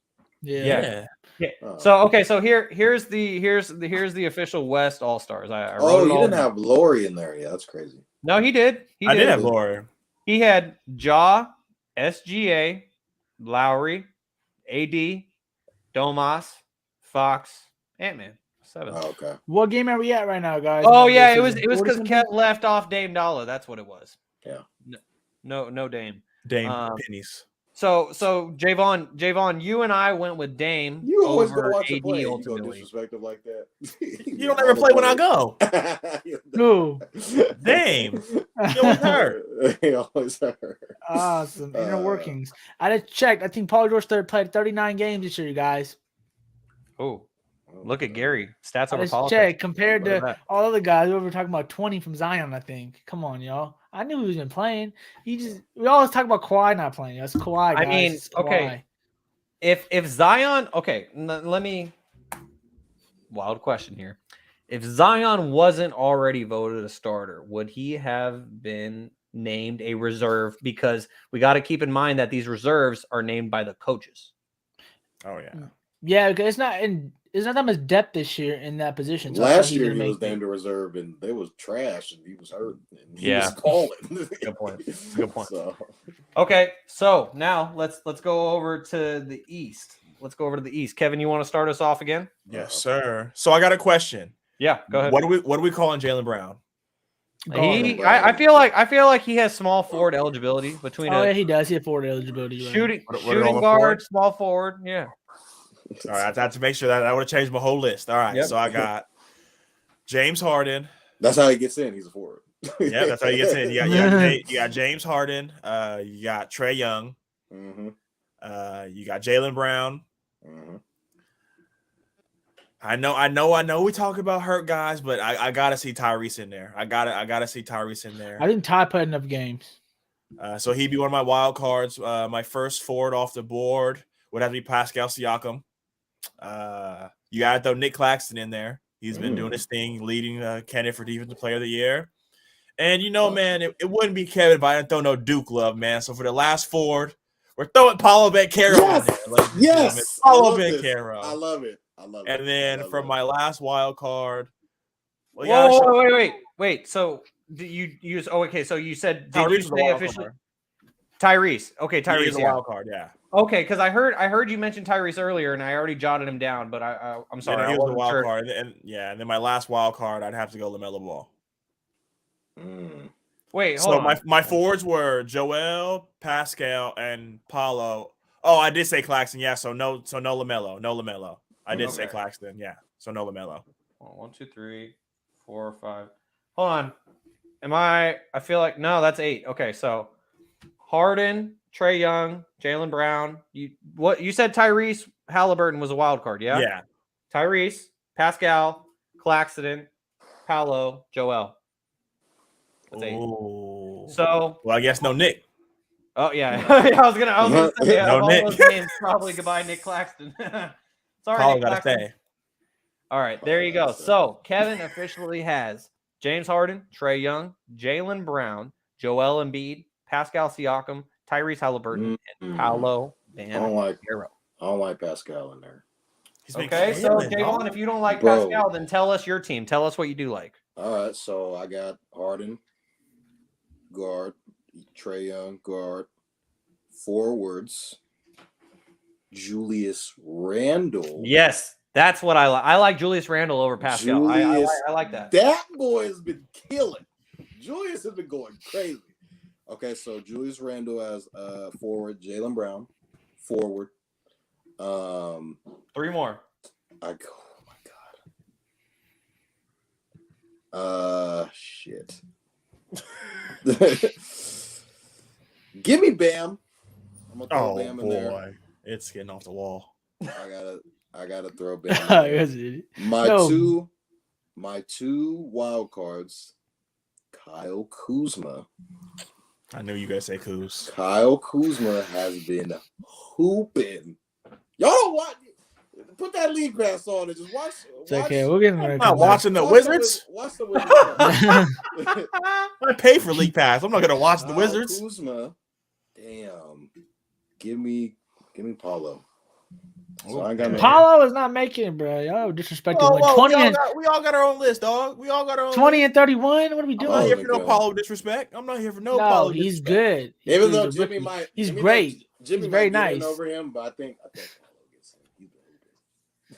Yeah. So here's the official West All Stars. You didn't have Laurie in there. Yeah, that's crazy. No, he did. I did have Laurie. He had Ja, SGA, Lowry, AD, Domas, Fox, Ant-Man. 7. Oh, okay. What game are we at right now, guys? Oh yeah, it was because Kev left off Dame Dollar. That's what it was. Yeah. No Dame. Dame pennies. So Jaevon, you and I went with Dame. You always over gonna watch AD him play. You ultimately. gonna disrespect him like that. You don't ever play when I go. Who? Dame. He always hurt. He always hurt. Awesome. Inner workings. I just checked. I think Paul George played 39 games this year, you guys. Oh, look at Gary. Stats over Let's politics. check compared to all other guys. We were talking about 20 from Zion, I think. Come on, y'all. I knew he was been playing. We always talk about Kawhi not playing. That's Kawhi, guys. I mean, okay. If Zion, okay, let me wild question here. If Zion wasn't already voted a starter, would he have been named a reserve? Because we got to keep in mind that these reserves are named by the coaches. Oh yeah. Yeah, because it's not that much depth this year in that position. So last year he was named a reserve, and they was trash, and he was hurt. And he was calling. Good point. So. Okay, so now let's go over to the East. Kevin, you want to start us off again? Yes, sir. So I got a question. Yeah, go ahead. What are we calling Jaylen Brown? I feel like he has small forward eligibility between. Yeah, he does. He has forward eligibility. Shooting guard, small forward. Yeah. All right, I have to make sure that would have changed my whole list. All right, So I got James Harden. That's how he gets in. He's a forward. Yeah, that's how he gets in. You got James Harden. You got Trae Young. Mm-hmm. You got Jaylen Brown. Mm-hmm. I know. We talk about hurt guys, but I gotta see Tyrese in there. I gotta see Tyrese in there. I think Ty played enough games. So he'd be one of my wild cards. My first forward off the board would have to be Pascal Siakam. You got to throw Nick Claxton in there. He's been doing his thing, leading candidate for Defensive Player of the Year. And, man, it wouldn't be Kevin if I didn't throw no Duke love, man. So for the last forward, we're throwing Paulo Banchero in there. Yes. Paulo Banchero. I love it. And then from my last wild card. Well, wait. So You use okay. So you said did Tyrese you is the say wild officially card. Tyrese? Okay, Yeah, he's Tyrese. the Yeah. wild card. Yeah. Okay, because I heard you mention Tyrese earlier, and I already jotted him down. But I'm sorry, Yeah, I he was the wasn't wild sure. card, and then my last wild card, I'd have to go LaMelo Ball. Wait, hold on. My forwards were Joel, Pascal, and Paulo. Oh, I did say Claxton. Yeah, so no LaMelo. I did say Claxton. Yeah, so no LaMelo. 1, 2, 3, 4, 5. Hold on. I feel like no, that's 8. Okay, so Harden, Trae Young, Jaylen Brown. You said Tyrese Halliburton was a wild card, yeah? Yeah. Tyrese, Pascal, Claxton, Paolo, Joel. That's 8. Ooh. So well, I guess no Nick. Oh yeah. I was gonna say No all Nick. those names, probably goodbye, Nick Claxton. Sorry, Paul Nick gotta Claxton. stay. All right, there you go. So Kevin officially has James Harden, Trae Young, Jaylen Brown, Joel Embiid, Pascal Siakam, Tyrese Halliburton, and Paolo Banchero. I don't like Pascal in there. Okay, so Jaevon, if you don't like Pascal, then tell us your team. Tell us what you do like. All right, so I got Harden, guard, Trae Young, guard, forwards, Julius Randle. Yes, that's what I like. I like Julius Randle over Pascal. I like that. That boy has been killing. Julius has been going crazy. Okay, so Julius Randle as forward, Jaylen Brown, forward. 3 more. Oh my god. Shit. Give me Bam. I'm gonna throw Bam in there. It's getting off the wall. I gotta throw Bam in there. My two wild cards, Kyle Kuzma. I knew you guys say Kuz. Kyle Kuzma has been hooping. Y'all don't watch. Put that league pass on and just watch. It's okay. We're getting I'm not watching the Wizards. Watch the Wizards. I pay for league pass. I'm not gonna watch the Wizards. Kuzma. Damn. Give me Paulo. So Paulo is not making it, bro. Y'all disrespecting. We all got our own list, dog. We all got our own 20 list. and 31. What are we doing? I'm not here for no Paulo disrespect. I'm not here for no Paulo disrespect. He's good. Even though Jimmy might, he's great. Jimmy he's very might nice over him, but I think Paulo gets him.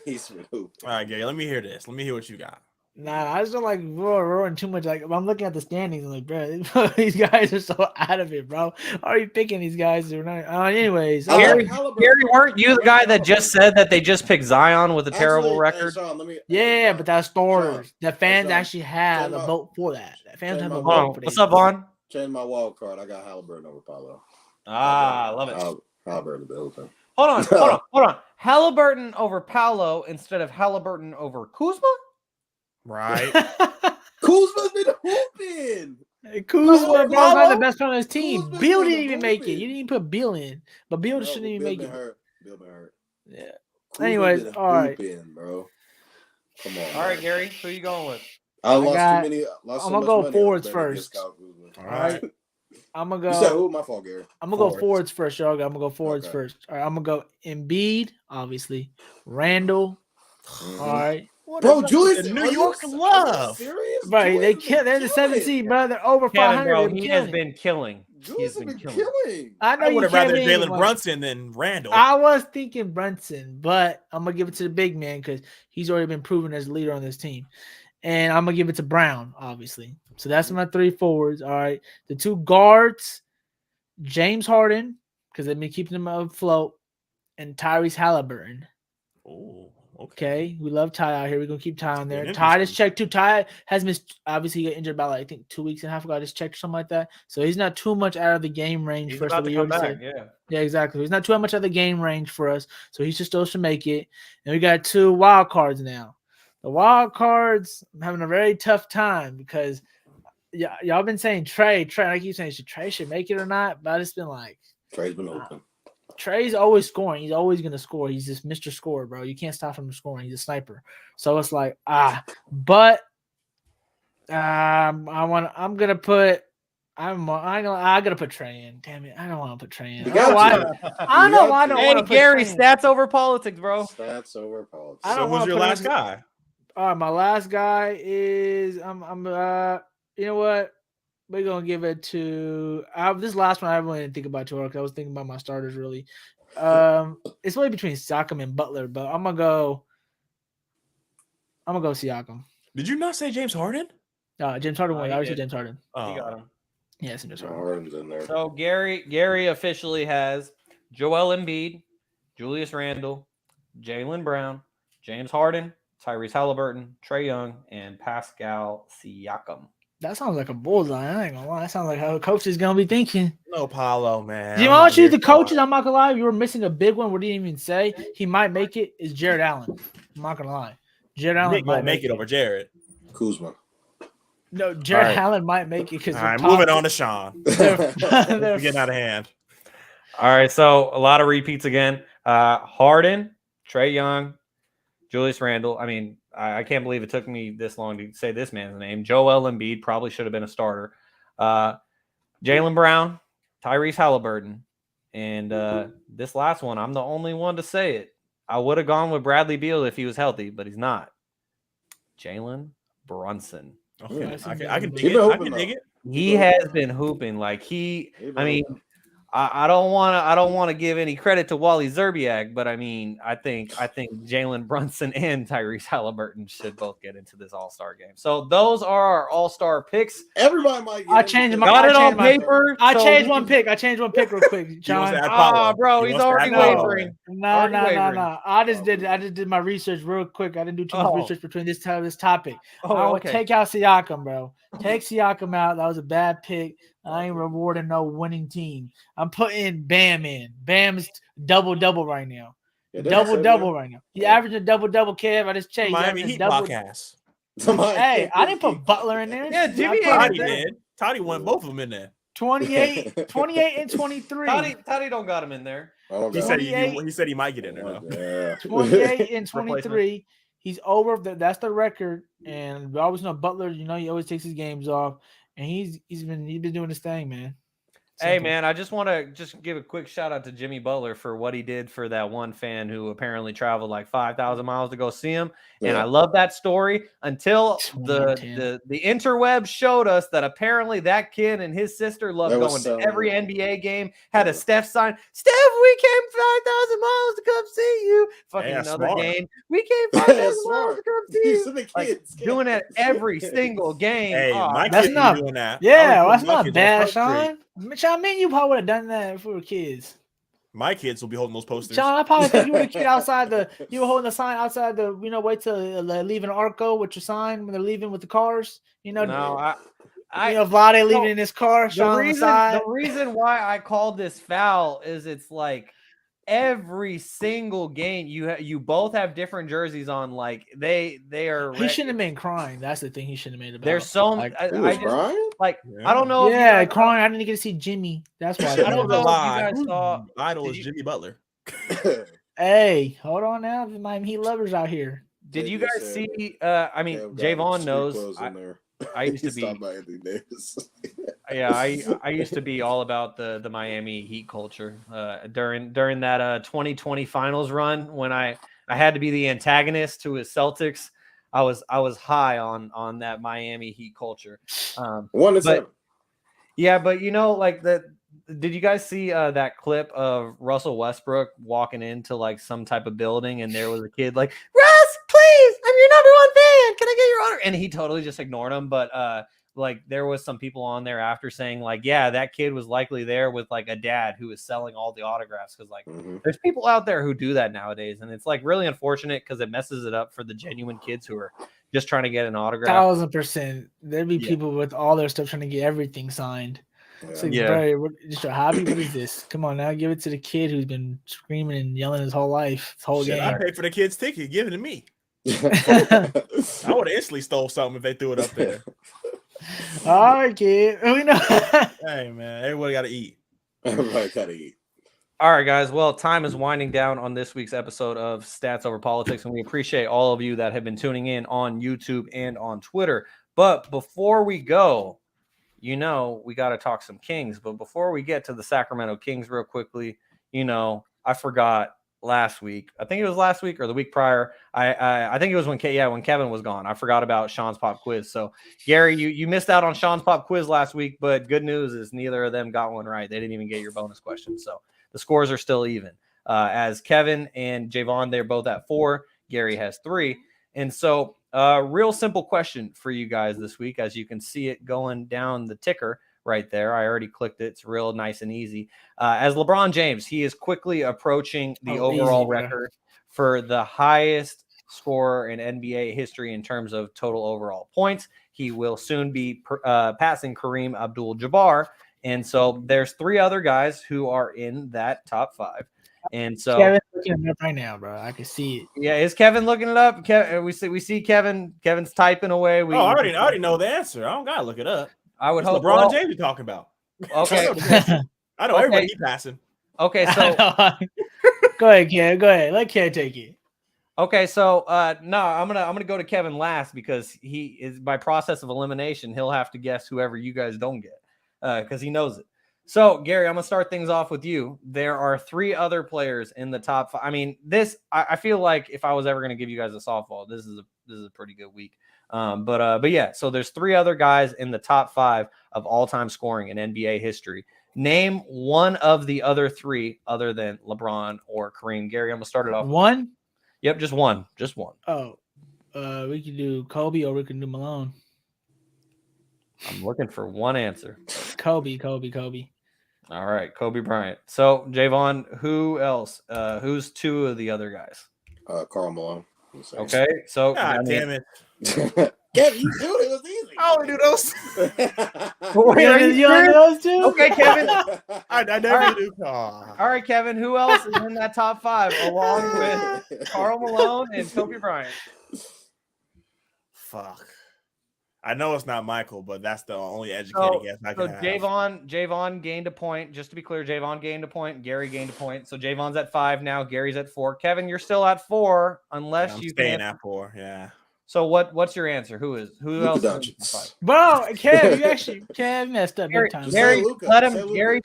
He's been hooping. All right, Gary. Let me hear this. Let me hear what you got. Nah, I just don't like roaring too much. Like I'm looking at the standings, I'm like, bro, these guys are so out of it, bro. Are you picking these guys? Or not? Anyways, Gary, weren't you the guy that just said that they just picked Zion with a terrible record? Shaun, yeah, but that's starters. The fans actually have a vote for that. The fans have a vote for that. What's up, Vaughn? Change my wild card. I got Halliburton over Paulo. I love it. Halliburton building. Hold on. Halliburton over Paolo instead of Halliburton over Kuzma? Right. Kuzma's been hooping. Kuzma, bro, not the best player on his team. Beal didn't even make it. You didn't even put Beal in, but Beal shouldn't even make it. Bill been hurt. Yeah. Anyways, all right, bro. Come on. All right, Gary, who are you going with? I lost too many. I'm gonna go forwards first. All right. I'm gonna go. You said who? My fault, Gary. I'm gonna go forwards first, y'all. I'm gonna go forwards first. All right, I'm gonna go Embiid, obviously. Randall. All right. Bro, Julius, New York love. Serious? Right, they're the 7th seed, bro. They're over 500. Bro, he has been killing. Julius has been killing. I know I would have rather Jalen Jalen Brunson than Randall. I was thinking Brunson, but I'm gonna give it to the big man because he's already been proven as a leader on this team. And I'm gonna give it to Brown, obviously. So that's my 3 forwards. All right. The 2 guards, James Harden, because they've been keeping him afloat, and Tyrese Halliburton. Oh, okay. We love Ty out here. We're gonna keep Ty on there. Ty is checked too. Ty has missed, obviously he got injured about I think 2 weeks and a half ago. I just checked or something like that. So he's not too much out of the game range he's for us. About to come back, yeah, exactly. He's not too much out of the game range for us. So he still should make it. And we got 2 wild cards now. The wild cards, I'm having a very tough time because y'all been saying Trey. I keep saying Trey should make it or not, but it's been like Trey's been open. Trey's always scoring. He's always gonna score. He's just Mr. Scorer, bro. You can't stop him from scoring. He's a sniper. So it's like but I gotta put Trey in. Damn it, I don't want to put Trey in. I don't want to. Hey, Gary, stats over politics, bro. Stats over politics. So who's your last guy? All right, my last guy is you know what? we're gonna give it to this last one. I really didn't think about too hard because I was thinking about my starters really. It's really between Siakam and Butler, but I'm gonna go Siakam. Did you not say James Harden? James Harden won. he I already said did. James Harden. He got him. Yes, James Harden. Harden's in there. So Garry officially has Joel Embiid, Julius Randle, Jaylen Brown, James Harden, Tyrese Halliburton, Trae Young, and Pascal Siakam. That sounds like a bullseye. I ain't gonna lie. That sounds like how a coach is gonna be thinking. No, Paulo, man. Jim, why don't you the coaches? I'm not gonna lie. You were missing a big one. We didn't even say he might make it. Is Jared Allen? I'm not gonna lie. Jared Allen Nick might make it over Jared. Kuzma. No, Jared right. Allen might make it because. All right, moving on to Shaun. They're We're getting out of hand. All right, so a lot of repeats again. Harden, Trae Young, Julius Randle. I mean, I can't believe it took me this long to say this man's name. Joel Embiid probably should have been a starter. Jaylen Brown, Tyrese Halliburton, and this last one, I'm the only one to say it. I would have gone with Bradley Beal if he was healthy, but he's not. Jalen Brunson. Okay, I can dig Keep it. it I open, can dig though. it. He has been hooping like I mean, I don't want to give any credit to Wally Zerbiak, but I mean, I think Jalen Brunson and Tyrese Halliburton should both get into this All-Star game. So those are our All-Star picks. Everybody might. I changed my. Got I it on changed my- paper. I so changed we one can- pick. I changed one pick real quick, He wants John. to add Paulo. bro, He he's wants to already add Paulo. wavering. No. Already wavering. I just did my research real quick. I didn't do too much Oh. research between this topic. I Oh, would okay. take out Siakam, bro. Take Siakam out. That was a bad pick. I ain't rewarding no winning team. I'm putting Bam in. Bam's double right now. Double right now. He's averaging a double. Kev, I just checked. He's Miami averaging Heat double. podcast. Hey, I didn't put Butler in there. Yeah, Jimmy I put Toddy ain't- did. Toddy won both of them in there. 28 and 23. Toddy don't got him in there. He said 28. he said he might get in there though. 28 and 23. He's over. That's the record. And we always know Butler. You know, he always takes his games off, and he's been doing his thing, man. Hey, Simple. man, I just want to give a quick shout out to Jimmy Butler for what he did for that one fan who apparently traveled like 5,000 miles to go see him. And I love that story until the interwebs showed us that apparently that kid and his sister loved going to every NBA game, had a Steph sign. Steph, we came 5,000 miles to come see you. Fucking another smart. game. We came 5,000 miles to come see you. Like, doing it every single game. Hey, my that's kids not- be doing that. Yeah, I was that's doing my not kids bad, on Front Street. Shaun. Sean, man, you probably would have done that if we were kids. My kids will be holding those posters. Sean, I probably think you were a kid outside you were holding the sign outside wait till leaving Arco with your sign when they're leaving with the cars. No, Vlade leaving in his car. Sean the reason why I called this foul is it's like every single game you both have different jerseys on. Like they are. He shouldn't have been crying. That's the thing he shouldn't have made about. There's so like, I just Brian? like Yeah. I don't know. yeah, if you guys, crying. I didn't get to see Jimmy. That's why. I don't know if you guys Whose saw. idol Did is you- Jimmy Butler. Hey, hold on now. Miami Heat lovers out here. Did Yeah, you you guys said see? I mean, Jaevon knows. I used to be. Anthony Davis. Yeah, I used to be all about the Miami Heat culture during that 2020 finals run when I had to be the antagonist to his Celtics. I was high on that Miami Heat culture. 1-7. Yeah, but like did you guys see that clip of Russell Westbrook walking into like some type of building and there was a kid like, Russ, please, I'm your number one fan. Can I get your autograph? And he totally just ignored him. But like there was some people on there after saying like, yeah, that kid was likely there with like a dad who was selling all the autographs because like there's people out there who do that nowadays, and it's like really unfortunate because it messes it up for the genuine kids who are just trying to get an autograph. 1,000%. There'd be people with all their stuff trying to get everything signed. It's like, bro, just your hobby. What is this? Come on now, give it to the kid who's been screaming and yelling his whole life, his whole Shit, game. I paid for the kid's ticket. Give it to me. I would have instantly stole something if they threw it up there. All right, kid. We know. Hey, man, everybody got to eat. Everybody gotta eat. All right, guys. Well, time is winding down on this week's episode of Stats Over Politics, and we appreciate all of you that have been tuning in on YouTube and on Twitter. But before we go, we got to talk some Kings. But before we get to the Sacramento Kings real quickly, I forgot last week. I think it was last week or the week prior. I think it was when Kevin was gone. I forgot about Shaun's pop quiz. So Garry, you missed out on Shaun's pop quiz last week, but good news is neither of them got one right. They didn't even get your bonus question. So the scores are still even. As Kevin and Jaevon, they're both at 4. Garry has 3. And so real simple question for you guys this week, as you can see it going down the ticker right there. I already clicked it. It's real nice and easy. As LeBron James, he is quickly approaching the overall record for the highest scorer in NBA history in terms of total overall points. He will soon be passing Kareem Abdul-Jabbar. And so there's 3 other guys who are in that top 5. And so Kevin's looking it up right now, bro. I can see it. Yeah, is Kevin looking it up? We see Kevin. Kevin's typing away. I already know the answer. I don't gotta look it up. I would hope LeBron James you're talking about. Okay. I know everybody keep passing. Okay, so go ahead, Kev. Go ahead. Let Kev take it. Okay, so no, I'm gonna go to Kevin last because he is by process of elimination. He'll have to guess whoever you guys don't get because he knows it. So Garry, I'm gonna start things off with you. There are 3 other players in the top 5. I mean, I feel like if I was ever gonna give you guys a softball, this is a pretty good week. But yeah, so there's 3 other guys in the top 5 of all-time scoring in NBA history. Name one of the other 3 other than LeBron or Kareem. Garry, I'm gonna start it off. One? Yep, just one. Just one. Oh, we could do Kobe or we could do Malone. I'm looking for one answer. Kobe. All right, Kobe Bryant. So, Jaevon, who else? Who's 2 of the other guys? Karl Malone. Okay, so God damn it. Kevin, you do it. It was easy. I only do those. You only those 2? Okay, Kevin. I never do. Oh. All right, Kevin. Who else is in that top 5 along with Karl Malone and Kobe Bryant? Fuck. I know it's not Michael, but that's the only educated guess I can have. Jaevon gained a point. Just to be clear, Jaevon gained a point. Garry gained a point. So Jaevon's at 5 now. Garry's at 4. Kevin, you're still at 4 unless you staying can. At 4. Yeah. So what's your answer? Who else? Is in the 5? Bro, Kev messed up big time. Garry,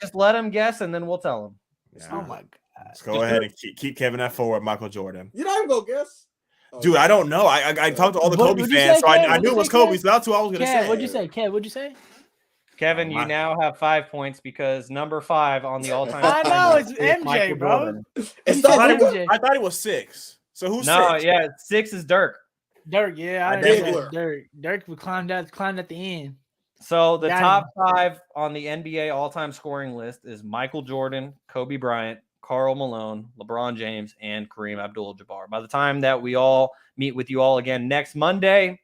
just let him guess, and then we'll tell him. Yeah. Oh my god. Let's go ahead and keep Kevin at 4 with Michael Jordan. You're not even gonna guess. Dude, I don't know. I talked to all the Kobe fans, so I knew it was Kobe. So that's who I was going to say. What'd you say? Kev, what'd you say? Kevin, you now have 5 points because number 5 on the all-time. I know it's MJ, bro. It's not MJ. I thought it was 6. So who's 6? No, yeah, 6 is Dirk. Dirk, yeah, I know Dirk. Dirk would climb at the end. So the top 5 on the NBA all-time scoring list is Michael Jordan, Kobe Bryant, Karl Malone, LeBron James, and Kareem Abdul-Jabbar. By the time that we all meet with you all again next Monday,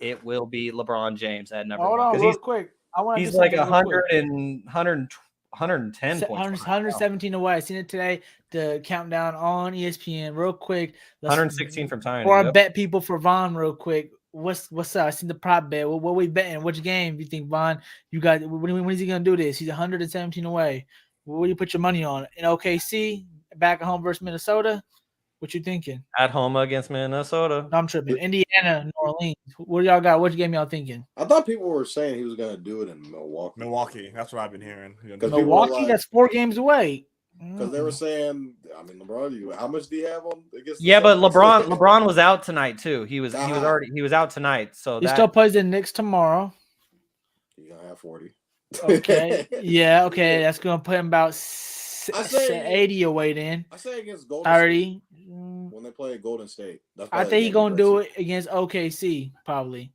it will be LeBron James at number 1. Hold on, real quick. He's like 110 points. 117 away. I seen it today. The countdown on ESPN. Real quick. 116 from tying. Before I bet people for Vaughn real quick. What's up? I seen the prop bet. What we betting? Which game do you think, Vaughn? You got when is he gonna do this? He's 117 away. What do you put your money on? In OKC, back at home versus Minnesota? What you thinking? At home against Minnesota. No, I'm tripping. Indiana, New Orleans. What y'all got? What game y'all thinking? I thought people were saying he was going to do it in Milwaukee. Milwaukee. That's what I've been hearing. Milwaukee, that's 4 games away. Because they were saying, I mean, LeBron, how much do you have on against? Yeah, but LeBron was out tonight too. He was out tonight. So he still plays the Knicks tomorrow. He's gonna have 40. Okay. Yeah. Okay. That's gonna put him about 80 away. Then I say against Golden 30. State, when they play Golden State. I think he's gonna do it against OKC probably.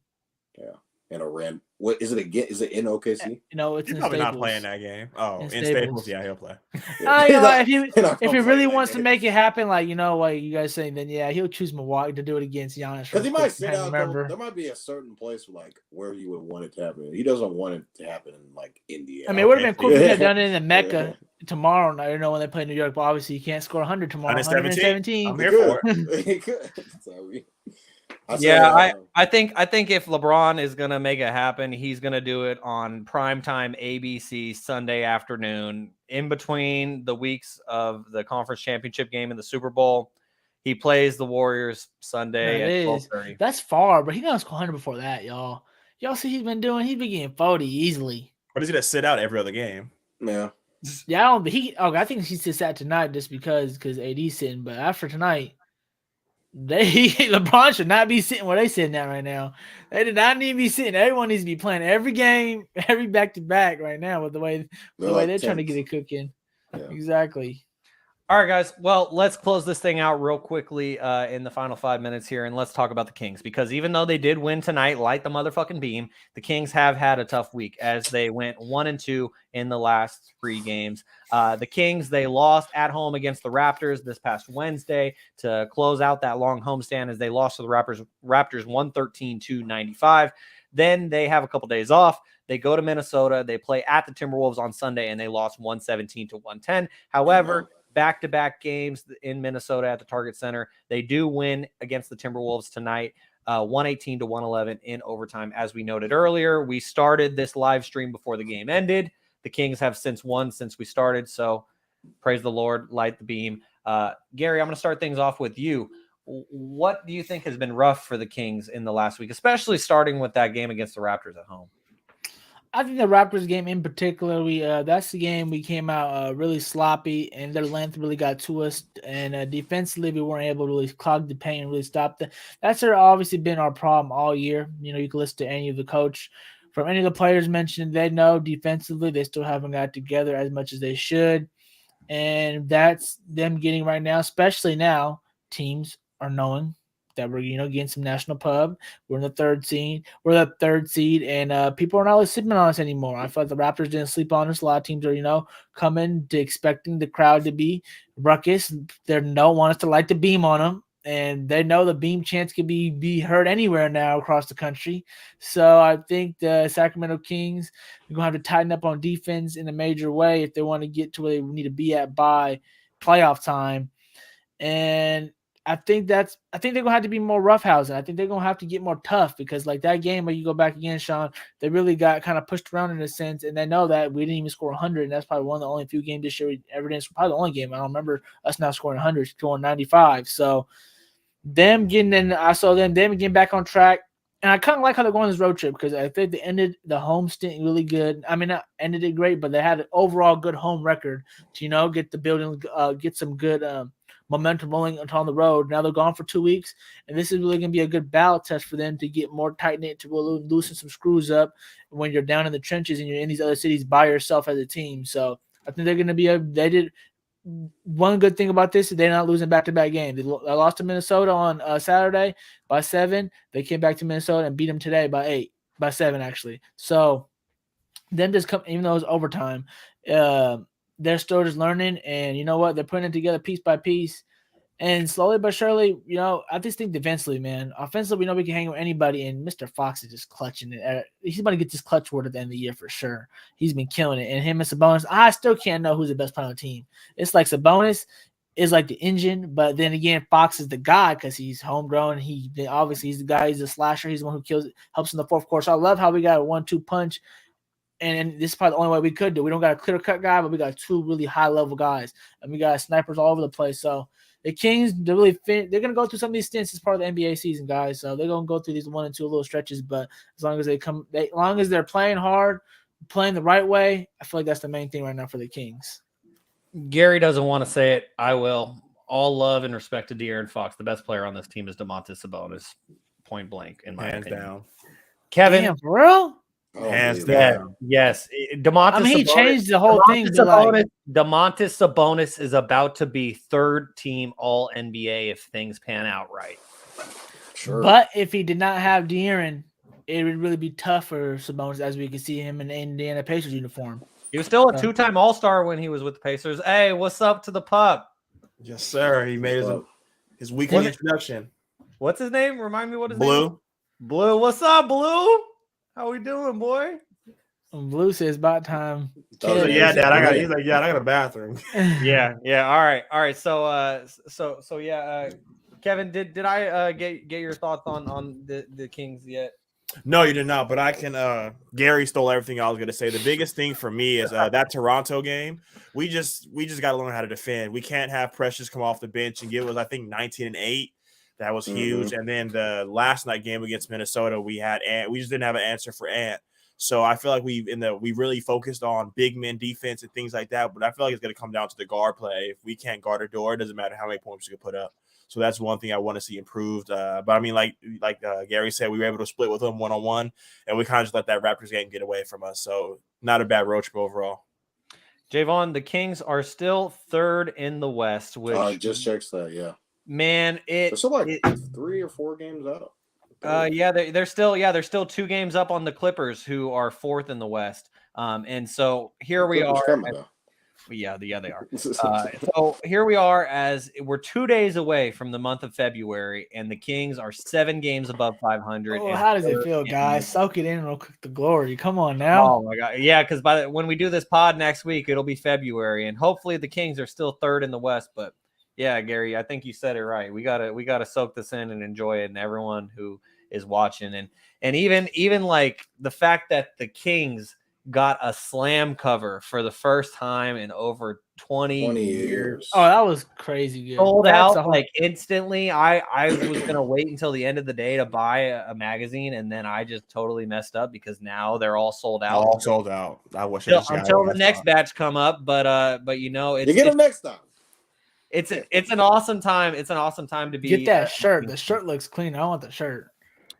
Yeah. In a rent. What is it again? Is it in OKC? No, it's He's in probably Staples. not playing that game. Oh, in Staples. Staples, yeah, he'll play. If he really wants to make it happen, like like you guys saying, then yeah, he'll choose Milwaukee to do it against Giannis. Because he might sit out. There might be a certain place where you would want it to happen. He doesn't want it to happen in Indiana. I mean, it would have been cool if he had done it in the Mecca tomorrow night. When they play New York, but obviously you can't score 100 tomorrow. 117. I'm here for it. He could. Sorry. I think if LeBron is gonna make it happen, he's gonna do it on primetime ABC Sunday afternoon, in between the weeks of the conference championship game and the Super Bowl. He plays the Warriors Sunday at 12:30. That's far, but he gonna score 100 before that, y'all. Y'all see he's been doing? He's been getting 40 easily. But he's gonna sit out every other game. Yeah. Yeah, I don't. I think he sits out tonight just because AD's sitting. But after tonight, LeBron should not be sitting where they sitting at right now. They did not need to be sitting. Everyone needs to be playing every game, every back to back right now with the way they're trying to get it cooking. Yeah. Exactly. All right, guys. Well, let's close this thing out real quickly in the final 5 minutes here, and let's talk about the Kings, because even though they did win tonight, light the motherfucking beam, the Kings have had a tough week as they went 1-2 in the last 3 games. The Kings, they lost at home against the Raptors this past Wednesday to close out that long homestand as they lost to the Raptors 113-95. Then they have a couple days off. They go to Minnesota. They play at the Timberwolves on Sunday, and they lost 117-110. However, back-to-back games in Minnesota at the Target Center. They do win against the Timberwolves tonight, 118-111 in overtime. As we noted earlier, we started this live stream before the game ended. The Kings have since won since we started, so praise the Lord, light the beam. Garry, I'm going to start things off with you. What do you think has been rough for the Kings in the last week, especially starting with that game against the Raptors at home? I think the Raptors game in particular, that's the game we came out really sloppy, and their length really got to us. And defensively, we weren't able to really clog the paint and really stop that. That's obviously been our problem all year. You know, you can listen to any of the coach, from any of the players mentioned, they know defensively they still haven't got together as much as they should. And that's them getting right now, especially now, teams are knowing that we're, getting some national pub. We're in the third seed. We're the third seed, and people are not really sleeping on us anymore. I feel like the Raptors didn't sleep on us. A lot of teams are, coming to expecting the crowd to be ruckus. They don't want us to light the beam on them, and they know the beam chants can be heard anywhere now across the country. So I think the Sacramento Kings are going to have to tighten up on defense in a major way if they want to get to where they need to be at by playoff time. And I think they're gonna have to be more roughhousing. I think they're gonna have to get more tough, because like that game where you go back again, Shaun, they really got kind of pushed around in a sense, and they know that we didn't even score 100, and that's probably one of the only few games this year we ever did. Probably the only game I don't remember us not scoring 100, scoring 95. So them getting in, I saw them getting back on track. And I kind of like how they're going on this road trip, because I think they ended the home stint really good. I mean, not ended it great, but they had an overall good home record to, get the building, get some good momentum rolling on the road. Now they're gone for 2 weeks, and this is really going to be a good battle test for them to get more tight-knit, to loosen some screws up when you're down in the trenches and you're in these other cities by yourself as a team. So I think they're going to be they did one good thing about this is they're not losing back-to-back games. They lost to Minnesota on Saturday by 7. They came back to Minnesota and beat them today by 7 actually. So them just come, even though it was overtime, they're still just learning, and you know what? They're putting it together piece by piece. And slowly but surely, I just think defensively, man. Offensively, we know we can hang with anybody, and Mr. Fox is just clutching it. He's going to get this clutch word at the end of the year for sure. He's been killing it. And him and Sabonis, I still can't know who's the best player on the team. It's like Sabonis is like the engine, but then again, Fox is the guy because he's homegrown. Obviously he's the guy. He's a slasher. He's the one who helps in the fourth quarter. So I love how we got a 1-2 punch. And this is probably the only way we could do. We don't got a clear-cut guy, but we got 2 really high-level guys. And we got snipers all over the place. So the Kings, they're going to go through some of these stints as part of the NBA season, guys. So they're going to go through these 1 and 2 little stretches. But as long as they're playing hard, playing the right way, I feel like that's the main thing right now for the Kings. Garry doesn't want to say it. I will. All love and respect to De'Aaron Fox. The best player on this team is Domantas Sabonis, point blank, in my opinion. Down. Kevin. Damn, for real? Hands down. Yes. Domantas he changed the whole thing. Domantas Sabonis is about to be third team all NBA if things pan out right. Sure. But if he did not have De'Aaron, it would really be tough for Sabonis, as we could see him in the Indiana Pacers uniform. He was still a 2-time All-Star when he was with the Pacers. Hey, what's up to the pup? Yes, sir. He made his weekly introduction. What's his name? Remind me what his Blue. name is. Blue. What's up, Blue? How we doing, boy? Blue says about time. Dad, I got a bathroom. yeah. All right. So yeah, Kevin, did I get your thoughts on the Kings yet? No, you did not. But I can. Garry stole everything I was going to say. The biggest thing for me is that Toronto game. We just got to learn how to defend. We can't have Precious come off the bench and give us, I think, 19 and 8. That was huge. And then the last night game against Minnesota, we just didn't have an answer for Ant. So I feel like we really focused on big men defense and things like that. But I feel like it's going to come down to the guard play. If we can't guard a door, it doesn't matter how many points you can put up. So that's one thing I want to see improved. But I mean, like Garry said, we were able to split with them one-on-one, and we kind of just let that Raptors game get away from us. So not a bad road trip overall. Jaevon, the Kings are still third in the West, which just checks that. Yeah, man, they're still like 3 or 4 games out. They're still 2 games up on the Clippers, who are fourth in the West. And so here we are. Yeah, they are. So here we are as we're 2 days away from the month of February, and the Kings are 7 games above 500. Oh, how does it feel, guys? Soak it in real quick. The glory. Come on now. Oh my God, yeah. Because when we do this pod next week, it'll be February, and hopefully the Kings are still third in the West. But yeah, Garry, I think you said it right. We gotta soak this in and enjoy it, and everyone who is watching, and even like the fact that the Kings got a slam cover for the first time in over 20 years. Oh, that was crazy good. Sold out like instantly. I was gonna wait until the end of the day to buy a magazine, and then I just totally messed up because now they're all sold out. All sold out. I wish until the next batch come up, but you know, you get them next time. It's an awesome time. It's an awesome time to be. Get that shirt. The shirt looks clean. I want the shirt.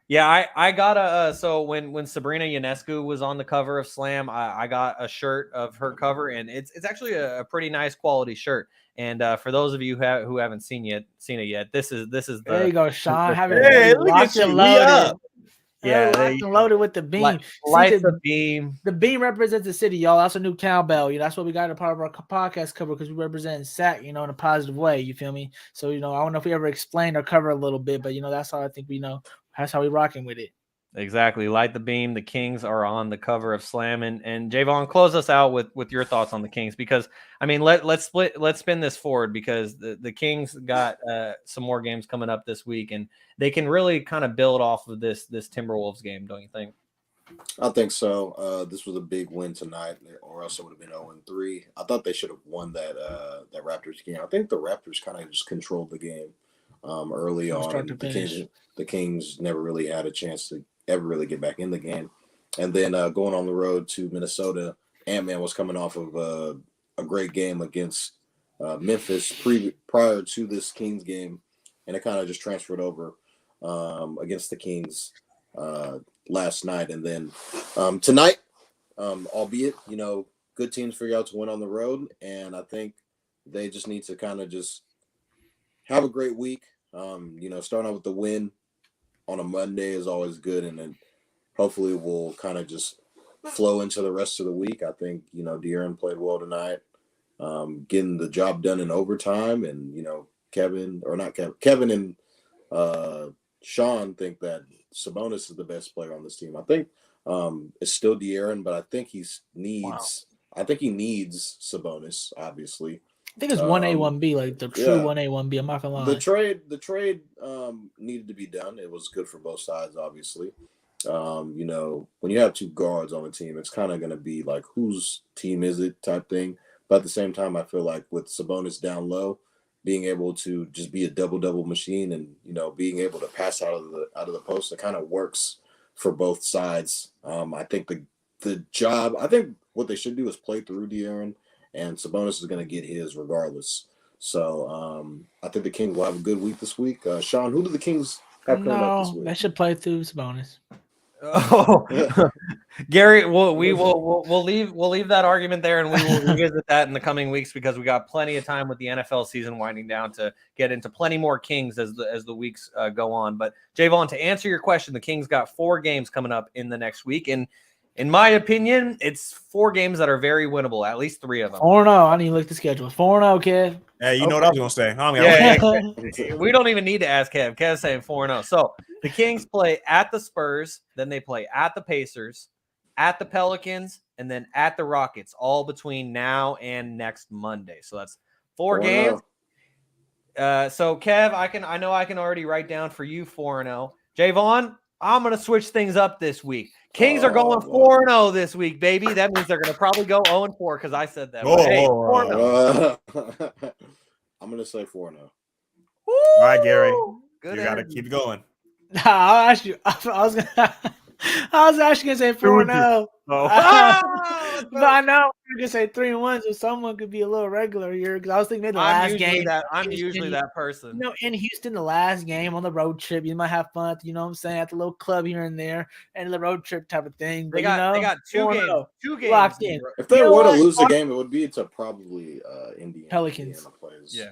Yeah, I got so when Sabrina Ionescu was on the cover of Slam, I got a shirt of her cover, and it's actually a pretty nice quality shirt. And for those of you who haven't seen it yet, this is there you go, Shaun. Hey, look at you, loaded. Yeah, loaded with the beam. Light the beam. The beam represents the city, y'all. That's a new cowbell. That's what we got a part of our podcast cover because we represent SAC, in a positive way. You feel me? So, I don't know if we ever explained our cover a little bit, but that's how I think we know. That's how we rocking with it. Exactly. Light the beam. The Kings are on the cover of Slam. And Jaevon, close us out with your thoughts on the Kings, because I mean let's spin this forward, because the Kings got some more games coming up this week, and they can really kind of build off of this Timberwolves game, don't you think? I think so. This was a big win tonight, or else it would have been 0-3. I thought they should have won that Raptors game. I think the Raptors kind of just controlled the game early on. The Kings never really had a chance to ever really get back in the game. And then going on the road to Minnesota, Ant-Man was coming off of a great game against Memphis prior to this Kings game, and it kind of just transferred over against the Kings last night. And then tonight, albeit, good teams figure out to win on the road, and I think they just need to kind of just have a great week. Starting out with the win on a Monday is always good, and then hopefully we'll kind of just flow into the rest of the week. I think, De'Aaron played well tonight, getting the job done in overtime, and, Kevin and Shaun think that Sabonis is the best player on this team. I think it's still De'Aaron, but I think he needs Sabonis, obviously. I think it's 1A, 1B, like the true 1A, 1B. I'm not gonna lie. The trade needed to be done. It was good for both sides, obviously. When you have 2 guards on the team, it's kind of going to be like, whose team is it type thing. But at the same time, I feel like with Sabonis down low, being able to just be a double machine, and being able to pass out of the post, it kind of works for both sides. I think I think what they should do is play through De'Aaron, and Sabonis is going to get his regardless. So I think the Kings will have a good week this week. Shaun, who do the Kings have coming up this week? They should play through Sabonis. Oh, Garry, we'll leave that argument there, and we will revisit that in the coming weeks, because we got plenty of time with the NFL season winding down to get into plenty more Kings as the weeks go on. But Jaevon, to answer your question, the Kings got 4 games coming up in the next week, and in my opinion, it's 4 games that are very winnable, at least 3 of them. 4-0. I need to look at the schedule. 4-0, kid. Hey, you know what I was going to say. Yeah. We don't even need to ask Kev. Kev's saying 4-0. So the Kings play at the Spurs, then they play at the Pacers, at the Pelicans, and then at the Rockets, all between now and next Monday. So that's 4 games. So Kev, I know I can already write down for you 4-0. Jaevon, I'm going to switch things up this week. Kings are going 4-0 this week, baby. That means they're going to probably go 0-4 because I said that. Hey, 4-0. I'm going to say 4-0. All right, Garry. Good you got to keep going. I'll ask you. I was going to I was actually gonna say 4-0. Oh. But I know you're gonna say 3-1, so someone could be a little regular here. Because I was thinking maybe the last game. I'm usually that person. You know, in Houston, the last game on the road trip, you might have fun. You know what I'm saying? At the little club here and there, and the road trip type of thing. But They got 2 games. 2 games locked in. If they You know were to what? lose the game, it would be to probably Indiana. Pelicans. Indiana plays. Yeah.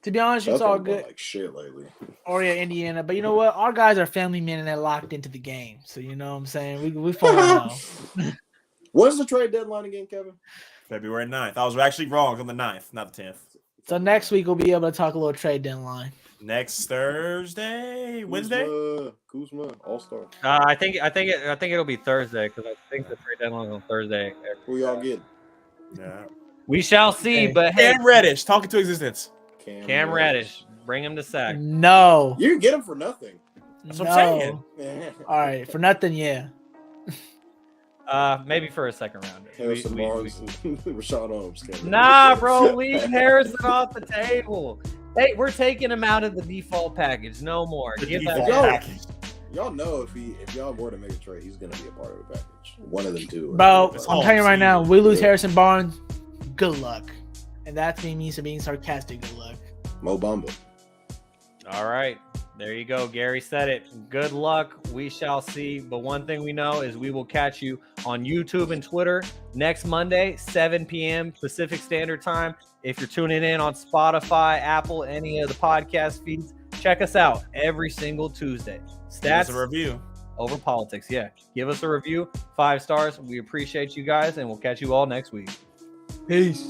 To be honest, it's all good. Like shit lately. Or yeah, Indiana. But you know what? Our guys are family men and they're locked into the game. So you know what I'm saying? We follow now. When's the trade deadline again, Kevin? February 9th. I was actually wrong on the 9th, not the 10th. So next week we'll be able to talk a little trade deadline. Next Thursday, Wednesday. Kuzma, All-Star. I think it'll be Thursday because I think the trade deadline is on Thursday. Who y'all getting? Yeah. We shall see. But hey, Cam Reddish, talking to existence. Cam Reddish, bring him to sack. No. You can get him for nothing. That's what I'm saying. All right, for nothing, yeah. Maybe for a second round. Harrison Barnes, Shaun Holmes. Nah, bro, leave Harrison off the table. Hey, we're taking him out of the default package. No more. The Give default that package. Y'all know if y'all were to make a trade, he's gonna be a part of the package. One of them two. Bro, It's I'm all telling you right now, season. we lose Harrison Barnes, good luck. And that to me means being sarcastic, good luck. Mo Bamba. All right. There you go. Gary said it. Good luck. We shall see. But one thing we know is we will catch you on YouTube and Twitter next Monday, 7 p.m. Pacific Standard Time. If you're tuning in on Spotify, Apple, any of the podcast feeds, check us out every single Tuesday. Give us Stats a review. over politics. Yeah. Give us a review. 5 stars. We appreciate you guys, and we'll catch you all next week. Peace.